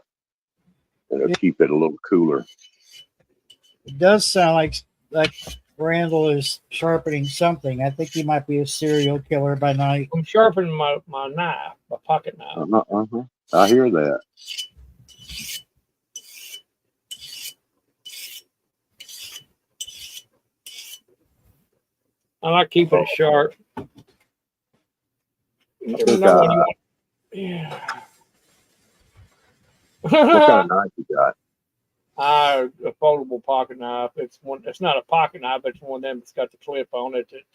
and it'll keep it a little cooler. It does sound like Randall is sharpening something. I think he might be a serial killer by night. I'm sharpening my knife, my pocket knife. I hear that. I like keeping it sharp. You never know when you want. Yeah. What kind of knife you got? A foldable pocket knife. It's not a pocket knife, but it's one of them that's got the clip on it. That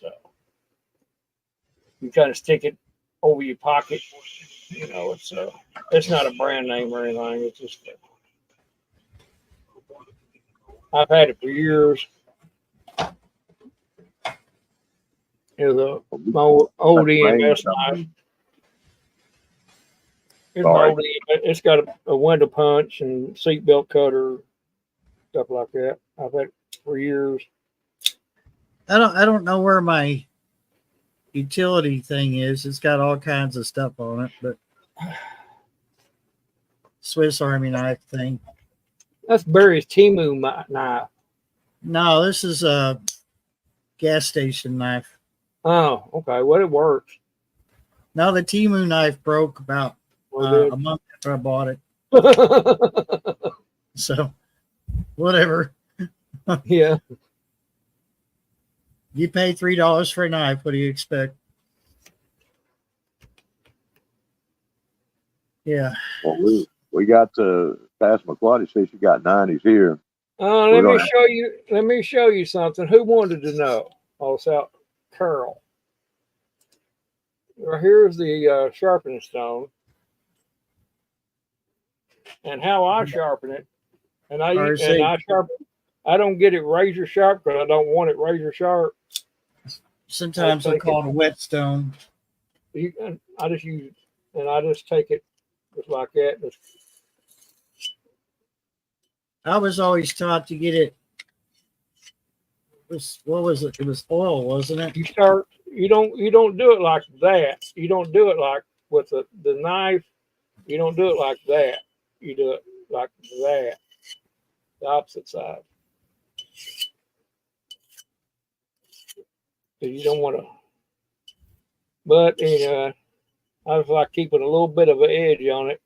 you kind of stick it over your pocket. You know, it's not a brand name or anything. It's just I've had it for years. It was my old EMS knife. It's got a window punch and seatbelt cutter, stuff like that. I've had it for years. I don't know where my utility thing is. It's got all kinds of stuff on it, but Swiss Army knife thing. That's Barry's Timu knife. No, this is a gas station knife. Oh, okay. Well, it works. No, the Timu knife broke about a month after I bought it. So, whatever. Yeah. You pay $3 for a knife. What do you expect? Yeah. Well, we got Pastor McClady says you got 90s here. Let me show you something. Who wanted to know? Also, Carol. Here's the sharpening stone, and how I sharpen it. And I sharpen. I don't get it razor sharp because I don't want it razor sharp. Sometimes they call it a whetstone. I just use, and I just take it just like that. I was always taught to get it. What was it? It was oil, wasn't it? You don't do it like that. You don't do it like with the knife. You don't do it like that. You do it like that. The opposite side. So you don't want to. But I just like keeping a little bit of an edge on it,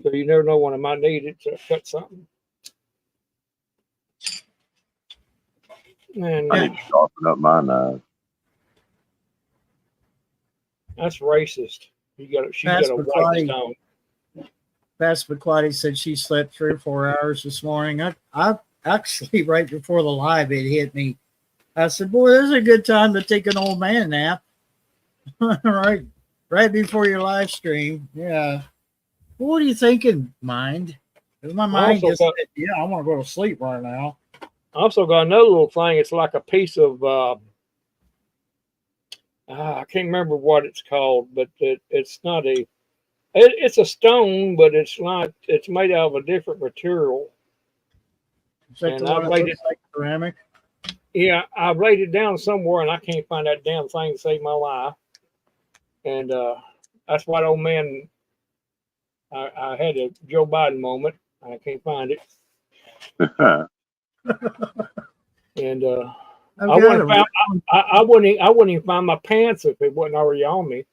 so you never know when I might need it to cut something. And I need to sharpen up my knife. That's racist. She got a white stone. Pastor McClady said she slept 3 or 4 hours this morning. I actually, right before the live, it hit me. I said, boy, this is a good time to take an old man nap. right before your live stream. Yeah. Well, what are you thinking, mind? Because my mind just said, yeah, I want to go to sleep right now. I also got another little thing. It's like a piece of, I can't remember what it's called, but it's not it's a stone, but it's made out of a different material. Is that the one that looks like ceramic? Yeah, I've laid it down somewhere and I can't find that damn thing to save my life. And that's why old man, I had a Joe Biden moment. I can't find it. And I wouldn't even find my pants if it wasn't already on me.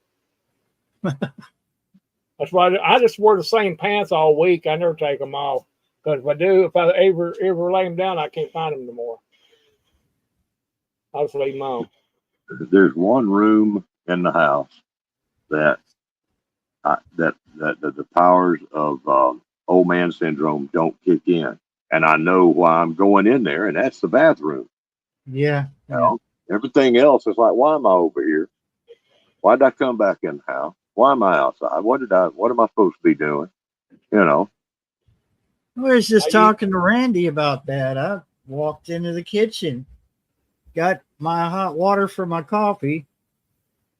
That's why I just wear the same pants all week. I never take them off because if I ever lay them down, I can't find them no more. I'll just leave them on. There's one room in the house that the powers of old man syndrome don't kick in, and I know why I'm going in there, and that's the bathroom. Yeah. You know, everything else is like, why am I over here? Why did I come back in the house? Why am I outside? What am I supposed to be doing? You know. I was just talking to Randy about that. I walked into the kitchen, got my hot water for my coffee,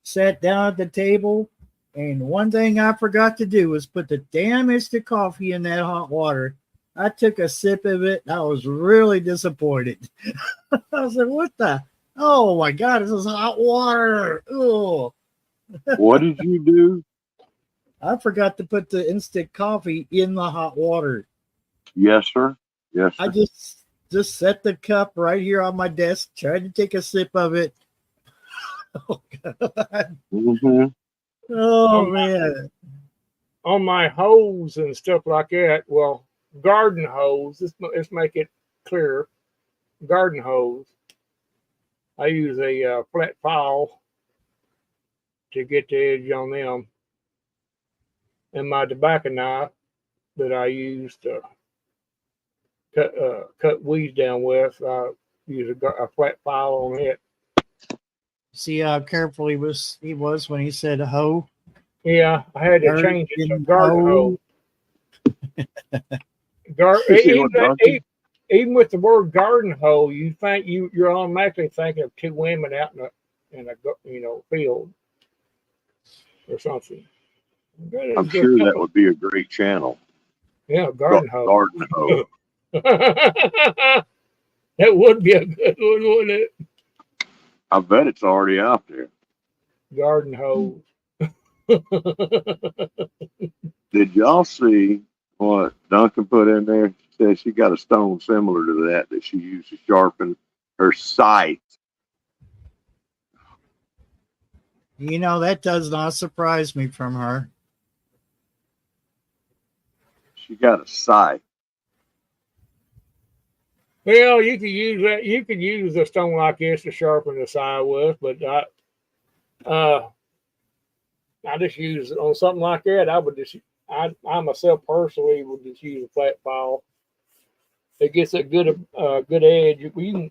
sat down at the table, and one thing I forgot to do was put the damn instant coffee in that hot water. I took a sip of it, and I was really disappointed. I was like, what the? Oh, my God, this is hot water. Oh. What did you do? I forgot to put the instant coffee in the hot water. Yes, sir. Yes, sir. I just set the cup right here on my desk, tried to take a sip of it. Oh, God. Mm-hmm. Oh, man. On my hose and stuff like that, well, garden hose, let's make it clear. Garden hose. I use a flat file to get the edge on them. And my tobacco knife that I use to cut weeds down with, I use a flat file on it. See how careful he was when he said hoe? Yeah, I had to change it to garden hose. Even with the word garden hose, you think you're automatically thinking of two women out in a field or something. I'm sure that would be a great channel. Yeah, garden hose. Garden hose. That would be a good one, wouldn't it? I bet it's already out there. Garden hose. Did y'all see what Duncan put in there? She said she got a stone similar to that she used to sharpen her sight. You know, that does not surprise me from her. She got a sight. Well, you could use that. You could use a stone like this to sharpen the side with, but I just use on something like that. I myself personally would just use a flat file. It gets a good edge. You can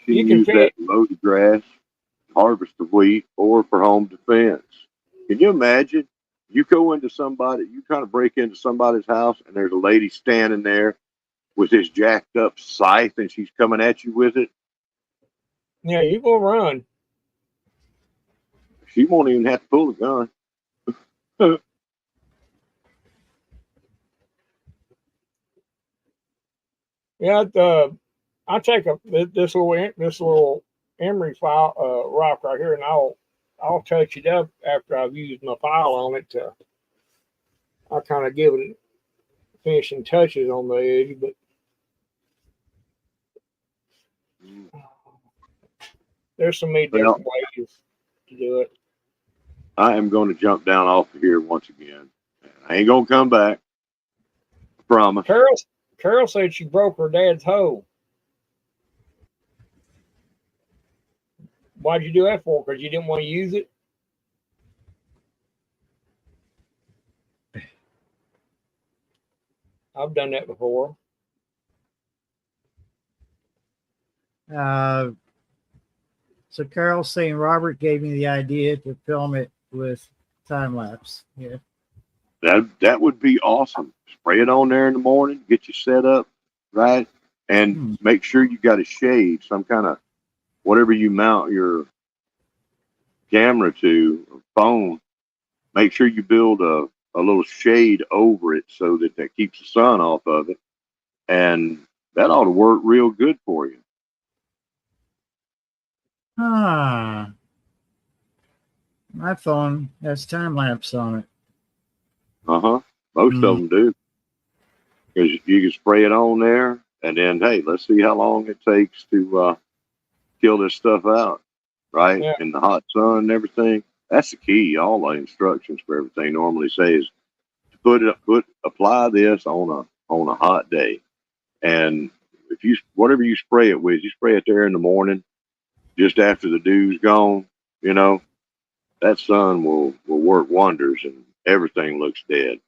use that to mow the grass, harvest the wheat, or for home defense. Can you imagine? You go into you kind of break into somebody's house, and there's a lady standing there with this jacked up scythe, and she's coming at you with it. Yeah, you're gonna run. She won't even have to pull the gun. Yeah, I take this little emery file rock right here, and I'll touch it up after I've used my file on it. I'll kind of give it finishing touches on the edge, but there's so many different ways to do it. I am going to jump down off of here once again. I ain't going to come back. I promise. Carol said she broke her dad's hoe. Why'd you do that for? Because you didn't want to use it? I've done that before. So Carol's saying Robert gave me the idea to film it with time lapse. Yeah. That would be awesome. Spray it on there in the morning, get you set up, right? And make sure you got a shade, some kind of whatever you mount your camera to, or phone. Make sure you build a little shade over it so that keeps the sun off of it. And that ought to work real good for you. My phone has time lapse on it. Most of them do. Because you can spray it on there, and then, hey, let's see how long it takes to kill this stuff out, right? Yeah. In the hot sun and everything. That's the key. All the instructions for everything normally says apply this on a hot day, and if you whatever you spray it with, you spray it there in the morning, just after the dew's gone. You know, that sun will work wonders, and everything looks dead.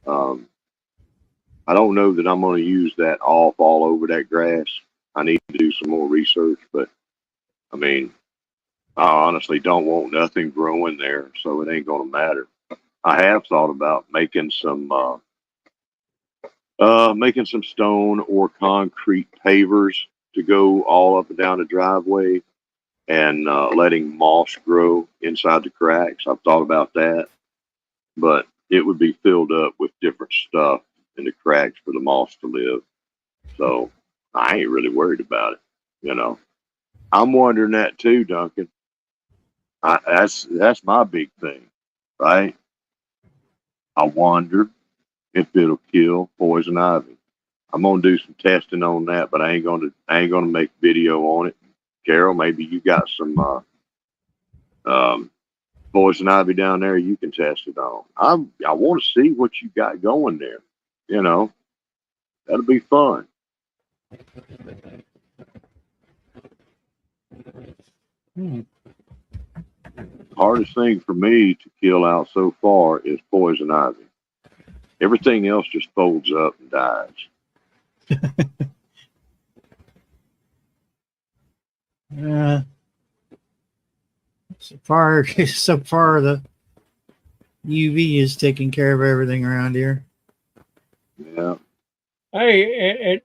I don't know that I'm going to use that all over that grass. I need to do some more research, but I mean, I honestly don't want nothing growing there, so it ain't going to matter. I have thought about making some stone or concrete pavers to go all up and down the driveway, and letting moss grow inside the cracks. I've thought about that, but it would be filled up with different stuff in the cracks for the moss to live. So I ain't really worried about it. You know, I'm wondering that too, Duncan. That's my big thing, right? I wonder if it'll kill poison ivy. I'm gonna do some testing on that, but I ain't gonna make video on it. Carol, maybe you got some poison ivy down there you can test it on. I want to see what you got going there. You know, that'll be fun. Hardest thing for me to kill out so far is poison ivy. Everything else just folds up and dies. So far the UV is taking care of everything around here. Yeah. Hey,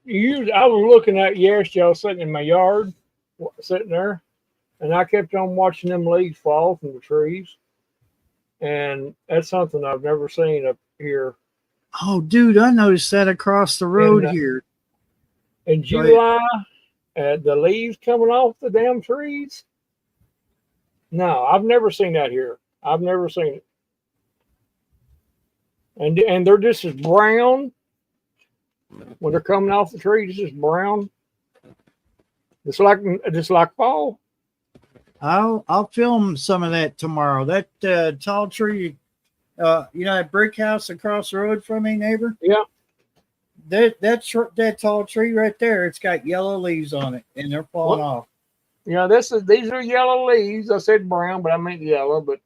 I was looking at yesterday. I was sitting in my yard, sitting there, and I kept on watching them leaves fall from the trees. And that's something I've never seen up here. Oh, dude, I noticed that across the road here. In July, the leaves coming off the damn trees. No, I've never seen that here. I've never seen it. And they're just as brown when they're coming off the tree, just as brown. Just like fall. I'll film some of that tomorrow. That tall tree, that brick house across the road from me, neighbor. Yeah. That tall tree right there, it's got yellow leaves on it, and they're falling off. Yeah, these are yellow leaves. I said brown, but I meant yellow. But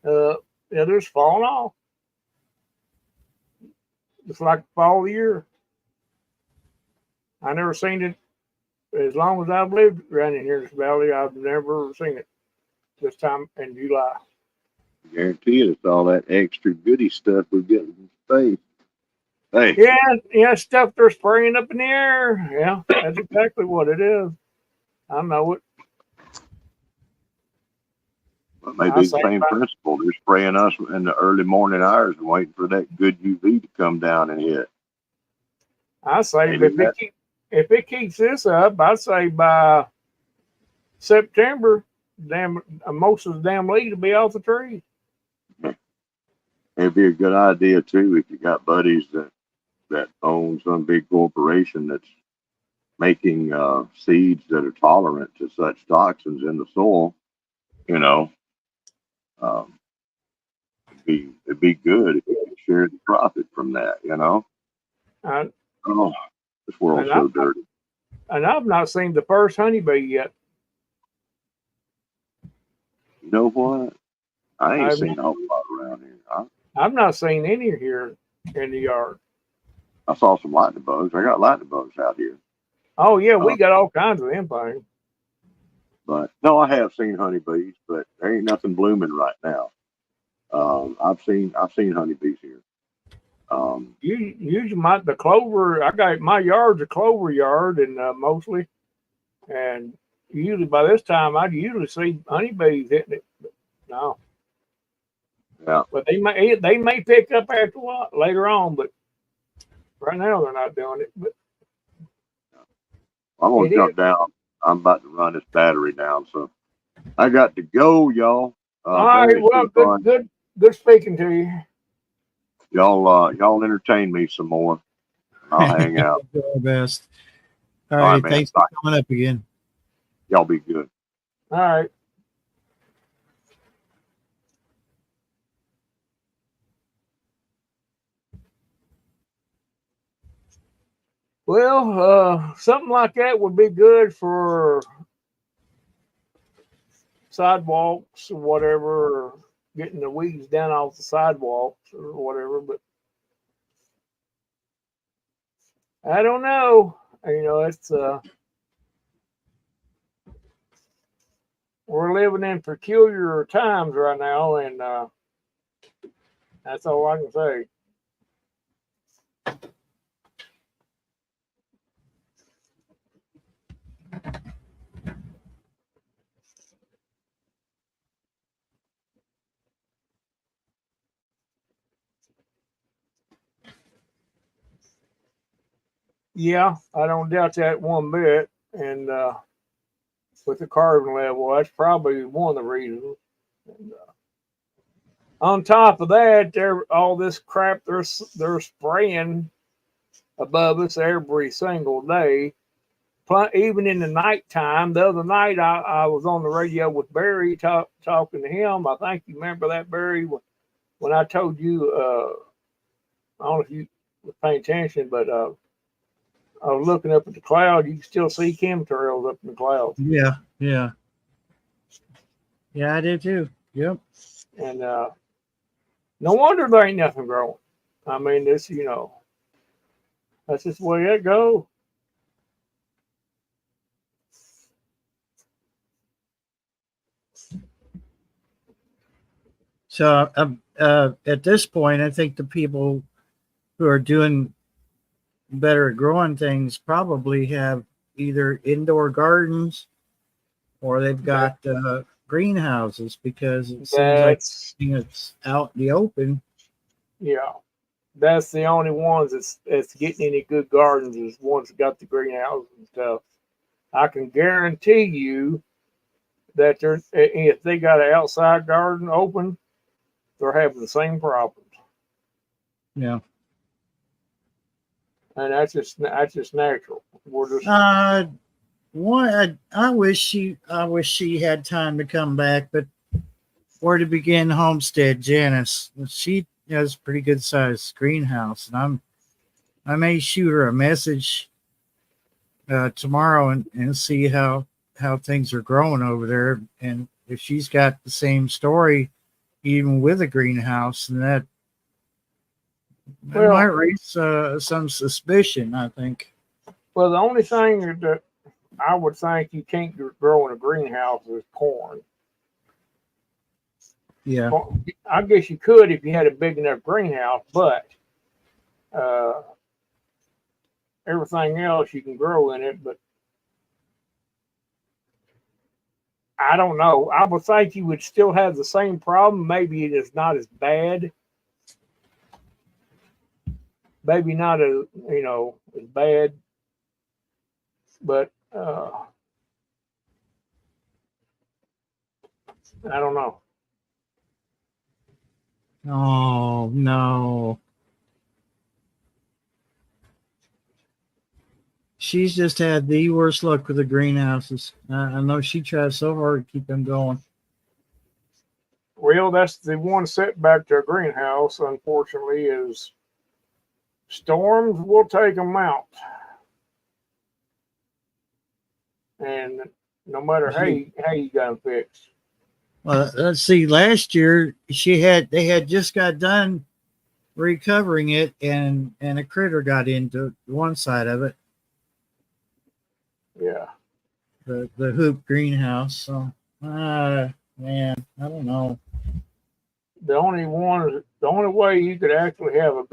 they're just falling off. Just like fall year. I never seen it as long as I've lived around in here in this valley. I've never seen it this time in July. I guarantee you, it's all that extra goody stuff we're getting from space. Hey. Yeah, stuff they're spraying up in the air. Yeah, that's exactly what it is. I know it. Well, maybe the same principle. They're spraying us in the early morning hours and waiting for that good UV to come down and hit. I say if it keeps this up, I'd say by September, most of the damn leaves will be off the tree. It'd be a good idea too if you got buddies that own some big corporation that's making seeds that are tolerant to such toxins in the soil. You know, it'd be good if you could share the profit from that. You know, this world's so dirty. And I've not seen the first honeybee yet. You know what? I ain't seen a whole lot around here. I've not seen any here in the yard. I saw some lightning bugs. I got lightning bugs out here. Oh yeah, we got all kinds of them things. But no, I have seen honeybees, but there ain't nothing blooming right now. I've seen honeybees here. Usually the clover. I got my yard's a clover yard, and mostly, and usually by this time I'd usually see honeybees hitting it. But no. Yeah. But they may pick up after a while later on, but right now they're not doing it. But I'm gonna jump down. I'm about to run this battery down, so I got to go, y'all. All right. Well, good speaking to you. Y'all entertain me some more. I'll hang out. Do our best. All right, thanks for coming up again. Y'all be good. All right. Well, something like that would be good for sidewalks or whatever, or getting the weeds down off the sidewalks or whatever. But I don't know. It's we're living in peculiar times right now, and that's all I can say. Yeah, I don't doubt that one bit. And with the carbon level, that's probably one of the reasons. And, on top of that, all this crap they're spraying above us every single day. Even in the nighttime. The other night, I was on the radio with Barry talking to him. I think you remember that, Barry, when I told you. I don't know if you were paying attention, but I was looking up at the cloud. You can still see chemtrails up in the clouds. Yeah. I do too. Yep. And no wonder there ain't nothing growing. I mean, that's just the way it goes. So at this point, I think the people who are doing better at growing things probably have either indoor gardens or they've got greenhouses, because it seems like it's out in the open. Yeah, that's the only ones that's getting any good gardens is ones that got the greenhouses and stuff. I can guarantee you that if they got an outside garden open, they're having the same problems. Yeah. And that's just natural. We're just I wish she had time to come back, but where to begin? Homestead Janice. She has a pretty good sized greenhouse, and I may shoot her a message tomorrow and see how things are growing over there, and if she's got the same story, even with a greenhouse, and that might raise some suspicion, I think. Well, the only thing that I would think you can't grow in a greenhouse is corn. Yeah. I guess you could if you had a big enough greenhouse, but everything else you can grow in it. But I don't know. I would think you would still have the same problem. Maybe it is not as bad. Maybe not as bad, but I don't know. Oh no. She's just had the worst luck with the greenhouses. I know she tries so hard to keep them going. Well, that's the one setback to a greenhouse, unfortunately, is storms will take them out. And no matter how you got them fixed. Well, let's see. Last year, they had just got done recovering it, and a critter got into one side of it. Yeah. The hoop greenhouse. So, man, I don't know. The only way you could actually have a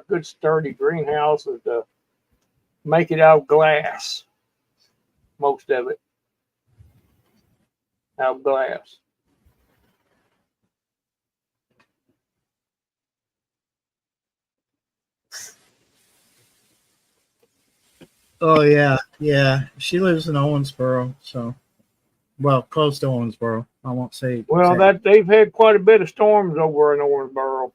good sturdy greenhouse is to make it out of glass. Most of it out of glass. Oh yeah. She lives in Owensboro, so close to Owensboro. I won't say. Well, that they've had quite a bit of storms over in Owensboro.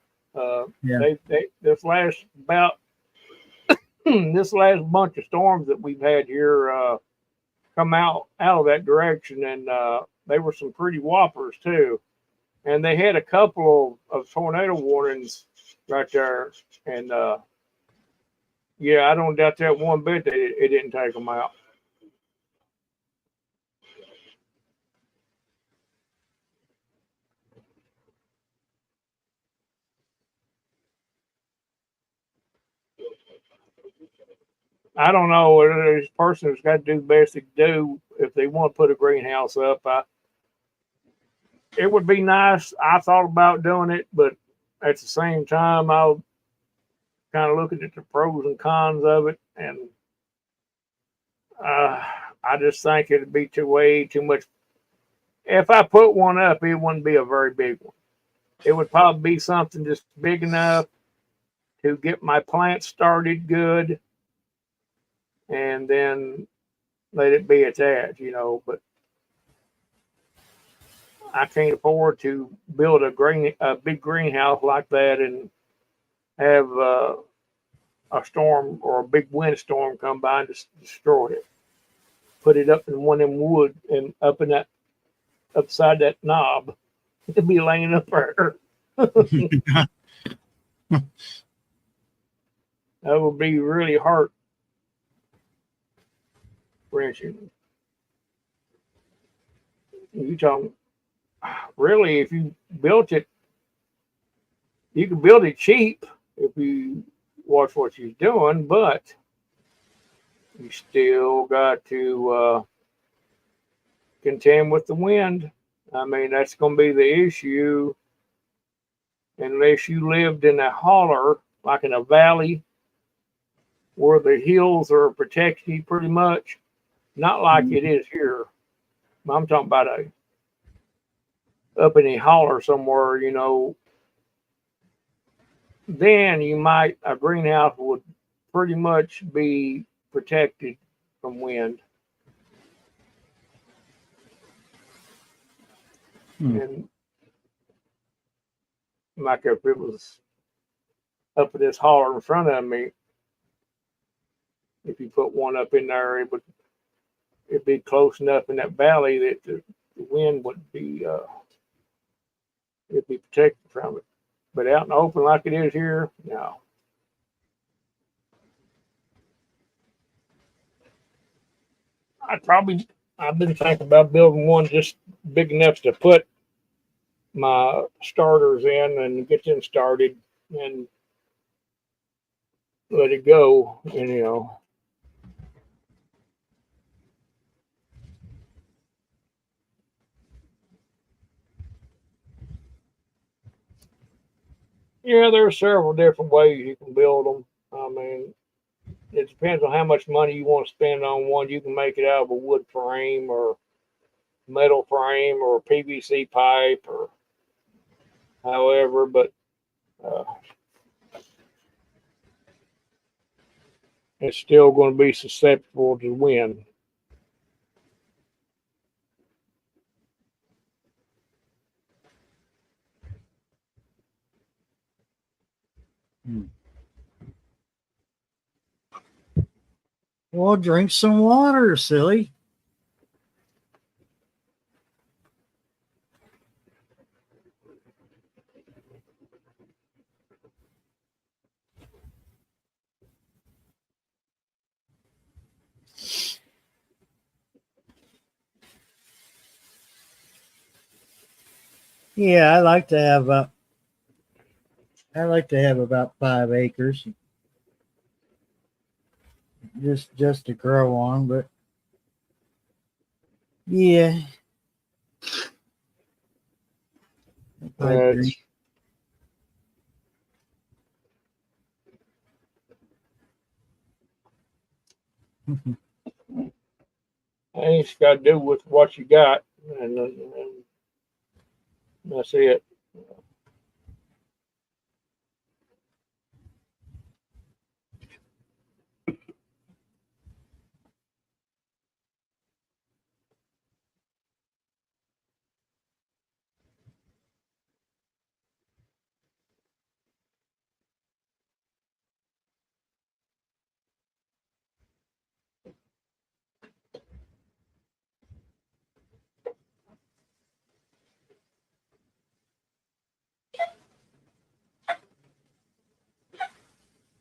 This last bunch of storms that we've had here come out of that direction, and they were some pretty whoppers too. And they had a couple of tornado warnings right there, and Yeah, I don't doubt that one bit that it didn't take them out. I don't know. This person's got to do the best they do if they want to put a greenhouse up. It would be nice. I thought about doing it, but at the same time, I was kind of looking at the pros and cons of it, and I just think it'd be way too much. If I put one up, it wouldn't be a very big one. It would probably be something just big enough to get my plant started good, and then let it be attached, But I can't afford to build a big greenhouse like that and have a storm or a big windstorm come by and just destroy it. Put it up in one of them wood and up in that upside that knob. It'd be laying up there. That would be really heart wrenching. You talking really? If you built it, you can build it cheap if you watch what you're doing, but you still got to contend with the wind. I mean, that's going to be the issue unless you lived in a holler, like in a valley, where the hills are protecting you pretty much. Not like it is here. I'm talking about up in a holler somewhere, then a greenhouse would pretty much be protected from wind. And like if it was up in this holler in front of me, if you put one up in there, it'd be close enough in that valley that the wind would be it'd be protected from it. But out in the open like it is here, no. I've been thinking about building one just big enough to put my starters in and get them started and let it go. And yeah, there are several different ways you can build them. I mean, it depends on how much money you want to spend on one. You can make it out of a wood frame or metal frame or PVC pipe or however, but it's still going to be susceptible to wind. Well, drink some water, silly. Yeah, I like to have about 5 acres just to grow on, but yeah. I agree. I think it's got to do with what you got, and that's it.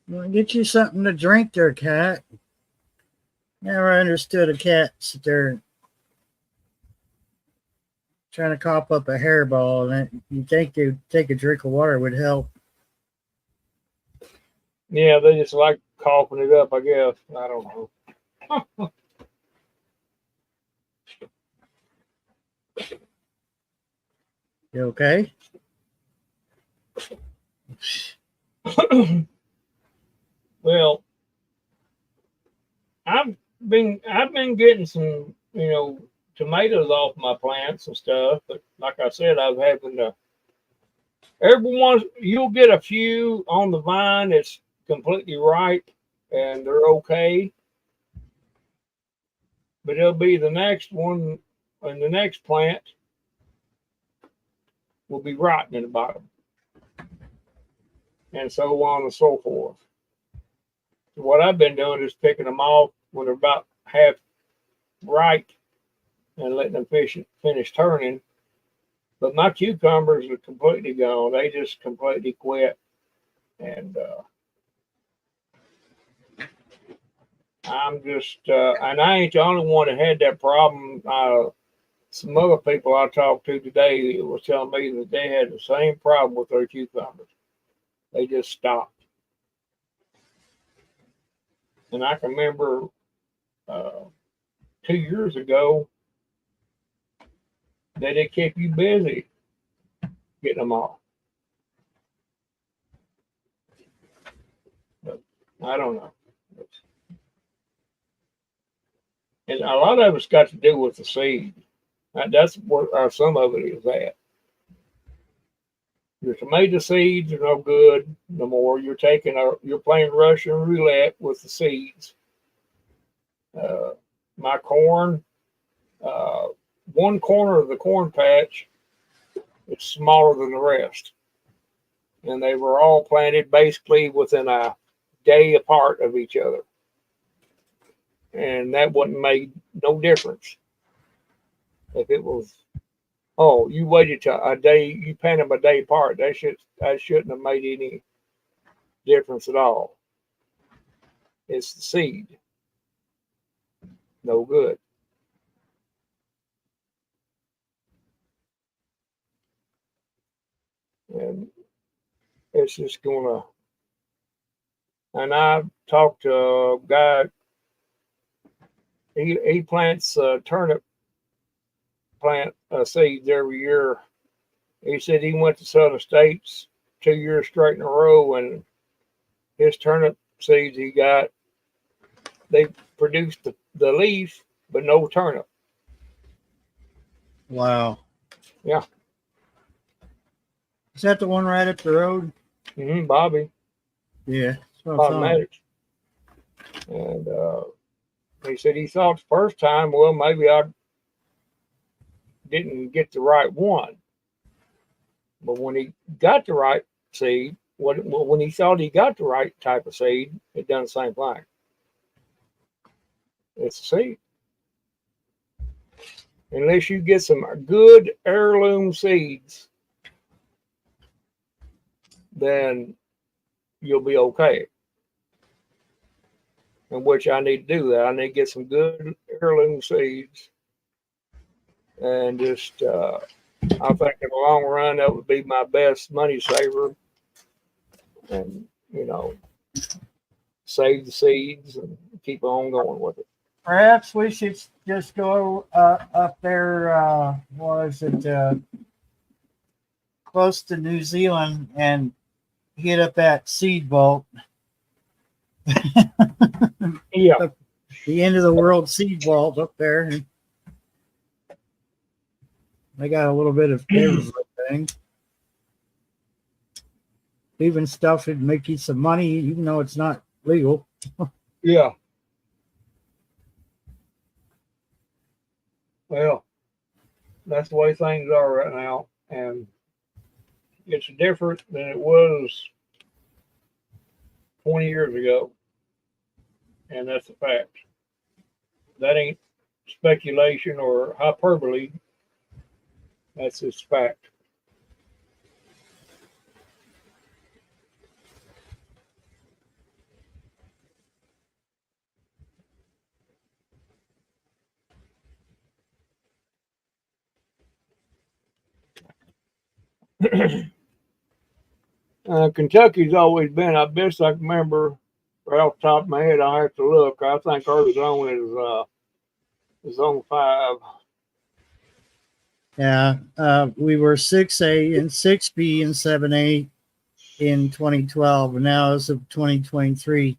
Well, get you something to drink there, cat. Never understood a cat sit there trying to cough up a hairball, and you think they'd take a drink of water would help. Yeah, they just like coughing it up, I guess. I don't know. You okay? Well, I've been getting some, tomatoes off my plants and stuff, but like I said, I've having to everyone you'll get a few on the vine that's completely ripe and they're okay. But it'll be the next one and the next plant will be rotten in the bottom. And so on and so forth. So what I've been doing is picking them off when they're about half ripe and letting them finish turning. But my cucumbers are completely gone. They just completely quit. And I'm just, and I ain't the only one that had that problem. Some other people I talked to today was telling me that they had the same problem with their cucumbers. They just stopped. And I can remember 2 years ago that it kept you busy getting them off. But I don't know. And a lot of it's got to do with the seed. That's where some of it is at. Your tomato seeds are no good no more. You're playing Russian roulette with the seeds. My corn, one corner of the corn patch is smaller than the rest. And they were all planted basically within a day apart of each other. And that wouldn't make no difference. If it was, you waited till a day, you planted them a day apart, that shouldn't have made any difference at all. It's the seed. No good. And it's just gonna, and I talked to a guy, he plants turnip plant seeds every year. He said he went to Southern States 2 years straight in a row, and his turnip seeds he got, they produced the leaf, but no turnip. Wow. Yeah. Is that the one right up the road? Mm-hmm, Bobby. Yeah. Automatics. And he said he thought the first time, well, maybe I didn't get the right one. But when he got the right seed, when he thought he got the right type of seed, it done the same thing. It's a seed. Unless you get some good heirloom seeds, then you'll be okay. In which I need to do that. I need to get some good heirloom seeds. And just, I think in the long run, that would be my best money saver. And, save the seeds and keep on going with it. Perhaps we should just go up there, close to New Zealand and hit up that seed vault. Yeah. The end of the world seed vault up there. They got a little bit of everything. Even stuff that'd make you some money, even though it's not legal. Yeah. Well, that's the way things are right now. And it's different than it was 20 years ago. And that's a fact. That ain't speculation or hyperbole. That's just fact. Kentucky's always been, I best I can remember right off the top of my head, I have to look. I think our zone is zone 5. Yeah, we were 6A and 6B and 7A in 2012, and now as of 2023,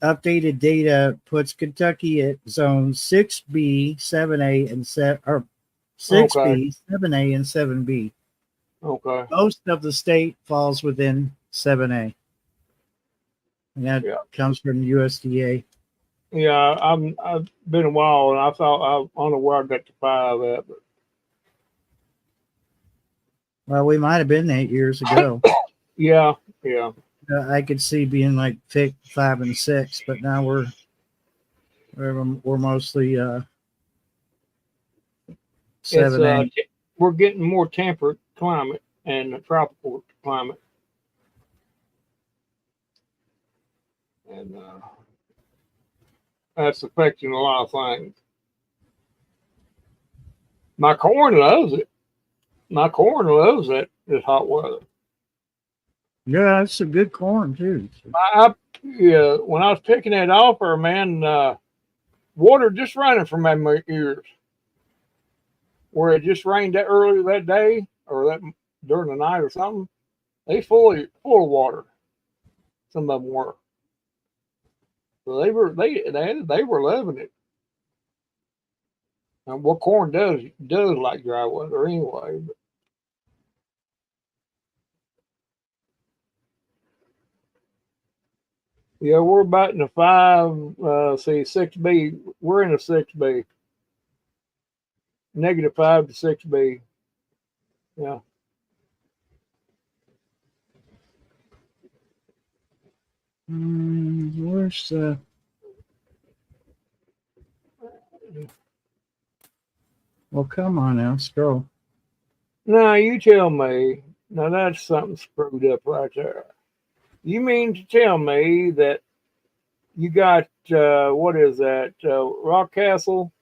updated data puts Kentucky at zone 6B, 7A, and 6B, Okay. 7A, and 7B. Okay. Most of the state falls within 7A, and that comes from USDA. Yeah, I've been a while, and I thought I don't know where I got to 5 at, but Well, we might have been 8 years ago. yeah. I could see being like 5 and 6, but now we're mostly 7A. We're getting more temperate climate and tropical climate, and that's affecting a lot of things. My corn loves it. My corn loves it. This hot weather. Yeah, that's some good corn too. Yeah, when I was picking that off her, man, water just running from my ears. Where it just rained that early that day or that during the night or something, they full of water. Some of them were. So they were loving it. And what corn does like dry weather anyway. But yeah, we're about in the 5, 6B. We're in a 6B. -5 to 6B. Yeah. Where's well, come on now, scroll. Now you tell me. Now that's something screwed up right there. You mean to tell me that you got what is that? Rock Castle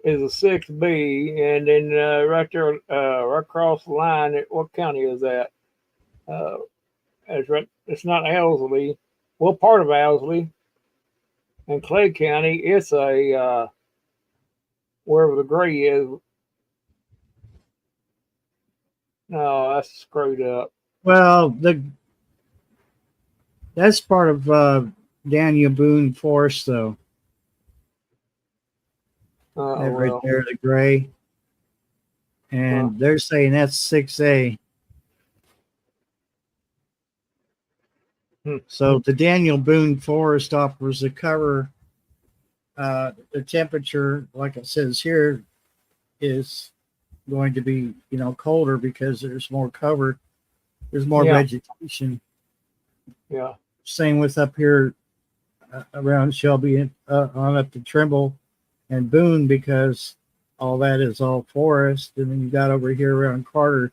is a 6B, and then right there, right across the line, what county is that? It's not Owsley. Well, part of Owsley. In Clay County, it's a wherever the gray is. No, that's screwed up. Well, that's part of Daniel Boone Forest, though. Right there, the gray, and they're saying that's 6A. So the Daniel Boone Forest offers a cover. The temperature, like it says here, is going to be colder because there's more cover. There's more vegetation. Yeah. Same with up here around Shelby on up to Trimble and Boone, because all that is all forest. And then you got over here around Carter,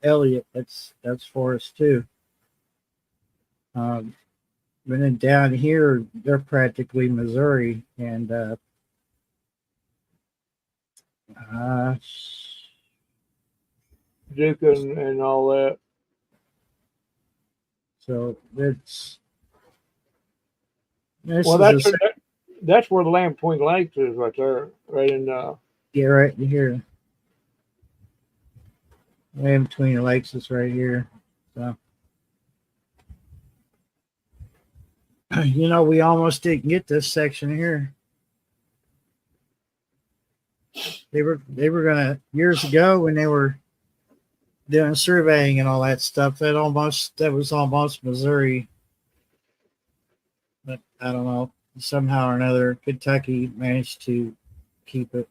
Elliott, that's forest too. And then down here, they're practically Missouri, and Duke and all that. So that's that's where the Land Between the Lakes is, right there, right in right here. Land Between the Lakes is right here. So we almost didn't get this section here. They were gonna, years ago when they were doing surveying and all that stuff, that was almost Missouri. But I don't know, somehow or another Kentucky managed to keep it.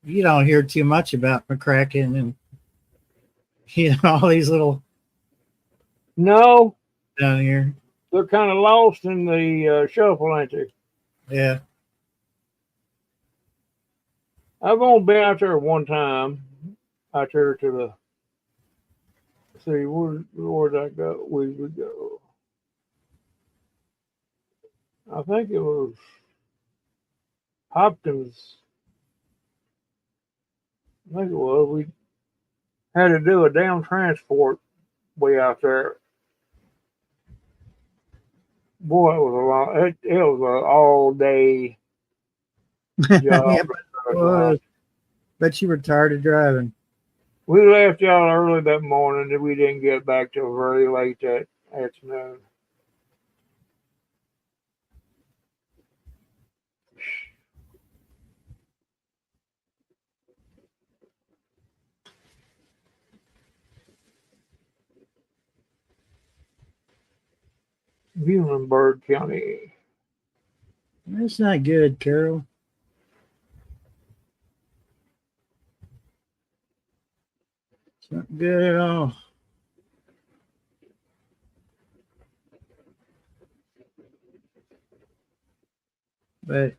You don't hear too much about McCracken and all these little down here. They're kind of lost in the shuffle, ain't they? Yeah. I've only been out there one time. Out there to the, see, where'd I go? We would go. I think it was Hopkins. I think it was. had to do a damn transport way out there. Boy, it was a long. It was an all day job. Yeah, bet you were tired of driving. We left y'all early that morning, and we didn't get back till very late that afternoon. Muhlenberg County. That's not good, Carol. It's not good at all. But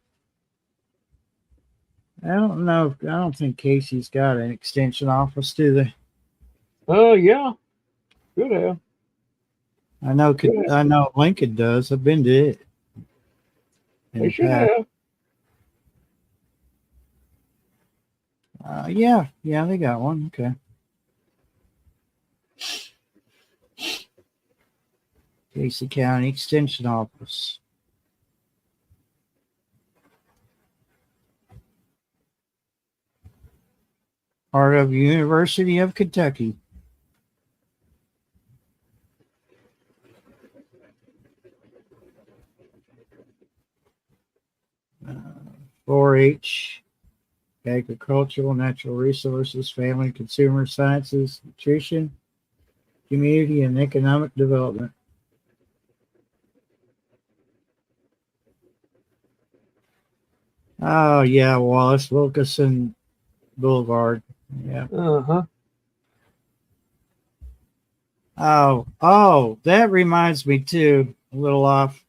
I don't know. I don't think Casey's got an extension office, do they? Oh, yeah. Good have. I know Lincoln does. I've been to it. They should have. Yeah, they got one. Okay. Casey County Extension Office. Part of University of Kentucky. 4-H, agricultural, natural resources, family, consumer sciences, nutrition, community, and economic development. Oh, yeah, Wallace Wilkerson Boulevard. Yeah. Uh-huh. Oh, that reminds me too, a little off,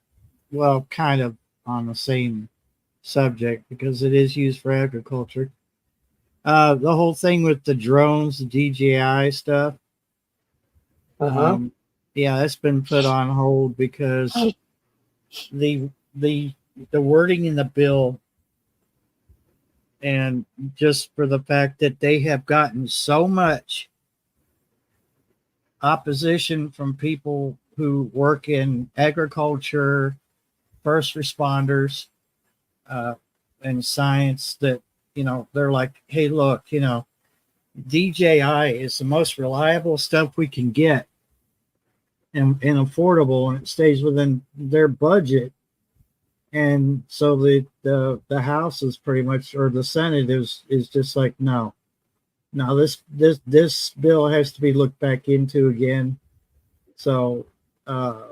well, kind of on the same subject because it is used for agriculture. The whole thing with the drones, the DJI stuff. Uh-huh. Yeah, that's been put on hold because the wording in the bill, and just for the fact that they have gotten so much opposition from people who work in agriculture, first responders, and science, that they're like, hey, look, DJI is the most reliable stuff we can get, and affordable, and it stays within their budget. And so the House is pretty much, or the Senate is just like, no, this bill has to be looked back into again. So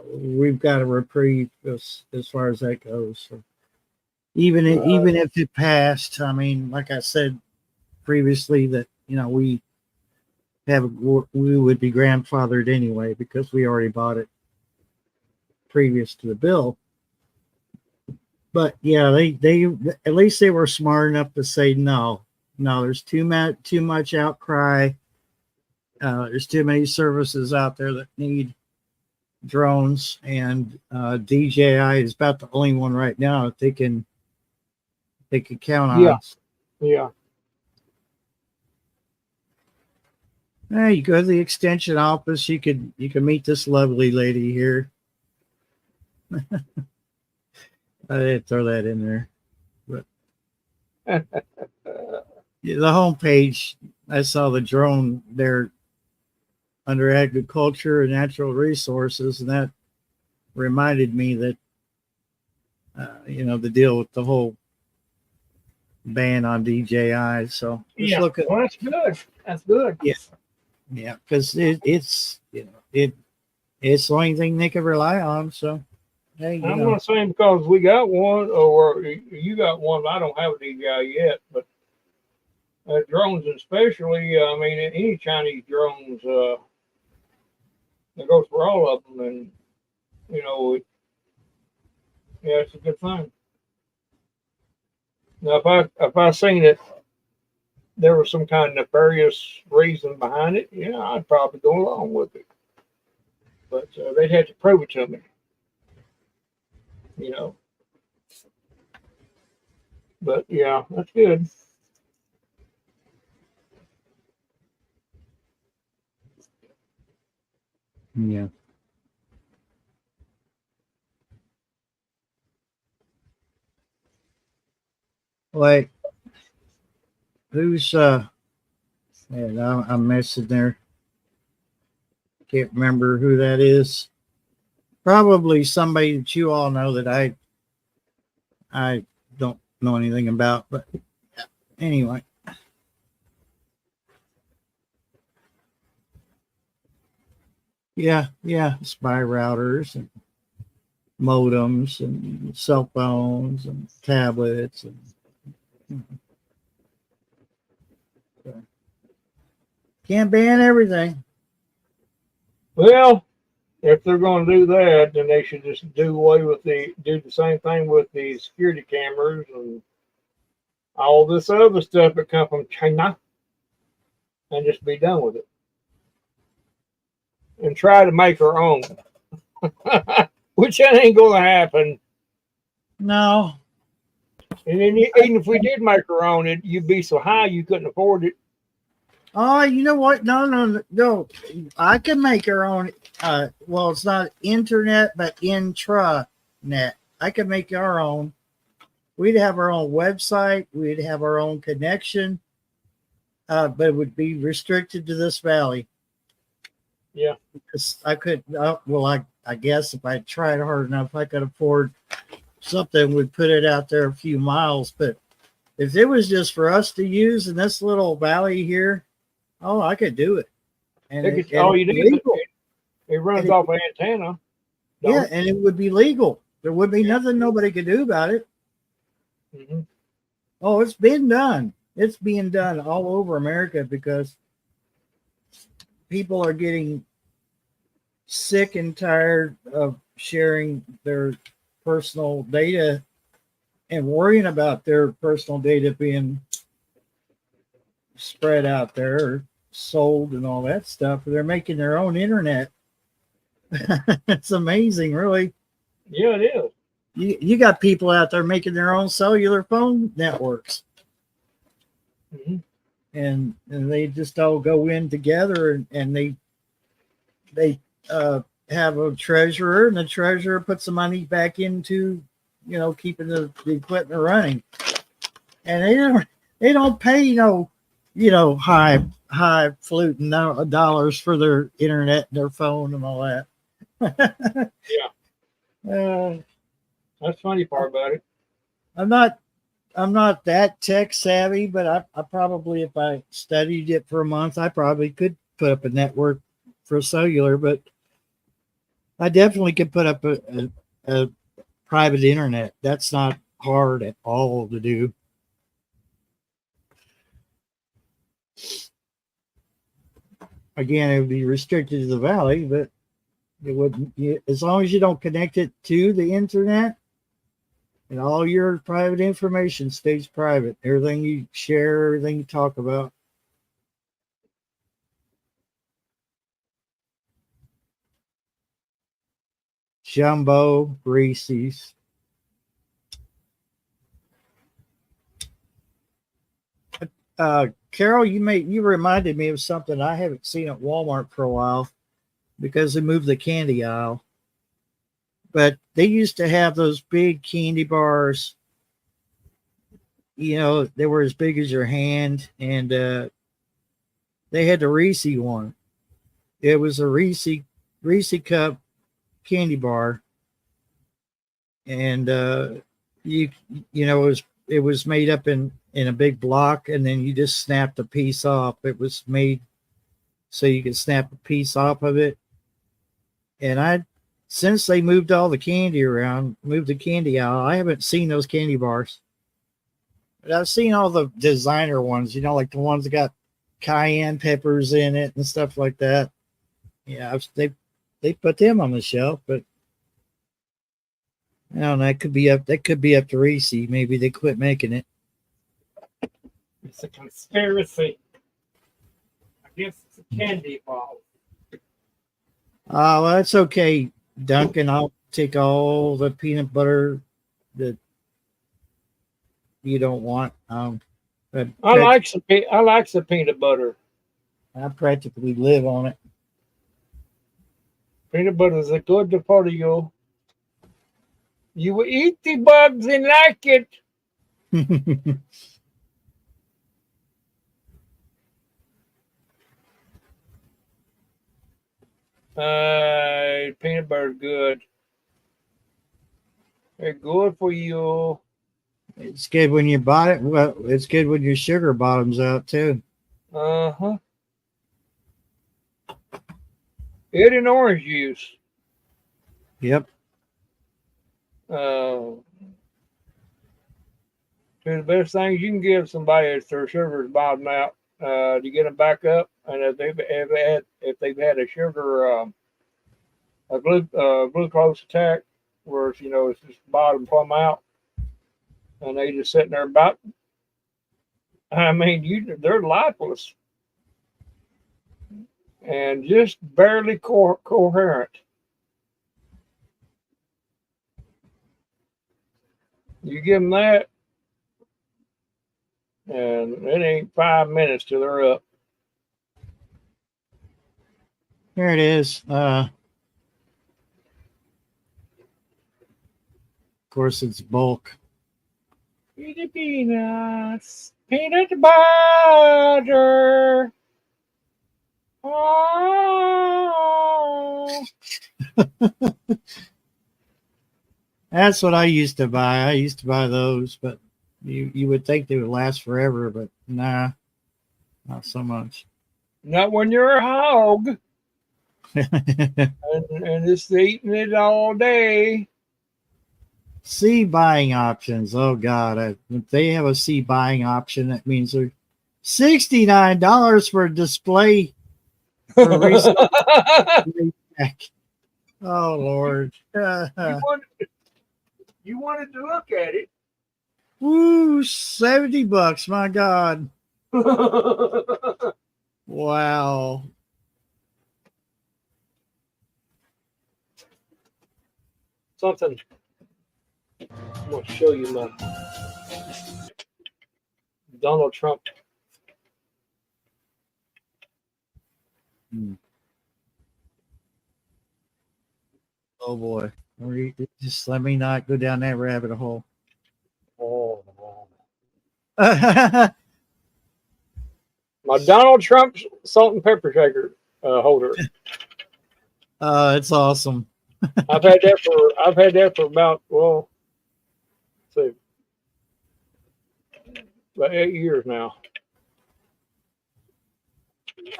we've got a reprieve as far as that goes. So even if it passed, I mean, like I said previously, that we would be grandfathered anyway because we already bought it previous to the bill. But yeah, they at least they were smart enough to say no. There's too much outcry. There's too many services out there that need drones, and DJI is about the only one right now that they can count on. Yeah. You go to the extension office. You can meet this lovely lady here. I didn't throw that in there, but the homepage, I saw the drone there under agriculture and natural resources, and that reminded me that the deal with the whole ban on DJI. So yeah, well, that's good. That's good. Yeah, because it's the only thing they can rely on. So. Hey, I'm not saying because we got one or you got one. I don't have a DJI yet, but drones especially. I mean, any Chinese drones, that goes for all of them, and it's a good thing. Now, if I seen it, there was some kind of nefarious reason behind it, I'd probably go along with it. But they'd have to prove it to me. But yeah, that's good. Yeah. Wait, who's yeah, I'm messing there. Can't remember who that is. Probably somebody that you all know that I don't know anything about, but anyway. Yeah, spy routers and modems and cell phones and tablets and can't ban everything. Well, if they're going to do that, then they should just do the same thing with the security cameras and all this other stuff that come from China, and just be done with it. And try to make our own, which that ain't going to happen. No. And then even if we did make our own, you'd be so high you couldn't afford it. Oh, you know what? No. I can make our own. Well, it's not internet, but intranet. I can make our own. We'd have our own website. We'd have our own connection, but it would be restricted to this valley. Yeah, because I could. I guess if I tried hard enough, I could afford something. Would put it out there a few miles, but if it was just for us to use in this little valley here, oh, I could do it. And all you need it runs off an antenna. Yeah, and it would be legal. There would be nothing nobody could do about it. Mm-hmm. Oh, it's been done. It's being done all over America because people are getting sick and tired of sharing their personal data and worrying about their personal data being spread out there or sold and all that stuff. They're making their own internet. It's amazing, really. Yeah, it is. You got people out there making their own cellular phone networks. Mm-hmm. And they just all go in together and they have a treasurer, and the treasurer puts the money back into, keeping the equipment running. And they don't pay high fluting dollars for their internet and their phone and all that. Yeah. That's the funny part about it. I'm not that tech savvy, but I probably, if I studied it for a month, I probably could put up a network for cellular, but I definitely could put up a private internet. That's not hard at all to do. Again, it would be restricted to the valley, but it wouldn't, as long as you don't connect it to the internet, and all your private information stays private. Everything you share, everything you talk about. Jumbo Reese's. Carol, you reminded me of something I haven't seen at Walmart for a while because they moved the candy aisle. But they used to have those big candy bars. They were as big as your hand, and they had the Reese one. It was a Reese cup candy bar, and it was made up in a big block, and then you just snapped a piece off. It was made so you could snap a piece off of it. And since they moved all the candy around, moved the candy aisle, I haven't seen those candy bars. But I've seen all the designer ones, like the ones that got cayenne peppers in it and stuff like that. Yeah, they put them on the shelf, but I don't know. That could be up to Reese. Maybe they quit making it. It's a conspiracy. I guess it's a candy bar. Well, that's okay, Duncan. I'll take all the peanut butter that you don't want. I like the peanut butter. I practically live on it. Peanut butter is good for you. You will eat the bugs and like it. Peanut butter good. They're good for you. It's good when you buy it. Well, it's good when your sugar bottom's out too. Uh-huh. It and orange juice. Yep. Two of the best things you can give somebody is their sugar's bottom out. To get them back up, and if they've had a sugar glucose attack, where it's, it's just bottom plumb out, and they just sitting there about. I mean, they're lifeless and just barely coherent. You give them that, and it ain't 5 minutes till they're up. Here it is. Of course, it's bulk. Eat the peanuts, peanut butter. Oh. That's what I used to buy. I used to buy those, but you would think they would last forever, but nah, not so much. Not when you're a hog and just eating it all day. C buying options. Oh God, if they have a C buying option, that means they're $69 for a display. For a resale. Oh Lord. You wanted to look at it. Woo, $70. My God. Wow. Something. I'm going to show you my Donald Trump. Oh boy. Just let me not go down that rabbit hole. Oh. My Donald Trump salt and pepper shaker holder. It's awesome. I've had that for about, well, let's see, about 8 years now.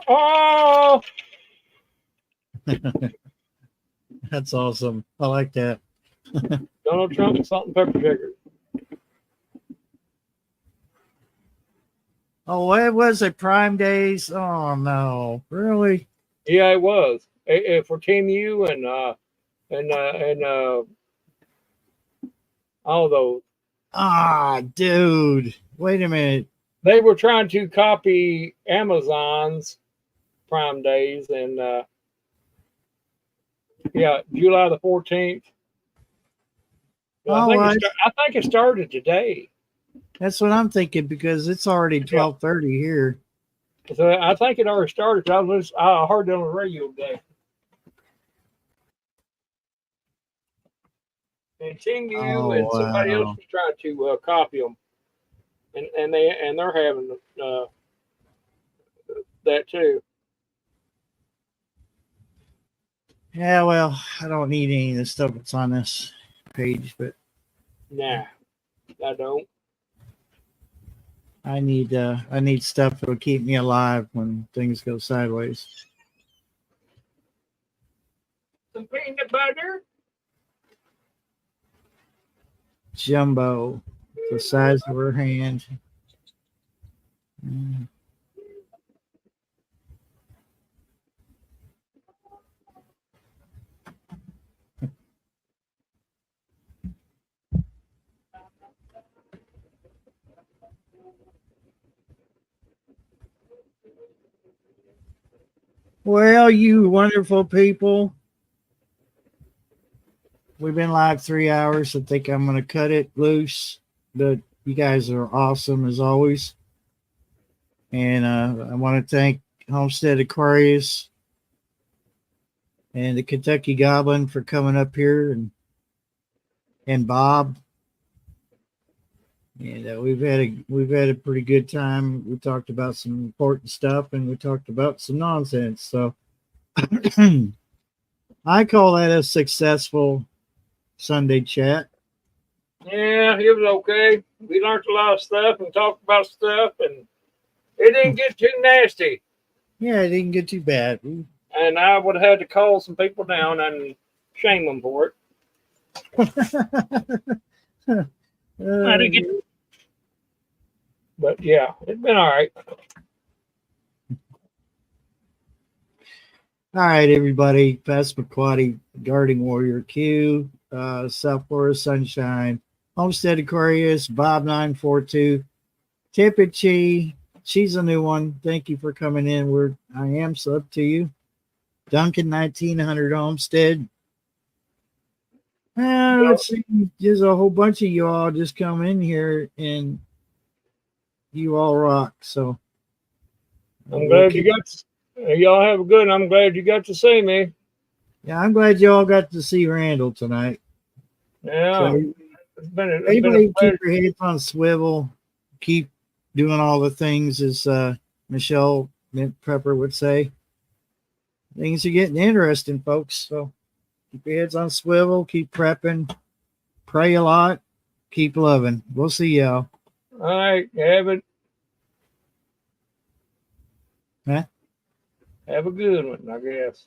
Oh, That's awesome. I like that. Donald Trump salt and pepper shaker. Oh, it was a Prime Days. Oh no, really? Yeah, it was for Team U and all those. Ah, dude. Wait a minute. They were trying to copy Amazon's Prime Days, and July the 14th. I think it started today. That's what I'm thinking, because it's already 12:30 here. So I think it already started. I heard it on the radio today. And Team U and somebody else was trying to copy them, and they're having that too. Yeah, well, I don't need any of the stuff that's on this page, but nah, I don't. I need stuff that'll keep me alive when things go sideways. Some peanut butter. Jumbo, the size of her hand. Mm. Well, you wonderful people. We've been live 3 hours. I think I'm going to cut it loose, but you guys are awesome as always. And I want to thank Homestead Aquarius and the Kentucky Goblin for coming up here, and Bob. And we've had a pretty good time. We talked about some important stuff, and we talked about some nonsense. So I call that a successful Sunday chat. Yeah, it was okay. We learned a lot of stuff and talked about stuff, and it didn't get too nasty. Yeah, it didn't get too bad. And I would have had to call some people down and shame them for it. But yeah, it's been all right. All right, everybody. Passamaquoddy, Guarding Warrior Q, South Florida Sunshine, Homestead Aquarius, Bob942, Tippy. She's a new one. Thank you for coming in. I am sub to you. Duncan 1900 Homestead. Let's see. There's a whole bunch of you all just come in here, and you all rock. So I'm glad you got. Y'all have a good. I'm glad you got to see me. Yeah, I'm glad y'all got to see Randall tonight. Yeah, so, it's been a keep your heads on swivel. Keep doing all the things, as Michelle Mint Prepper would say. Things are getting interesting, folks. So keep your heads on swivel. Keep prepping. Pray a lot. Keep loving. We'll see y'all. All right, have it. Huh? Have a good one, I guess.